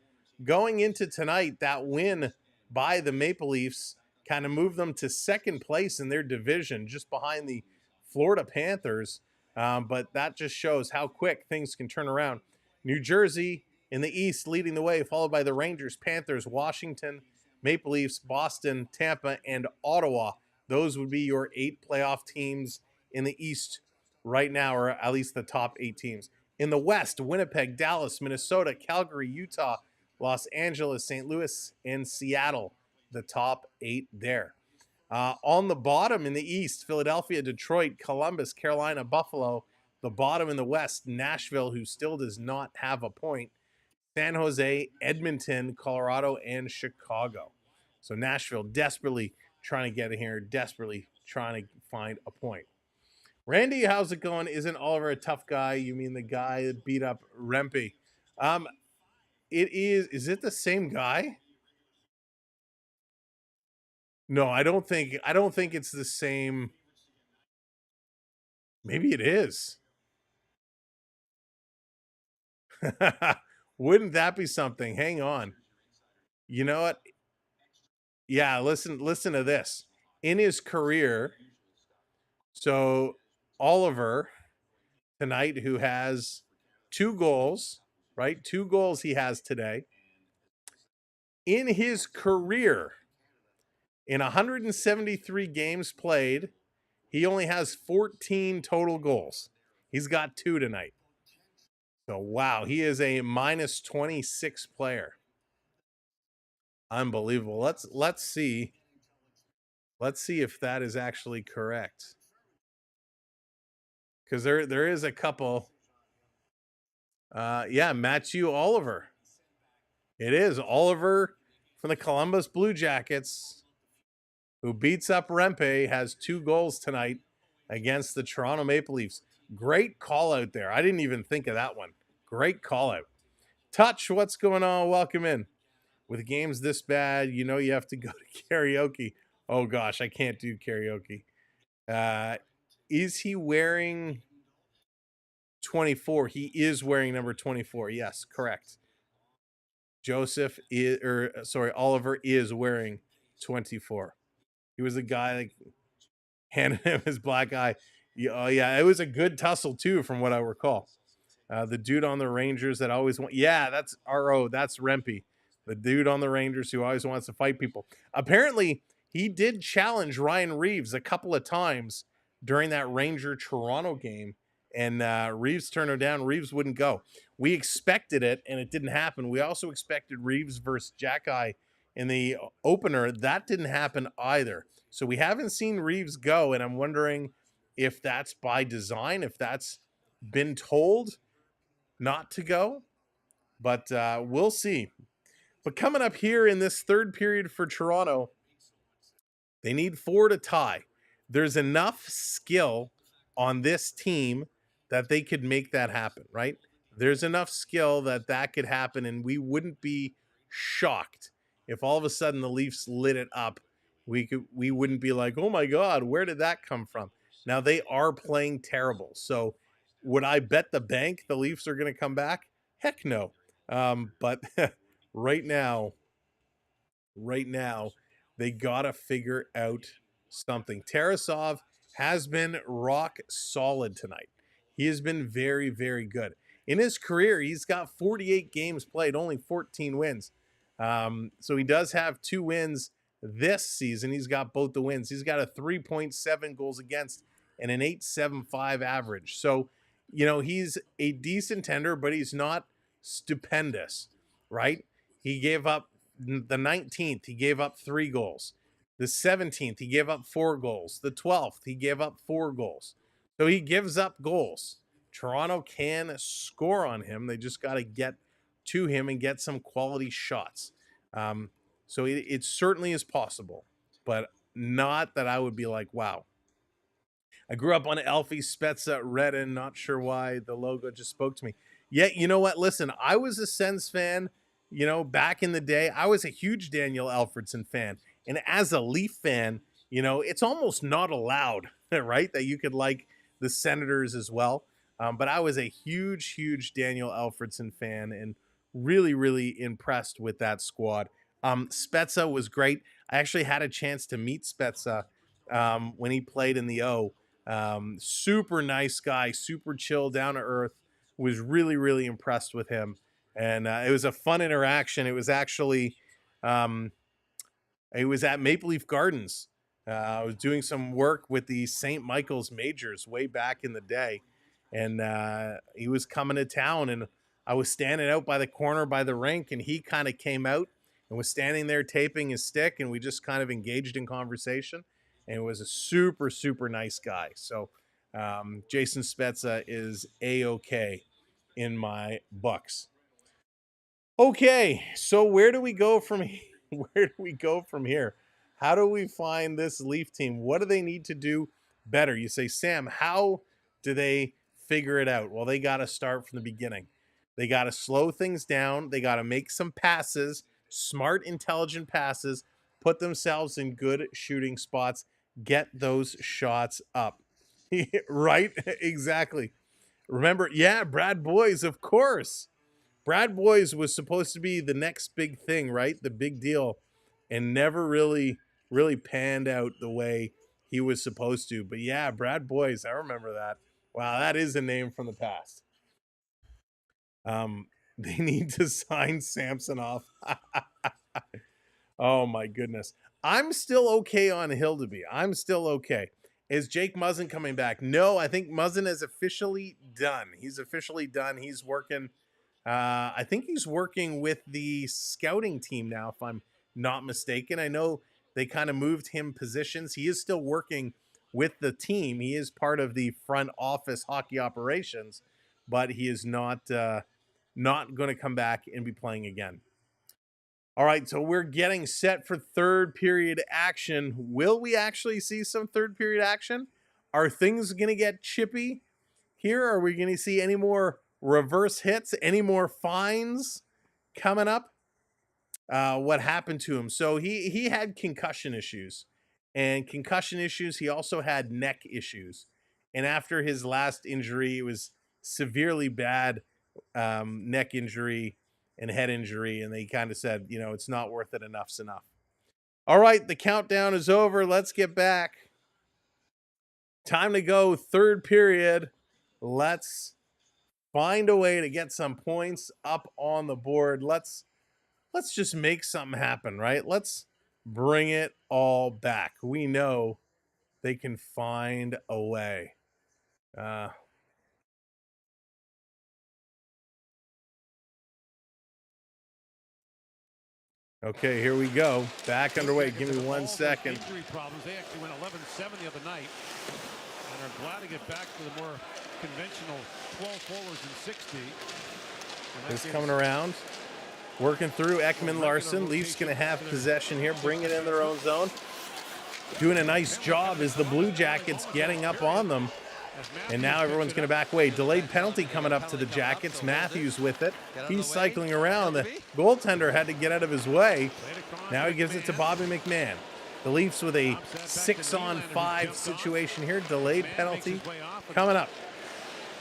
B: Going into tonight, that win by the Maple Leafs kind of moved them to second place in their division, just behind the Florida Panthers. But that just shows how quick things can turn around. New Jersey in the East leading the way, followed by the Rangers, Panthers, Washington, Maple Leafs, Boston, Tampa, and Ottawa. Those would be your 8 playoff teams in the East right now, or at least the top 8 teams. In the West, Winnipeg, Dallas, Minnesota, Calgary, Utah, Los Angeles, St. Louis, and Seattle, the top 8 there. On the bottom in the East, Philadelphia, Detroit, Columbus, Carolina, Buffalo. The bottom in the West, Nashville, who still does not have a point. San Jose, Edmonton, Colorado, and Chicago. So Nashville desperately trying to get in here, desperately trying to find a point. Randy, how's it going? Isn't Oliver a tough guy? You mean the guy that beat up Rempe? Is it the same guy? No, I don't think it's the same. Maybe it is. Wouldn't that be something? Hang on. You know what? Yeah, listen to this. In his career, so Oliver tonight, who has 2 goals, right? 2 goals he has today. In his career, in 173 games played, he only has 14 total goals. He's got 2 tonight. So, wow, he is a minus 26 player. Unbelievable. Let's see. Let's see if that is actually correct. Because there is a couple. Yeah, Matthew Oliver. It is Oliver from the Columbus Blue Jackets, who beats up Rempe, has 2 goals tonight against the Toronto Maple Leafs. Great call out there. I didn't even think of that one. Great call out. Touch, what's going on? Welcome in. With games this bad, you know you have to go to karaoke. Oh gosh, I can't do karaoke. Is he wearing 24. He is wearing number 24. Yes, correct. Oliver is wearing 24. He was a guy that handed him his black eye. Oh yeah, it was a good tussle too, from what I recall. The dude on the Rangers that always that's Rempe. The dude on the Rangers who always wants to fight people. Apparently, he did challenge Ryan Reeves a couple of times during that Ranger Toronto game, and Reeves turned him down. Reeves wouldn't go. We expected it, and it didn't happen. We also expected Reeves versus Jackeye in the opener. That didn't happen either. So we haven't seen Reeves go, and I'm wondering if that's by design, if that's been told not to go, but we'll see. But coming up here in this third period for Toronto, they need 4 to tie. There's enough skill on this team that they could make that happen, right? There's enough skill that could happen, and we wouldn't be shocked if all of a sudden the Leafs lit it up. We wouldn't be like, oh my God, where did that come from? Now they are playing terrible. So would I bet the bank the Leafs are going to come back? Heck no. But right now, they got to figure out something. Tarasov has been rock solid tonight. He has been very, very good. In his career, he's got 48 games played, only 14 wins. So he does have 2 wins this season. He's got both the wins. He's got a 3.7 goals against and an 8.75 average. So, he's a decent tender, but he's not stupendous, right? He gave up the 19th, he gave up 3 goals. The 17th, he gave up 4 goals. The 12th, he gave up 4 goals. So he gives up goals. Toronto can score on him. They just got to get to him and get some quality shots. So it certainly is possible, but not that I would be like, wow. I grew up on Alfie Spezza Redden. Not sure why the logo just spoke to me. Yeah, you know what? Listen, I was a Sens fan, back in the day. I was a huge Daniel Alfredson fan. And as a Leaf fan, it's almost not allowed, right? That you could like the Senators as well. But I was a huge, huge Daniel Alfredson fan and really, really impressed with that squad. Spezza was great. I actually had a chance to meet Spezza when he played in the O. Super nice guy, super chill, down to earth. Was really, really impressed with him. And it was a fun interaction. It was actually, it was at Maple Leaf Gardens. I was doing some work with the St. Michael's Majors way back in the day. And he was coming to town, and I was standing out by the corner by the rink, and he kind of came out and was standing there taping his stick, and we just kind of engaged in conversation. And it was a super, super nice guy. So Jason Spezza is A-OK in my books. Okay, so where do we go from here? Where do we go from here? How do we find this Leaf team? What do they need to do better? You say, Sam, how do they figure it out? Well, they got to start from the beginning. They got to slow things down. They got to make some passes, smart, intelligent passes, put themselves in good shooting spots, get those shots up. Right? Exactly. Remember, Brad Boyes, of course. Brad Boyes was supposed to be the next big thing, right? The big deal, and never really panned out the way he was supposed to. But Brad Boyes, I remember that. Wow, that is a name from the past. They need to sign Samsonov. Oh my goodness. I'm still okay on Hildeby. I'm still okay. Is Jake Muzzin coming back? No, I think Muzzin is officially done. He's officially done. He's working. I think he's working with the scouting team now, if I'm not mistaken. I know they kind of moved him positions. He is still working with the team. He is part of the front office hockey operations, but he is not going to come back and be playing again. All right, so we're getting set for third period action. Will we actually see some third period action? Are things going to get chippy here? Are we going to see any more reverse hits, any more fines coming up? What happened to him? So he had concussion issues. And concussion issues, he also had neck issues. And after his last injury, it was severely bad neck injury and head injury, and they kind of said, you know, it's not worth it. Enough's enough. All right, the countdown is over. Let's get back. Time to go. Third period. Let's find a way to get some points up on the board. Let's just make something happen, right? Let's bring it all back. We know they can find a way. Okay, here we go. Back underway. Give me 1 second.
E: Injury problems. They actually went 11-7 the other night, and are glad to get back to the more conventional 12 forwards and 60.
B: It's coming around. Working through Ekman Larson. Leafs going to have possession here. Bring it in their own zone. Doing a nice job as the Blue Jackets getting up on them. And now everyone's going to back away. Delayed penalty coming up to the Jackets. Matthews with it. He's cycling around. The goaltender had to get out of his way. Now he gives it to Bobby McMahon. The Leafs with a 6-on-5 situation here. Delayed penalty coming up.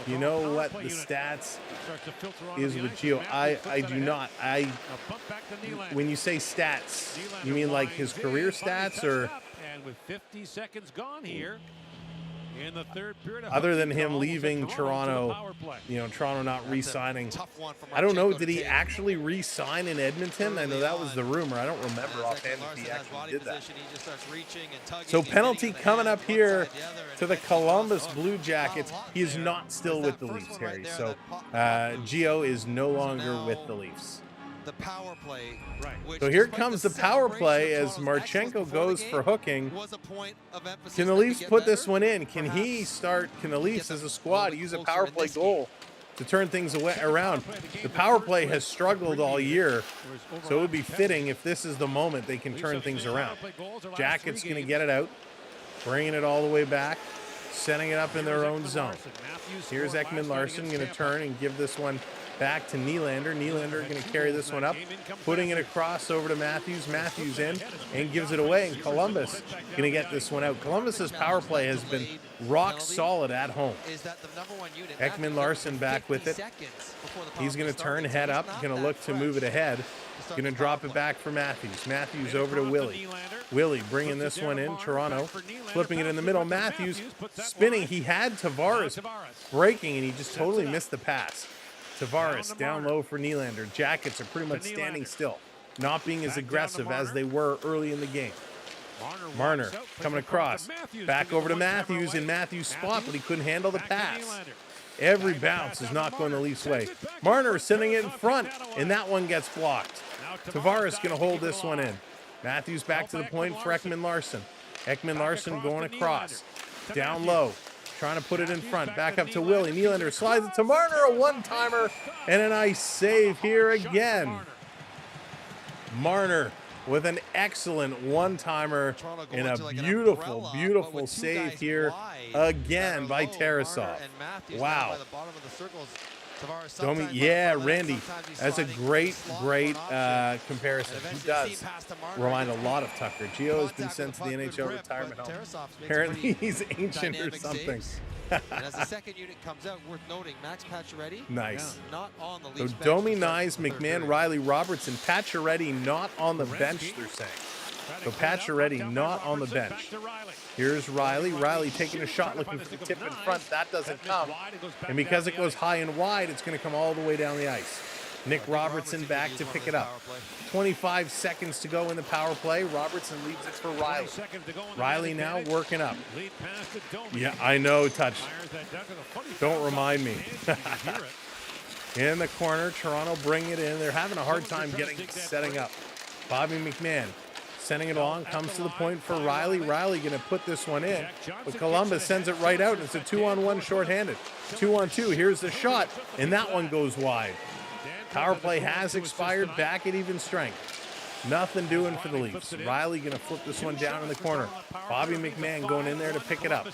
B: You know what the stats is with Gio? I do not. When you say stats, you mean like his career stats, or?
E: And with 50 seconds gone here in the third period,
B: other than him leaving Toronto, you know, Toronto not re-signing. I don't know. Did he actually re-sign in Edmonton? I know that was the rumor. I don't remember offhand if he actually did that. So penalty coming up here to the Columbus Blue Jackets. He is not still with the Leafs, Harry. So Gio is no longer with the Leafs.
D: The power play.
B: Right. So here comes the power play as Marchenko goes for hooking. Can the Leafs put this one in? Can the Leafs as a squad use a power play goal to turn things around? The power play has struggled all year, so it would be fitting if this is the moment they can turn things around. Jackets going to get it out, bringing it all the way back, setting it up in their own zone. Here's Ekman Larson going to turn and give this one back to Nylander. Nylander going to carry this one up, putting it across over to Matthews. Matthews in and gives it away, and Columbus going to get this one out. Columbus's power play has been rock solid at home. Ekman Larson back with it. He's going to turn, head up, going to look to move it ahead. Going to drop it back for Matthews. Matthews over to Willie. Willie bringing this one in. Toronto flipping it in the middle. Matthews spinning. He had Tavares breaking, and he just totally missed the pass. Tavares down low for Nylander. Jackets are pretty much standing still, not being as aggressive as they were early in the game. Marner coming across. Back over to Matthews in Matthews' spot, but he couldn't handle the pass. Every bounce is not going the Leafs' way. Marner sending it in front, and that one gets blocked. Tavares going to hold this one in. Matthews back to the point for Ekman Larson. Ekman Larson going across. Down low. Trying to put it in front. Back up to Willie. Nylander slides it to Marner. A one-timer and a nice save here again. Marner with an excellent one-timer and a beautiful, beautiful save here again by Tarasov. Wow. Yeah, Randy, that's a great comparison. He does remind a lot of Tucker. Gio has been sent to the NHL retirement home. Apparently he's ancient or something.
D: And as the second unit comes out, worth noting, Max Pacioretty,
B: nice.
D: Not on the
B: So
D: Leafs
B: Domi, Nyes, McMahon, Riley, Robertson, Pacioretty not on the bench, they're saying. So Pacioretty not on the bench. Here's Riley. Riley taking a shot, looking for the tip in front. That doesn't come. And because it goes high and wide, it's going to come all the way down the ice. Nick Robertson back to pick it up. 25 seconds to go in the power play. Robertson leads it for Riley. Riley now working up. Yeah, I know, Touch. Don't remind me. In the corner, Toronto bring it in. They're having a hard time setting up. Bobby McMahon sending it along, comes to the point for Riley. Riley going to put this one in, but Columbus sends it right out. It's a 2-on-1 shorthanded. 2-on-2, here's the shot, and that one goes wide. Power play has expired, back at even strength. Nothing doing for the Leafs. Riley going to flip this one down in the corner. Bobby McMahon going in there to pick it up.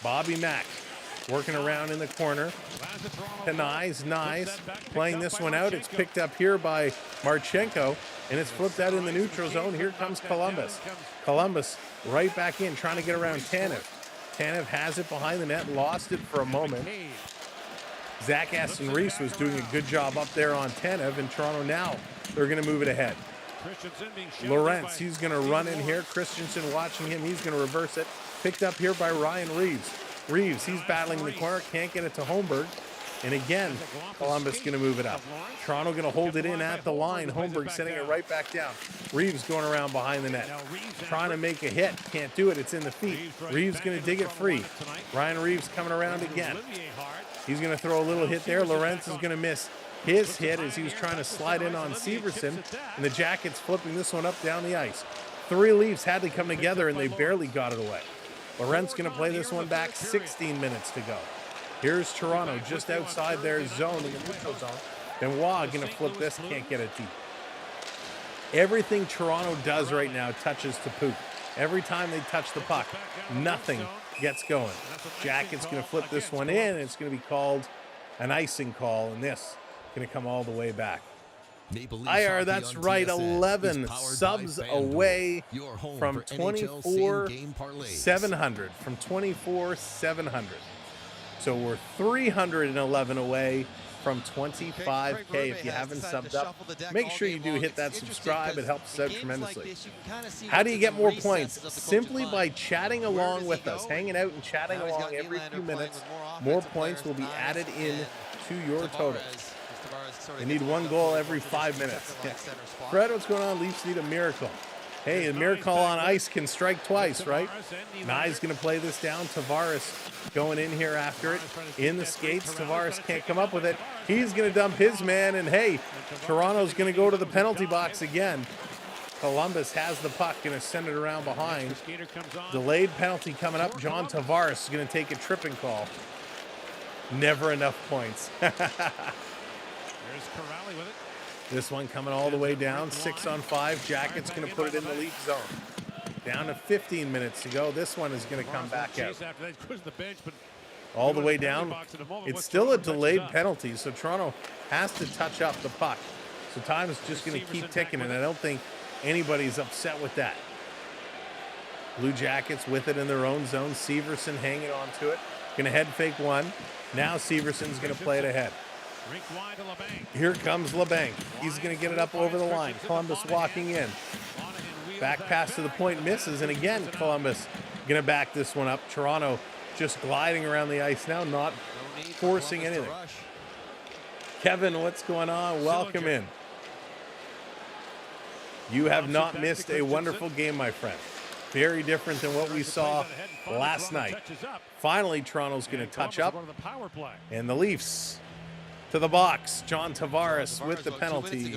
B: Bobby Mack working around in the corner. To Nyes playing this one out. It's picked up here by Marchenko, and it's flipped out in the neutral zone. Here comes Columbus. Columbus right back in, trying to get around Tanev. Tanev has it behind the net, lost it for a moment. Zach Aston Reese was doing a good job up there on Tanev, and Toronto now they're going to move it ahead. Lorentz, he's going to run in here. Christensen watching him. He's going to reverse it. Picked up here by Ryan Reeves. Reeves, he's battling in the corner. Can't get it to Holmberg. And again, Columbus going to move it up. Toronto going to hold it in at the line. Holmberg sending it right back down. Reeves going around behind the net. Trying to make a hit. Can't do it. It's in the feet. Reeves going to dig it free. Ryan Reeves coming around again. He's going to throw a little hit there. Lorentz is going to miss his hit as he was trying to slide in on Severson. And the Jackets flipping this one up down the ice. 3 Leafs had to come together, and they barely got it away. Lorentz going to play this one back. 16 minutes to go. Here's Toronto just outside their zone in the neutral zone. Benoit going to flip this. Can't get it deep. Everything Toronto does right now touches to poop. Every time they touch the puck, nothing gets going. Jackets going to flip this one in, and it's going to be called an icing call, and this going to come all the way back. IR, that's right, 11 subs away from 24,700. From 24,700. So we're 311 away from 25K. If you haven't subbed up, make sure you do hit that subscribe. It helps us out tremendously. How do you get more points? Simply by chatting along with us, hanging out and chatting along every few minutes. More points will be added in to your total. They need 1 goal every 5 minutes. Yeah. Fred, what's going on? Leafs need a miracle. Hey, a miracle on ice can strike twice, right? Nye's going to play this down. Tavares going in here after it. In the skates, Tavares can't come up with it. He's going to dump his man, and hey, Toronto's going to go to the penalty box again. Columbus has the puck, going to send it around behind. Delayed penalty coming up. John Tavares is going to take a tripping call. Never enough points. This one coming all the way down, 6-on-5. Jackets going to put it in the lead zone. Down to 15 minutes to go. This one is going to come back out. All the way down. It's still a delayed penalty, so Toronto has to touch up the puck. So time is just going to keep ticking, and I don't think anybody's upset with that. Blue Jackets with it in their own zone. Severson hanging on to it. Going to head fake one. Now Severson's going to play it ahead. Here comes LeBanc. He's going to get it up over the line. Columbus walking in. Back pass to the point, misses. And again, Columbus going to back this one up. Toronto just gliding around the ice now, not forcing anything. Kevin, what's going on? Welcome in. You have not missed a wonderful game, my friend. Very different than what we saw last night. Finally, Toronto's going to touch up. And the Leafs to the box. John Tavares with the penalty.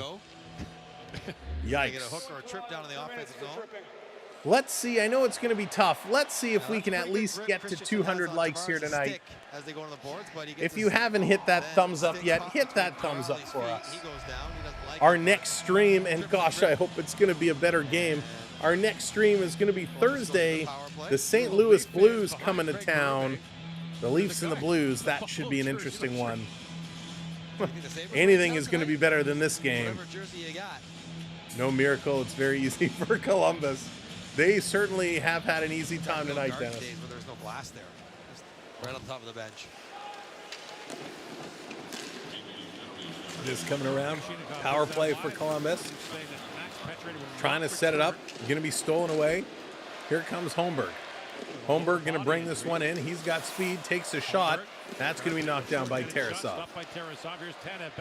B: Yikes. Let's see. I know it's going to be tough. Let's see if we can at least get to 200 likes here tonight. If you haven't hit that thumbs up yet, hit that thumbs up for us. Our next stream, and gosh, I hope it's going to be a better game. Our next stream is going to be Thursday. The St. Louis Blues coming to town. The Leafs and the Blues. That should be an interesting one. Anything is going to be better than this game. No miracle. It's very easy for Columbus. They certainly have had an easy time tonight, Dennis.
D: There's no blast there. Just right on top of the bench.
B: Just coming around. Power play for Columbus. Trying to set it up. Going to be stolen away. Here comes Holmberg. Holmberg going to bring this one in. He's got speed. Takes a shot. That's going to be knocked down by Tarasov.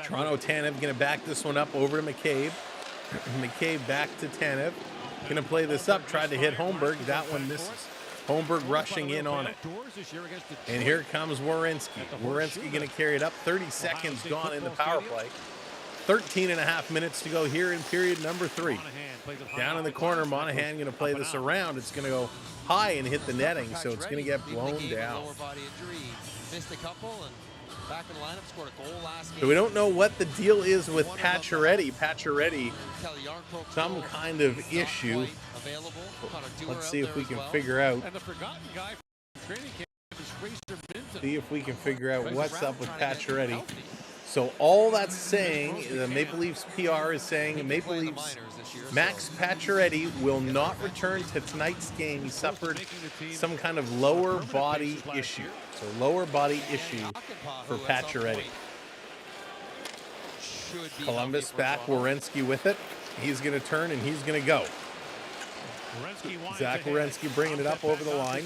B: Toronto Tanev going to back this one up over to McCabe. McCabe back to Tanev. Going to play this up. Tried to hit Holmberg. That one misses. Holmberg rushing in on it. And here comes Werenski. Werenski going to carry it up. 30 seconds gone in the power play. 13.5 minutes to go here in period number 3. Down in the corner, Monahan going to play this around. It's going to go high and hit the netting, so it's going to get blown down. So we don't know what the deal is with Pacioretty. Pacioretty, some kind of issue. Let's see if we can figure out. See if we can figure out what's up with Pacioretty. So all that's saying, the Maple Leafs PR is saying Maple Leafs Max Pacioretty will not return to tonight's game. He suffered some kind of lower body issue. So lower body issue for Pacioretty. Columbus back, Werenski with it. He's going to turn and he's going to go. Zach Werenski bringing it up over the line.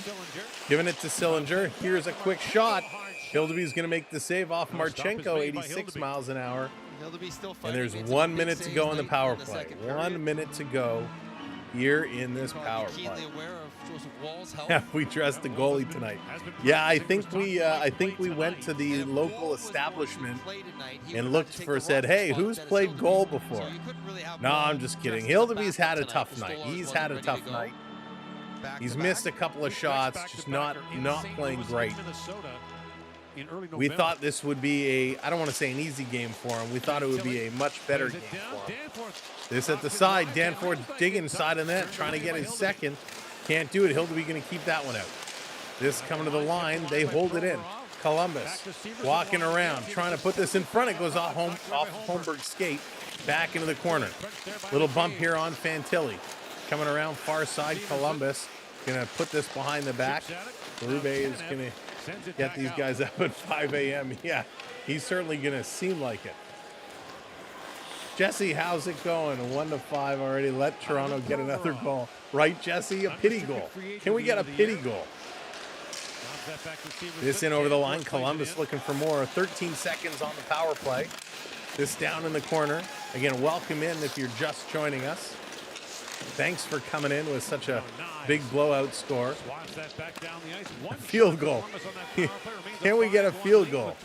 B: Giving it to Sillinger. Here's a quick shot. Hildeby's going to make the save off Marchenko, 86 miles an hour. And there's 1 minute to go in the power play. 1 minute to go here in this power play. Have we dressed the goalie tonight? Yeah, I think we went to the local establishment and looked said, hey, who's played goal before? No, I'm just kidding. Hildeby's had a tough night. He's had a tough night. He's missed a couple of shots, just not playing great. We thought this would be I don't want to say an easy game for him. We thought it would be a much better game for him. This at the side. Danforth digging side of net, trying to get his second. Can't do it. Hildeby going to keep that one out. This coming to the line. They hold it in. Columbus walking around, trying to put this in front. It goes off Holmberg's skate. Back into the corner. Little bump here on Fantilli. Coming around far side. Columbus going to put this behind the back. Berube is going to get these guys up at 5 a.m. Yeah, he's certainly going to seem like it. Jesse, how's it going? 1-5 already. Let Toronto get another goal. Right, Jesse? A pity goal. Can we get a pity goal? This in over the line. Columbus looking for more. 13 seconds on the power play. This down in the corner. Again, welcome in if you're just joining us. Thanks for coming in with such a big blowout score. A field goal. Can we get a field goal?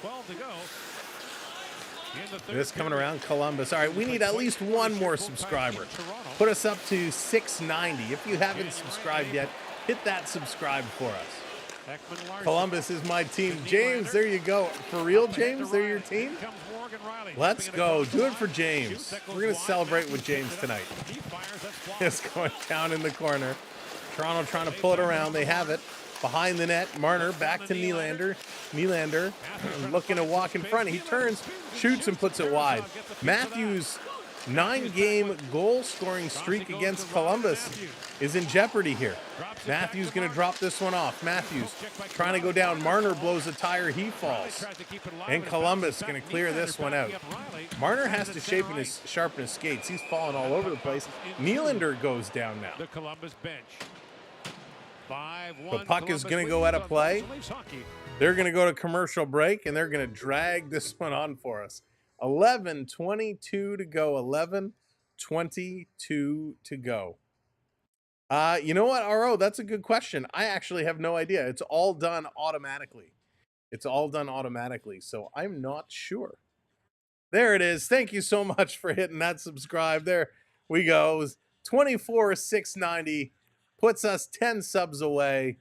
B: This coming around Columbus. All right, we need at least one more subscriber. Put us up to 690. If you haven't subscribed yet, hit that subscribe for us. Columbus is my team. James, there you go. For real, James? They're your team? Let's go. Do it for James. We're going to celebrate with James tonight. It's going down in the corner. Toronto trying to pull it around. They have it. Behind the net. Marner back to Nylander. Nylander looking to walk in front. He turns, shoots, and puts it wide. Matthews' 9-game goal-scoring streak against Columbus is in jeopardy here. Matthews going to drop this one off. Matthews trying to go down. Marner blows a tire. He falls. And Columbus going to clear this one out. Marner has to sharpen his skates. He's falling all over the place. Nylander goes down now.
E: The Columbus bench.
B: The puck is going to go out of play. They're going to go to commercial break, and they're going to drag this one on for us. 11:22 to go. 11:22 to go. You know what, RO? That's a good question. I actually have no idea. It's all done automatically. It's all done automatically, so I'm not sure. There it is. Thank you so much for hitting that subscribe. There we go. 24,690 puts us 10 subs away.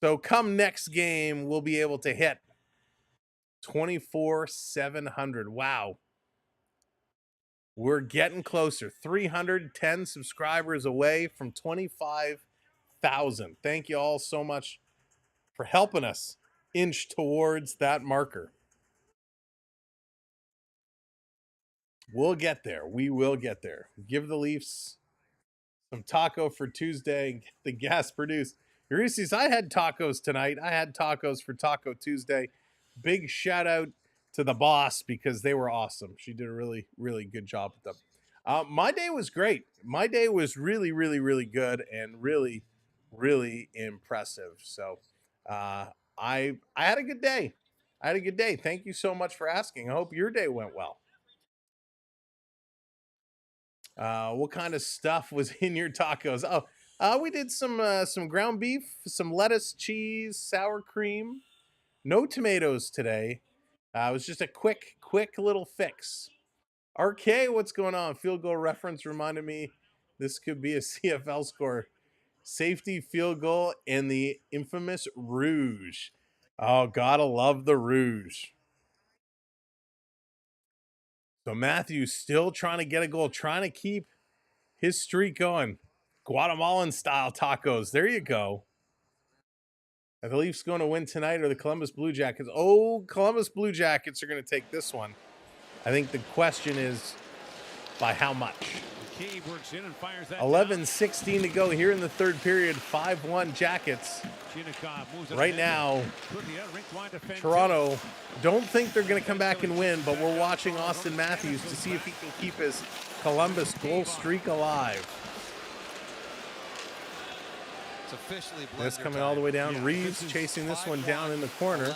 B: So come next game, we'll be able to hit 24,700. Wow. We're getting closer. 310 subscribers away from 25,000. Thank you all so much for helping us inch towards that marker. We'll get there. We will get there. Give the Leafs some taco for Tuesday and get the gas produced. Reese's, I had tacos tonight. I had tacos for Taco Tuesday. Big shout out to the boss because they were awesome. She did a really, really good job with them. My day was great. My day was really, really, really good and really, really impressive. So I had a good day. I had a good day. Thank you so much for asking. I hope your day went well. What kind of stuff was in your tacos? We did some ground beef, some lettuce, cheese, sour cream. No tomatoes today. It was just a quick little fix. RK, what's going on? Field goal reference reminded me this could be a CFL score. Safety, field goal, and the infamous Rouge. Oh, gotta love the Rouge. So Matthews still trying to get a goal, trying to keep his streak going. Guatemalan style tacos. There you go. Are the Leafs going to win tonight or the Columbus Blue Jackets? Oh, Columbus Blue Jackets are going to take this one. I think the question is by how much? 11:16 to go here in the third period. 5-1 Jackets. Right now, Toronto don't think they're going to come back and win, but we're watching Auston Matthews to see if he can keep his Columbus goal streak alive.
D: Officially
B: this coming all the way down. Reeves chasing this one down in the corner,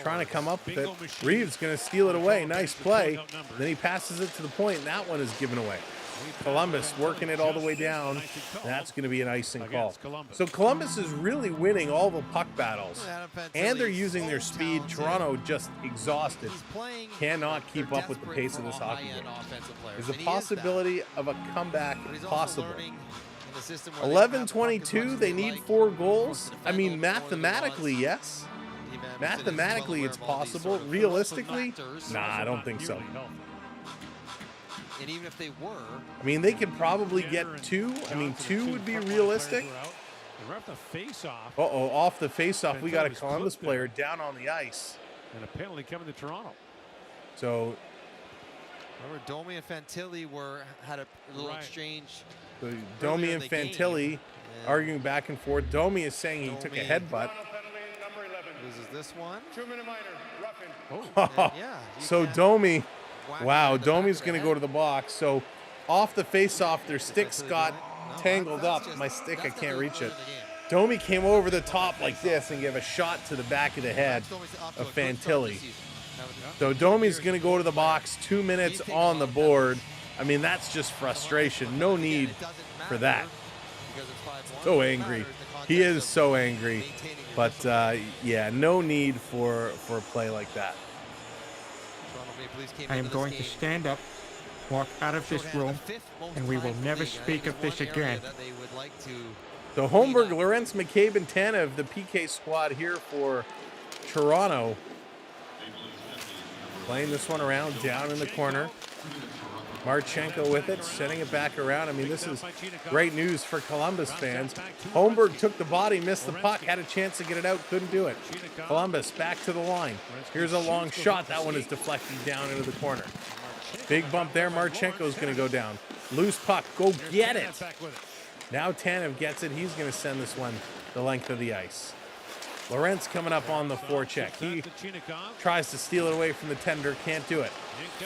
B: trying to come up with it. Reeves going to steal it away. Nice play. Then he passes it to the point, and that one is given away. Columbus working it all the way down. That's going to be an icing call. So Columbus is really winning all the puck battles, and they're using their speed. Toronto just exhausted. Cannot keep up with the pace of this hockey game. Is the possibility of a comeback possible? 11:22, they need 4 goals. I mean, mathematically, yes. Mathematically, it's possible. Realistically, nah, I don't think so.
D: And even if they were,
B: I mean, they could probably get 2. I mean, 2 would be realistic. Uh-oh, off the face-off, we got a Columbus player down on the ice.
E: And a penalty coming to Toronto.
B: So,
D: remember, Domi and Fantilli had a little exchange.
B: So Domi and Fantilli arguing back and forth. Domi is saying he took a headbutt.
D: Loses this one.
E: 2-minute minor,
D: roughing.
B: So Domi, wow, Domi's going to go to the box. So off the face-off, their sticks got tangled up. My stick, I can't reach it. Domi came over the top like this and gave a shot to the back of the head of Fantilli. So Domi's going to go to the box. 2 minutes on the board. I mean, that's just frustration. No need for that. So angry. He is so angry. But, yeah, no need for a play like that.
F: I am going to stand up, walk out of this room, and we will never speak of this again.
B: So Holmberg, Lorentz, McCabe, and Tanev, the PK squad here for Toronto. Playing this one around, down in the corner. Marchenko with it, sending it back around. I mean, this is great news for Columbus fans. Holmberg took the body, missed the puck, had a chance to get it out, couldn't do it. Columbus back to the line. Here's a long shot. That one is deflected down into the corner. Big bump there. Marchenko's going to go down. Loose puck. Go get it. Now Tanev gets it. He's going to send this one the length of the ice. Lorentz coming up on the forecheck. He tries to steal it away from the tender. Can't do it.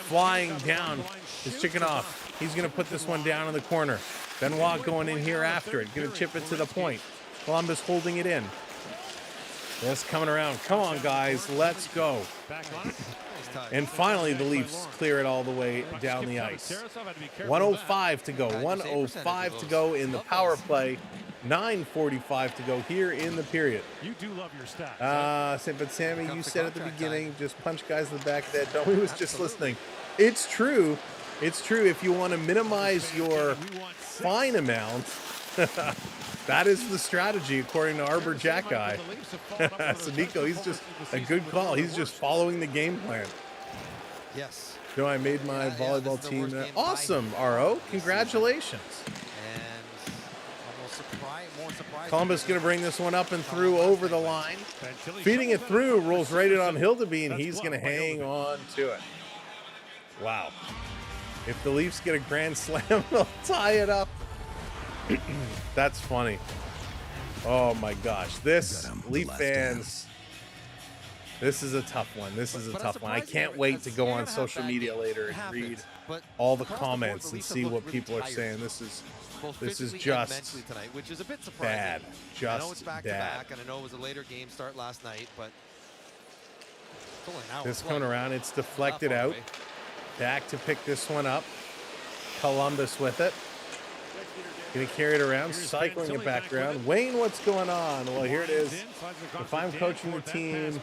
B: Flying down is Chickenov. He's going to put this one down in the corner. Benoit going in here after it. Going to chip it to the point. Columbus holding it in. This coming around. Come on, guys. Let's go. And finally, the Leafs clear it all the way down the ice. 1:05 to go. 1:05 to go in the power play. 9:45 to go here in the period.
E: You do love your stats.
B: But Sammy, you said at the beginning, just punch guys in the back of the head. Nobody was just listening. It's true. It's true. If you want to minimize your fine amount, that is the strategy, according to Arbor Jack Guy. So Nico, he's just a good call. He's just following the game plan.
D: Yes.
B: No, I made my volleyball team. Awesome, RO. Congratulations. Columbus going to bring this one up and through over the line. Feeding it through, rolls right in on Hildeby, and he's going to hang on to it. Wow. If the Leafs get a grand slam, they'll tie it up. That's funny. Oh, my gosh. This, Leaf fans, this is a tough one. This is a tough one. I can't wait to go on social media later and read all the comments and see what people are saying. This is just
D: tonight, which is a bit surprising.
B: Bad. Just
D: I know it's back-to-back, and I know it was a later game start last night, but it's only an hour.
B: This coming around, it's deflected out. Back to pick this one up. Columbus with it. Gonna carry it around, cycling it back around. Wayne, what's going on? Well, here it is. If I'm coaching the team,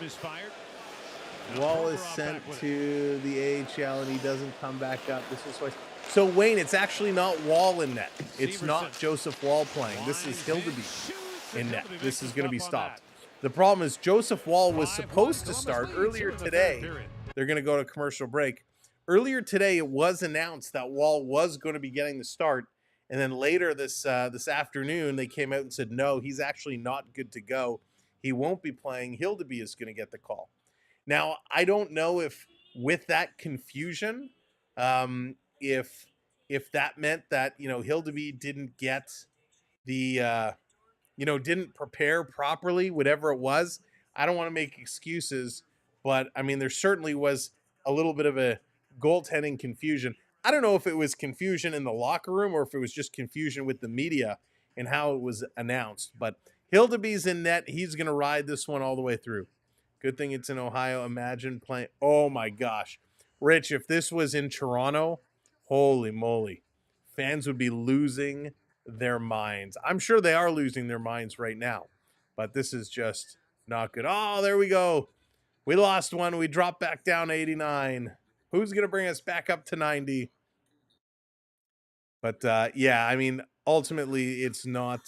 B: Wall is sent to the AHL and he doesn't come back up. This is what. So Wayne, it's actually not Wall in net. It's not Joseph Wall playing. This is Hildeby in net. This is going to be stopped. The problem is Joseph Wall was supposed to start earlier today. They're going to go to commercial break. Earlier today, it was announced that Wall was going to be getting the start. And then later this afternoon, they came out and said, no, he's actually not good to go. he won't be playing. Hildeby is going to get the call. Now, I don't know if with that confusion, if that meant that, Hildeby didn't get the, didn't prepare properly, whatever it was. I don't want to make excuses, but I mean, there certainly was a little bit of a goaltending confusion. I don't know if it was confusion in the locker room or if it was just confusion with the media and how it was announced, but Hildeby's in net. He's going to ride this one all the way through. Good thing it's in Ohio. Imagine playing. Oh my gosh. Rich, if this was in Toronto, holy moly. Fans would be losing their minds. I'm sure they are losing their minds right now, but this is just not good. Oh, there we go. We lost one. We dropped back down to 89. Who's going to bring us back up to 90? But yeah, I mean, ultimately, it is not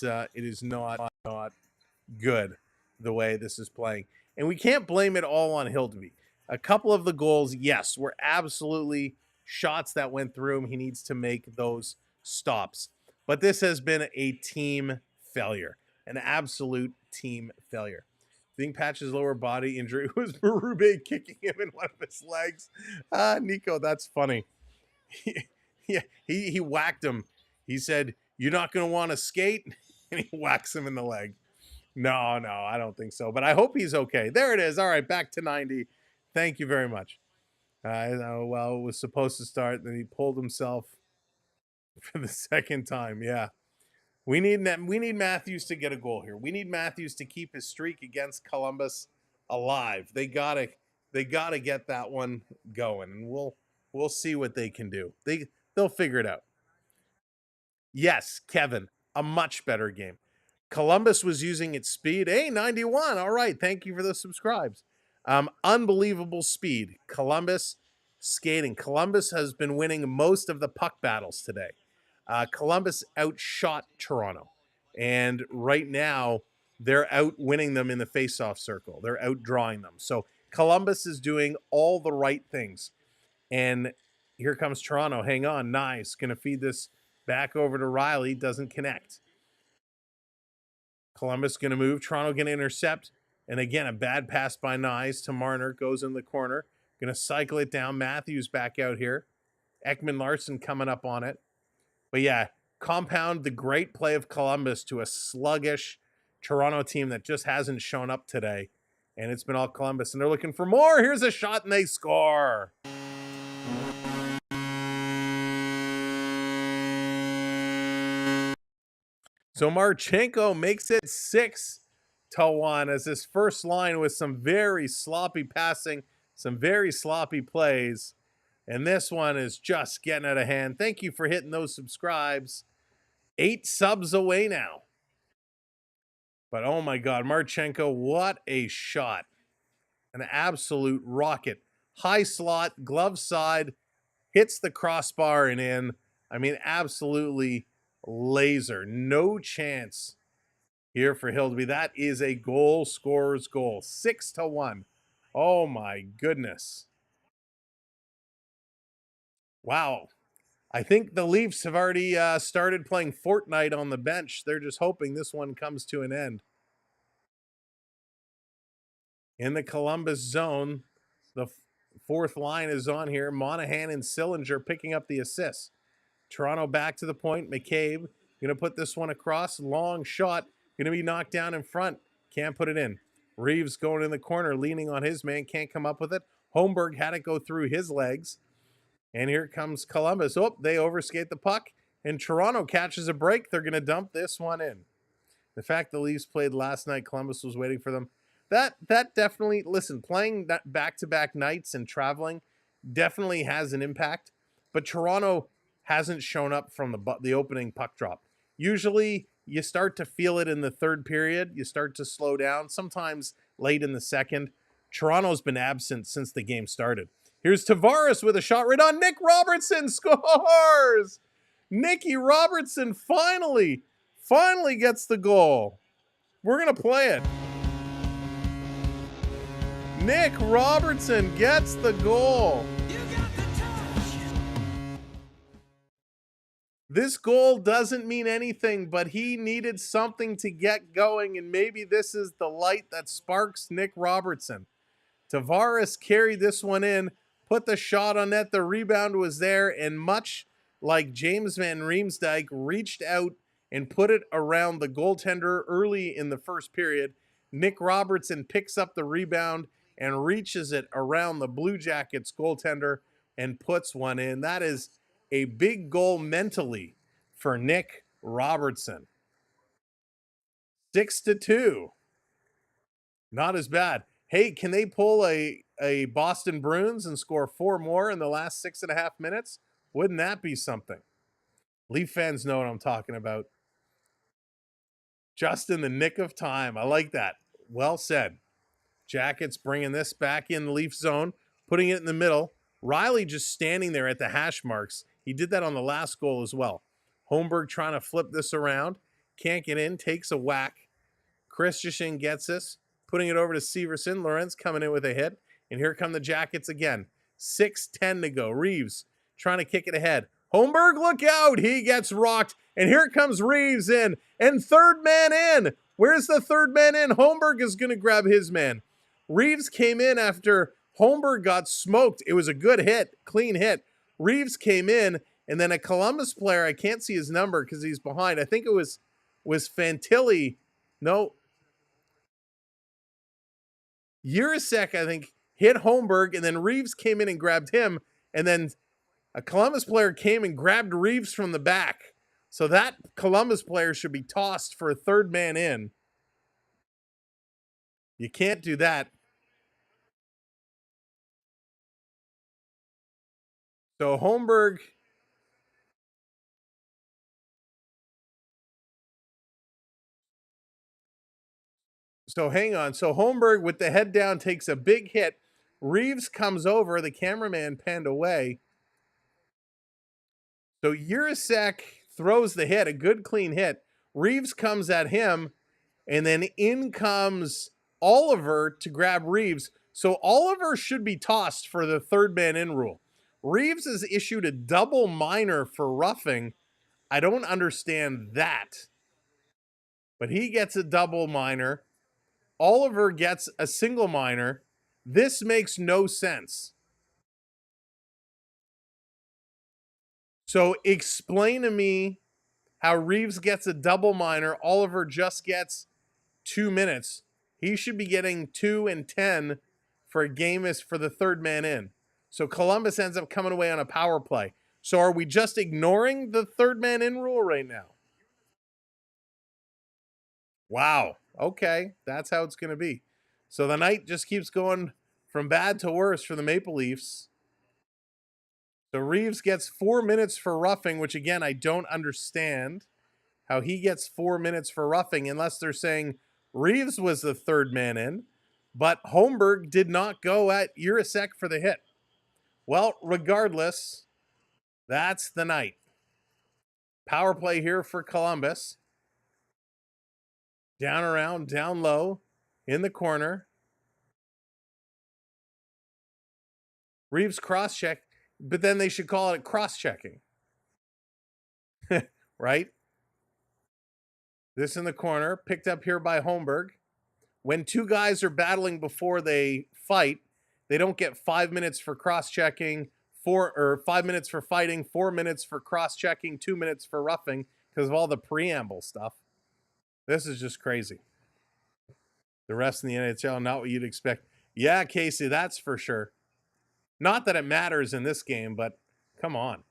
B: good the way this is playing. And we can't blame it all on Hildeby. A couple of the goals, yes, were absolutely shots that went through him. He needs to make those stops. But this has been a team failure, an absolute team failure. I think Patch's lower body injury was Berube kicking him in one of his legs. Nico, that's funny. He whacked him. He said, "You're not going to want to skate," and he whacks him in the leg. No, I don't think so. But I hope he's okay. There it is. All right, back to 90. Thank you very much. Well, it was supposed to start, then he pulled himself for the second time. Yeah. We need Matthews to get a goal here. We need Matthews to keep his streak against Columbus alive. They gotta get that one going, and we'll see what they can do. They'll figure it out. Yes, Kevin, a much better game. Columbus was using its speed. Hey, 91. All right. Thank you for the subscribes. Unbelievable speed. Columbus skating. Columbus has been winning most of the puck battles today. Columbus outshot Toronto. And right now, they're out winning them in the faceoff circle. They're outdrawing them. So Columbus is doing all the right things. And here comes Toronto. Hang on. Nice. Going to feed this back over to Riley. Doesn't connect. Columbus going to move. Toronto going to intercept. And again, a bad pass by Nyes to Marner. Goes in the corner. Going to cycle it down. Matthews back out here. Ekman Larson coming up on it. But yeah, compound the great play of Columbus to a sluggish Toronto team that just hasn't shown up today. And it's been all Columbus. And they're looking for more. Here's a shot and they score. So Marchenko makes it 6-1 as his first line with some very sloppy passing, some very sloppy plays. And this one is just getting out of hand. Thank you for hitting those subscribes. 8 subs away now. But oh my God, Marchenko, what a shot. An absolute rocket. High slot, glove side, hits the crossbar and in. I mean, absolutely laser. No chance here for Hildeby. That is a goal scorer's goal. 6-1. Oh my goodness. Wow. I think the Leafs have already started playing Fortnite on the bench. They're just hoping this one comes to an end. In the Columbus zone, the fourth line is on here. Monahan and Sillinger picking up the assists. Toronto back to the point. McCabe going to put this one across. Long shot. Going to be knocked down in front. Can't put it in. Reeves going in the corner, leaning on his man. Can't come up with it. Holmberg had it go through his legs. And here comes Columbus. Oh, they overskate the puck. And Toronto catches a break. They're going to dump this one in. The fact the Leafs played last night, Columbus was waiting for them. That definitely, listen, playing that back-to-back nights and traveling definitely has an impact. But Toronto hasn't shown up from the opening puck drop. Usually, you start to feel it in the third period. You start to slow down, sometimes late in the second. Toronto's been absent since the game started. Here's Tavares with a shot right on. Nick Robertson scores! Nicky Robertson finally gets the goal. We're going to play it. Nick Robertson gets the goal. This goal doesn't mean anything, but he needed something to get going, and maybe this is the light that sparks Nick Robertson. Tavares carried this one in, put the shot on net, the rebound was there, and much like James Van Riemsdyk reached out and put it around the goaltender early in the first period, Nick Robertson picks up the rebound and reaches it around the Blue Jackets goaltender and puts one in. That is a big goal mentally for Nick Robertson. 6-2. Not as bad. Hey, can they pull a Boston Bruins and score 4 more in the last 6.5 minutes? Wouldn't that be something? Leaf fans know what I'm talking about. Just in the nick of time. I like that. Well said. Jackets bringing this back in the Leaf zone, putting it in the middle. Riley just standing there at the hash marks. He did that on the last goal as well. Holmberg trying to flip this around. Can't get in. Takes a whack. Christensen gets this. Putting it over to Severson. Lawrence coming in with a hit. And here come the Jackets again. 6:10 to go. Reeves trying to kick it ahead. Holmberg, look out. He gets rocked. And here comes Reeves in. And third man in. Where's the third man in? Holmberg is going to grab his man. Reeves came in after Holmberg got smoked. It was a good hit. Clean hit. Reeves came in. And then a Columbus player, I can't see his number because he's behind. I think it was Fantilli. No. Urasek, I think, hit Holmberg, and then Reeves came in and grabbed him, and then a Columbus player came and grabbed Reeves from the back. So that Columbus player should be tossed for a third man in. You can't do that. So Holmberg... So hang on. So Holmberg with the head down takes a big hit. Reeves comes over. The cameraman panned away. So Urasek throws the hit, a good clean hit. Reeves comes at him, and then in comes Oliver to grab Reeves. So Oliver should be tossed for the third man in rule. Reeves has issued a double minor for roughing. I don't understand that. But he gets a double minor. Oliver gets a single minor. This makes no sense. So explain to me how Reeves gets a double minor. Oliver just gets 2 minutes. He should be getting 2 and 10 for a game is for the third man in. So Columbus ends up coming away on a power play. So are we just ignoring the third man in rule right now? Wow. Okay. That's how it's going to be. So the night just keeps going from bad to worse for the Maple Leafs. So Reeves gets 4 minutes for roughing, which again, I don't understand how he gets 4 minutes for roughing unless they're saying Reeves was the third man in, but Holmberg did not go at Urasek for the hit. Well, regardless, that's the night. Power play here for Columbus. Down around, down low, in the corner. Reeves cross-check, but then they should call it cross-checking. Right? This in the corner, picked up here by Holmberg. When two guys are battling before they fight, they don't get 5 minutes for cross-checking, 5 minutes for fighting, 4 minutes for cross-checking, 2 minutes for roughing because of all the preamble stuff. This is just crazy. The rest in the NHL, not what you'd expect. Yeah, Casey, that's for sure. Not that it matters in this game, but come on.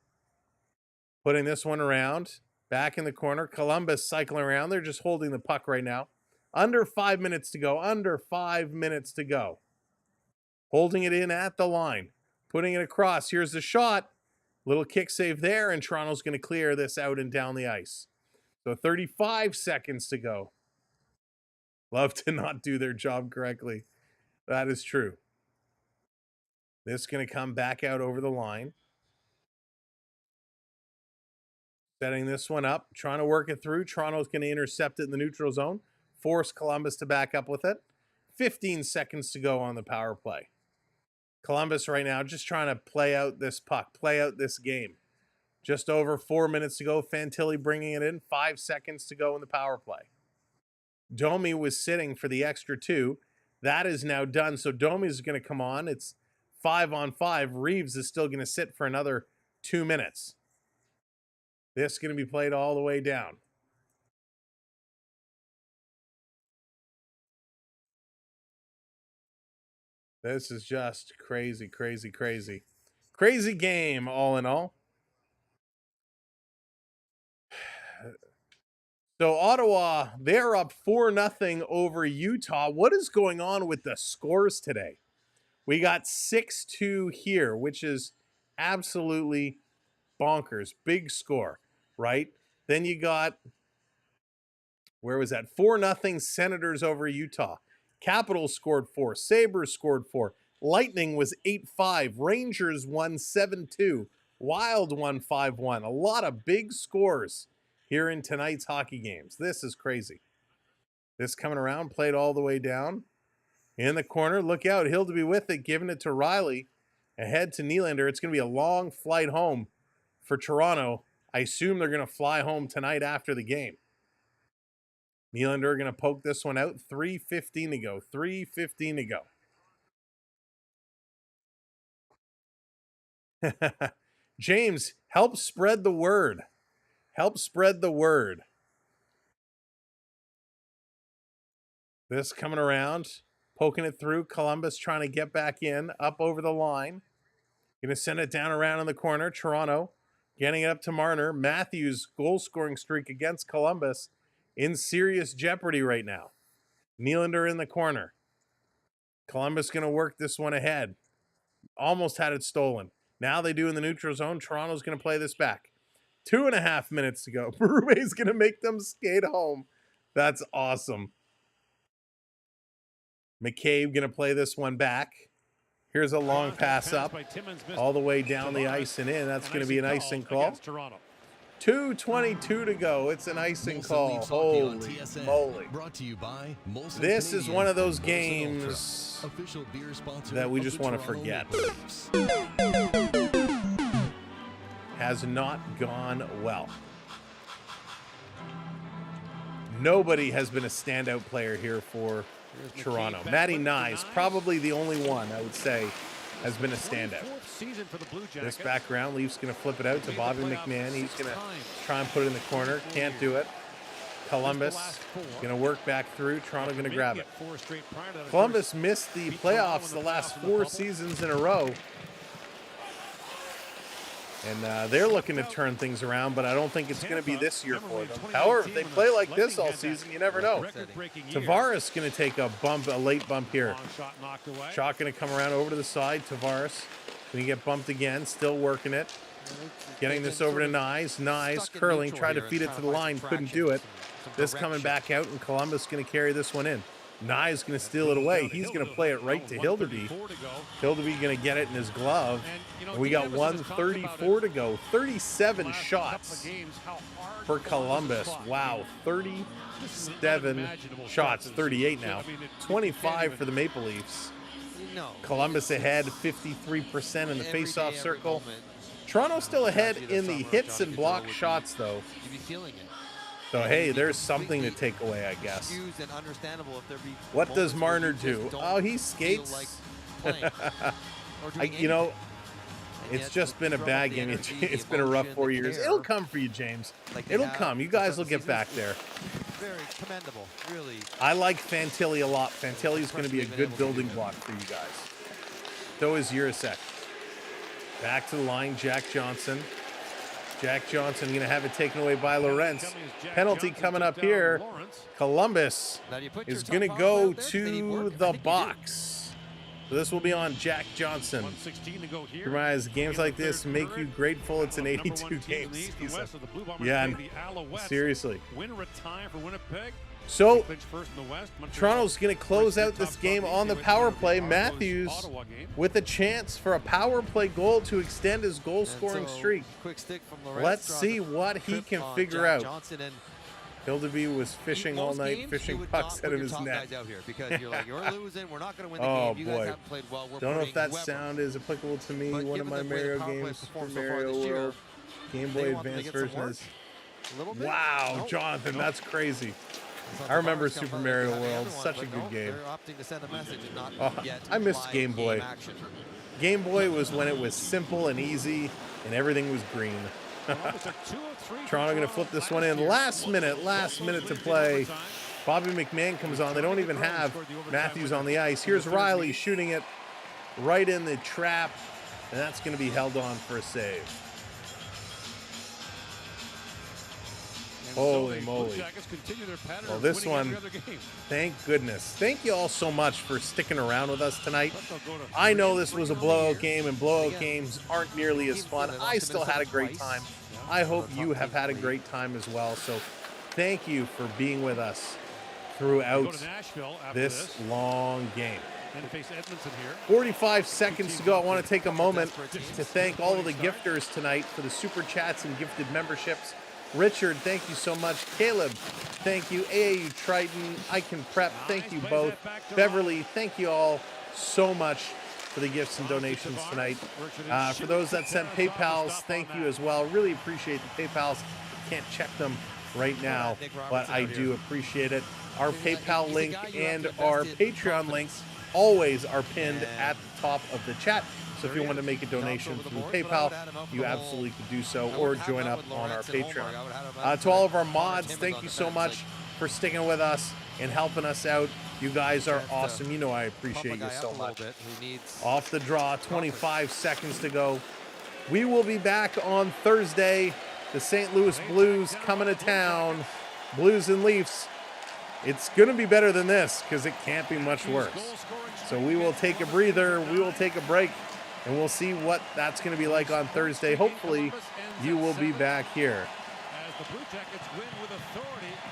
B: Putting this one around, back in the corner. Columbus cycling around. They're just holding the puck right now. Under 5 minutes to go. Under 5 minutes to go. Holding it in at the line. Putting it across. Here's the shot. Little kick save there, and Toronto's going to clear this out and down the ice. So 35 seconds to go. Love to not do their job correctly. That is true. This is going to come back out over the line. Setting this one up, trying to work it through. Toronto's going to intercept it in the neutral zone. Force Columbus to back up with it. 15 seconds to go on the power play. Columbus right now just trying to play out this puck, play out this game. Just over 4 minutes to go. Fantilli bringing it in. 5 seconds to go in the power play. Domi was sitting for the extra 2. That is now done. So Domi is going to come on. It's 5-on-5. Reeves is still going to sit for another 2 minutes. This is going to be played all the way down. This is just crazy, crazy, crazy. Crazy game, all in all. So Ottawa, they're up 4-0 over Utah. What is going on with the scores today? We got 6-2 here, which is absolutely bonkers. Big score, right? Then you got, where was that? 4-0 Senators over Utah. Capitals scored 4. Sabres scored 4. Lightning was 8-5. Rangers won 7-2. Wild won 5-1. A lot of big scores here in tonight's hockey games. This is crazy. This coming around, played all the way down. In the corner, look out. Hildeby with it, giving it to Riley. Ahead to Nylander. It's going to be a long flight home for Toronto. I assume they're going to fly home tonight after the game. Nylander going to poke this one out. 3:15 to go. 3:15 to go. James, help spread the word. Help spread the word. This coming around, poking it through. Columbus trying to get back in, up over the line. Going to send it down around in the corner. Toronto getting it up to Marner. Matthews' goal-scoring streak against Columbus in serious jeopardy right now. Nylander in the corner. Columbus going to work this one ahead. Almost had it stolen. Now they do in the neutral zone. Toronto's going to play this back. 2.5 minutes to go. Berube's going to make them skate home. That's awesome. McCabe going to play this one back. Here's a long pass up all the way down the ice and in. That's going to be an icing call. 2:22 to go. It's an icing call. Holy moly. This is one of those games that we just want to forget. Has not gone well. Nobody has been a standout player here for Toronto. Matty Nyes, probably the only one I would say has been a standout. This background, Leafs going to flip it out to Bobby McMahon. He's going to try and put it in the corner. Can't do it. Columbus going to work back through. Toronto going to grab it. Columbus missed the playoffs the last 4 seasons in a row. And they're looking to turn things around, but I don't think it's going to be this year for them. However, if they play like this all season, you never know. Tavares going to take a late bump here. Shot going to come around over to the side. Tavares going to get bumped again, still working it. Getting this over to Nyes. Nyes curling, tried to feed it to the line, couldn't do it. This coming back out, and Columbus going to carry this one in. Nyes going to steal it away. He's going to play it right to Hildeby. Hildeby going to get it in his glove. And we got 1:34 to go. 37 shots for Columbus. Wow, 37 shots. 38 now. 25 for the Maple Leafs. Columbus ahead, 53% in the face-off circle. Toronto still ahead in the hits and block shots, though. So, hey, there's something to take away, I guess. What does Marner do? Oh, he skates. You know, it's just been a bad game. It's been a rough 4 years. It'll come for you, James. It'll come. You guys will get back there.
D: Very commendable, really.
B: I like Fantilli a lot. Fantilli's going to be a good building block for you guys. So is Jurasek. Back to the line, Jack Johnson. Jack Johnson going to have it taken away by Lorentz. Penalty coming up here. Columbus is going to go to the box. So this will be on Jack Johnson. Guys, games like this make you grateful. It's an 82-game season. Yeah, seriously. So, Toronto's going to close out this game on the power play. Matthews with a chance for a power play goal to extend his goal-scoring streak. Let's see what he can figure out. Hildeby was fishing all night, fishing pucks out of his net. Oh, boy. Don't know if that sound is applicable to me. One of my Mario games for Mario World. Game Boy Advance version is. Wow, Jonathan, that's crazy. I remember Super Mario World. Such a good game. Oh, I miss Game Boy. Game Boy was when it was simple and easy and everything was green. Toronto going to flip this one in. Last minute to play. Bobby McMahon comes on. They don't even have Matthews on the ice. Here's Riley shooting it right in the trap, and that's going to be held on for a save. Holy moly. Well, this one, thank goodness. Thank you all so much for sticking around with us tonight. I know this was a blowout game, and blowout games aren't nearly as fun. I still had a great time. I hope you have had a great time as well. So thank you for being with us throughout this long game. 45 seconds to go. I want to take a moment to thank all of the gifters tonight for the super chats and gifted memberships. Richard, thank you so much. Caleb, thank you. AAU Triton, I Can Prep, thank you both. Beverly, thank you all so much for the gifts and donations tonight. For those that sent PayPals, thank you as well. Really appreciate the PayPals. Can't check them right now, but I do appreciate it. Our PayPal link and our Patreon links always are pinned at the top of the chat. So if you want to make a donation through PayPal, you absolutely could do so, or join up on our Patreon. To all of our mods, thank you so much for sticking with us and helping us out. You guys are awesome. You know I appreciate you so much. Off the draw, 25 seconds to go. We will be back on Thursday. The St. Louis Blues coming to town. Blues and Leafs. It's going to be better than this because it can't be much worse. So we will take a breather. We will take a break. And we'll see what that's going to be like on Thursday. Hopefully, you will be back here.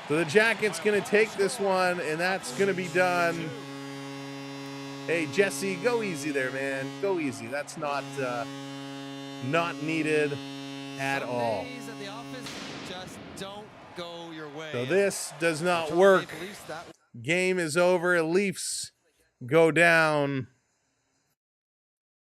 B: So the Jackets going to take this one, and that's going to be done. Hey, Jesse, go easy there, man. Go easy. That's not needed at all. So this does not work. Game is over. Leafs go down.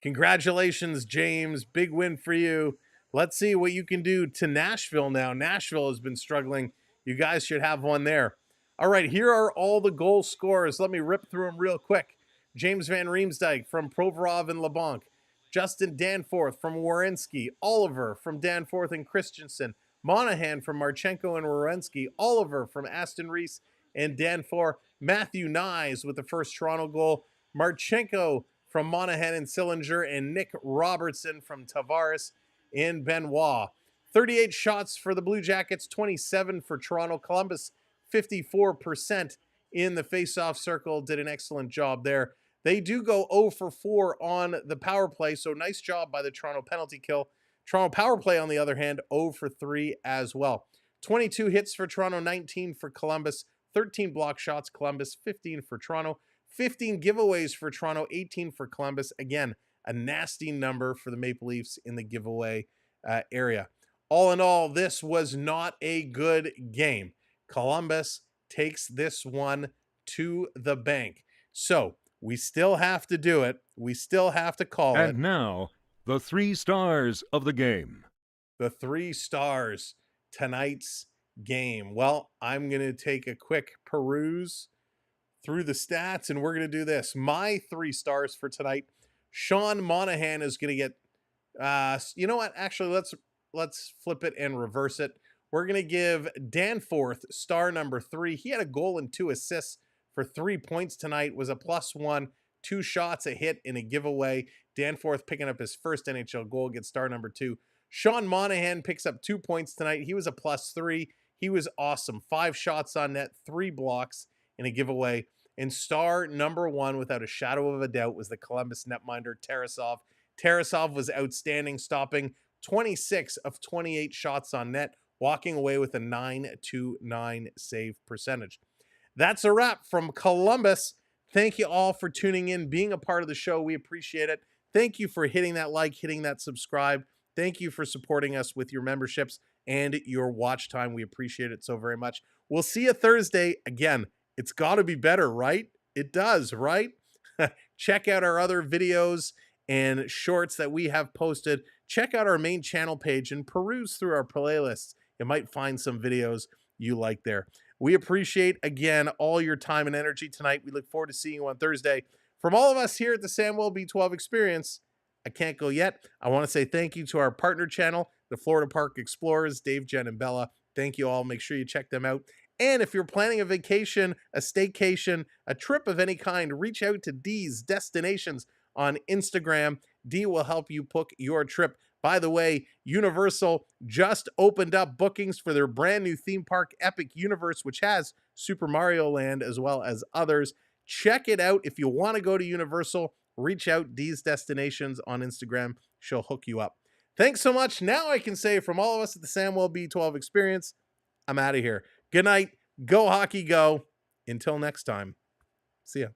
B: Congratulations, James. Big win for you. Let's see what you can do to Nashville now. Nashville has been struggling. You guys should have one there. All right, here are all the goal scorers. Let me rip through them real quick. James Van Riemsdyk from Provorov and LeBlanc. Justin Danforth from Werenski. Oliver from Danforth and Christensen. Monahan from Marchenko and Werenski. Oliver from Aston Reese and Danforth. Matthew Nyes with the first Toronto goal. Marchenko from Monahan and Sillinger, and Nick Robertson from Tavares and Benoit. 38 shots for the Blue Jackets, 27 for Toronto. Columbus, 54% in the faceoff circle. Did an excellent job there. They do go 0 for 4 on the power play, so nice job by the Toronto penalty kill. Toronto power play, on the other hand, 0 for 3 as well. 22 hits for Toronto, 19 for Columbus. 13 block shots, Columbus, 15 for Toronto. 15 giveaways for Toronto, 18 for Columbus. Again, a nasty number for the Maple Leafs in the giveaway area. All in all, this was not a good game. Columbus takes this one to the bank. So we still have to do it. We still have to call it.
G: And now, the 3 stars of the game.
B: The 3 stars tonight's game. Well, I'm going to take a quick peruse through the stats, and we're going to do this. My 3 stars for tonight. Sean Monahan is going to get, you know what? Actually, let's flip it and reverse it. We're going to give Danforth star number 3. He had a goal and 2 assists for 3 points tonight. Was a +1, 2 shots, a hit, and a giveaway. Danforth picking up his first NHL goal, gets star number 2. Sean Monahan picks up 2 points tonight. He was a +3. He was awesome. 5 shots on net, 3 blocks, and a giveaway. And star number 1, without a shadow of a doubt, was the Columbus netminder, Tarasov. Tarasov was outstanding, stopping 26 of 28 shots on net, walking away with a .929 save percentage. That's a wrap from Columbus. Thank you all for tuning in, being a part of the show. We appreciate it. Thank you for hitting that like, hitting that subscribe. Thank you for supporting us with your memberships and your watch time. We appreciate it so very much. We'll see you Thursday. Again, it's got to be better, right? It does, right? Check out our other videos and shorts that we have posted, check out our main channel page and peruse through our playlists. You might find some videos you like there. We appreciate, again, all your time and energy tonight. We look forward to seeing you on Thursday. From all of us here at the Samwelb B12 Experience, I can't go yet. I want to say thank you to our partner channel, the Florida Park Explorers, Dave, Jen, and Bella. Thank you all. Make sure you check them out. And if you're planning a vacation, a staycation, a trip of any kind, reach out to D's Destinations on Instagram. D will help you book your trip. By the way, Universal just opened up bookings for their brand new theme park, Epic Universe, which has Super Mario Land as well as others. Check it out. If you want to go to Universal, reach out D's Destinations on Instagram. She'll hook you up. Thanks so much. Now I can say from all of us at the Samwelb B12 Experience, I'm out of here. Good night. Go hockey, go. Until next time. See ya.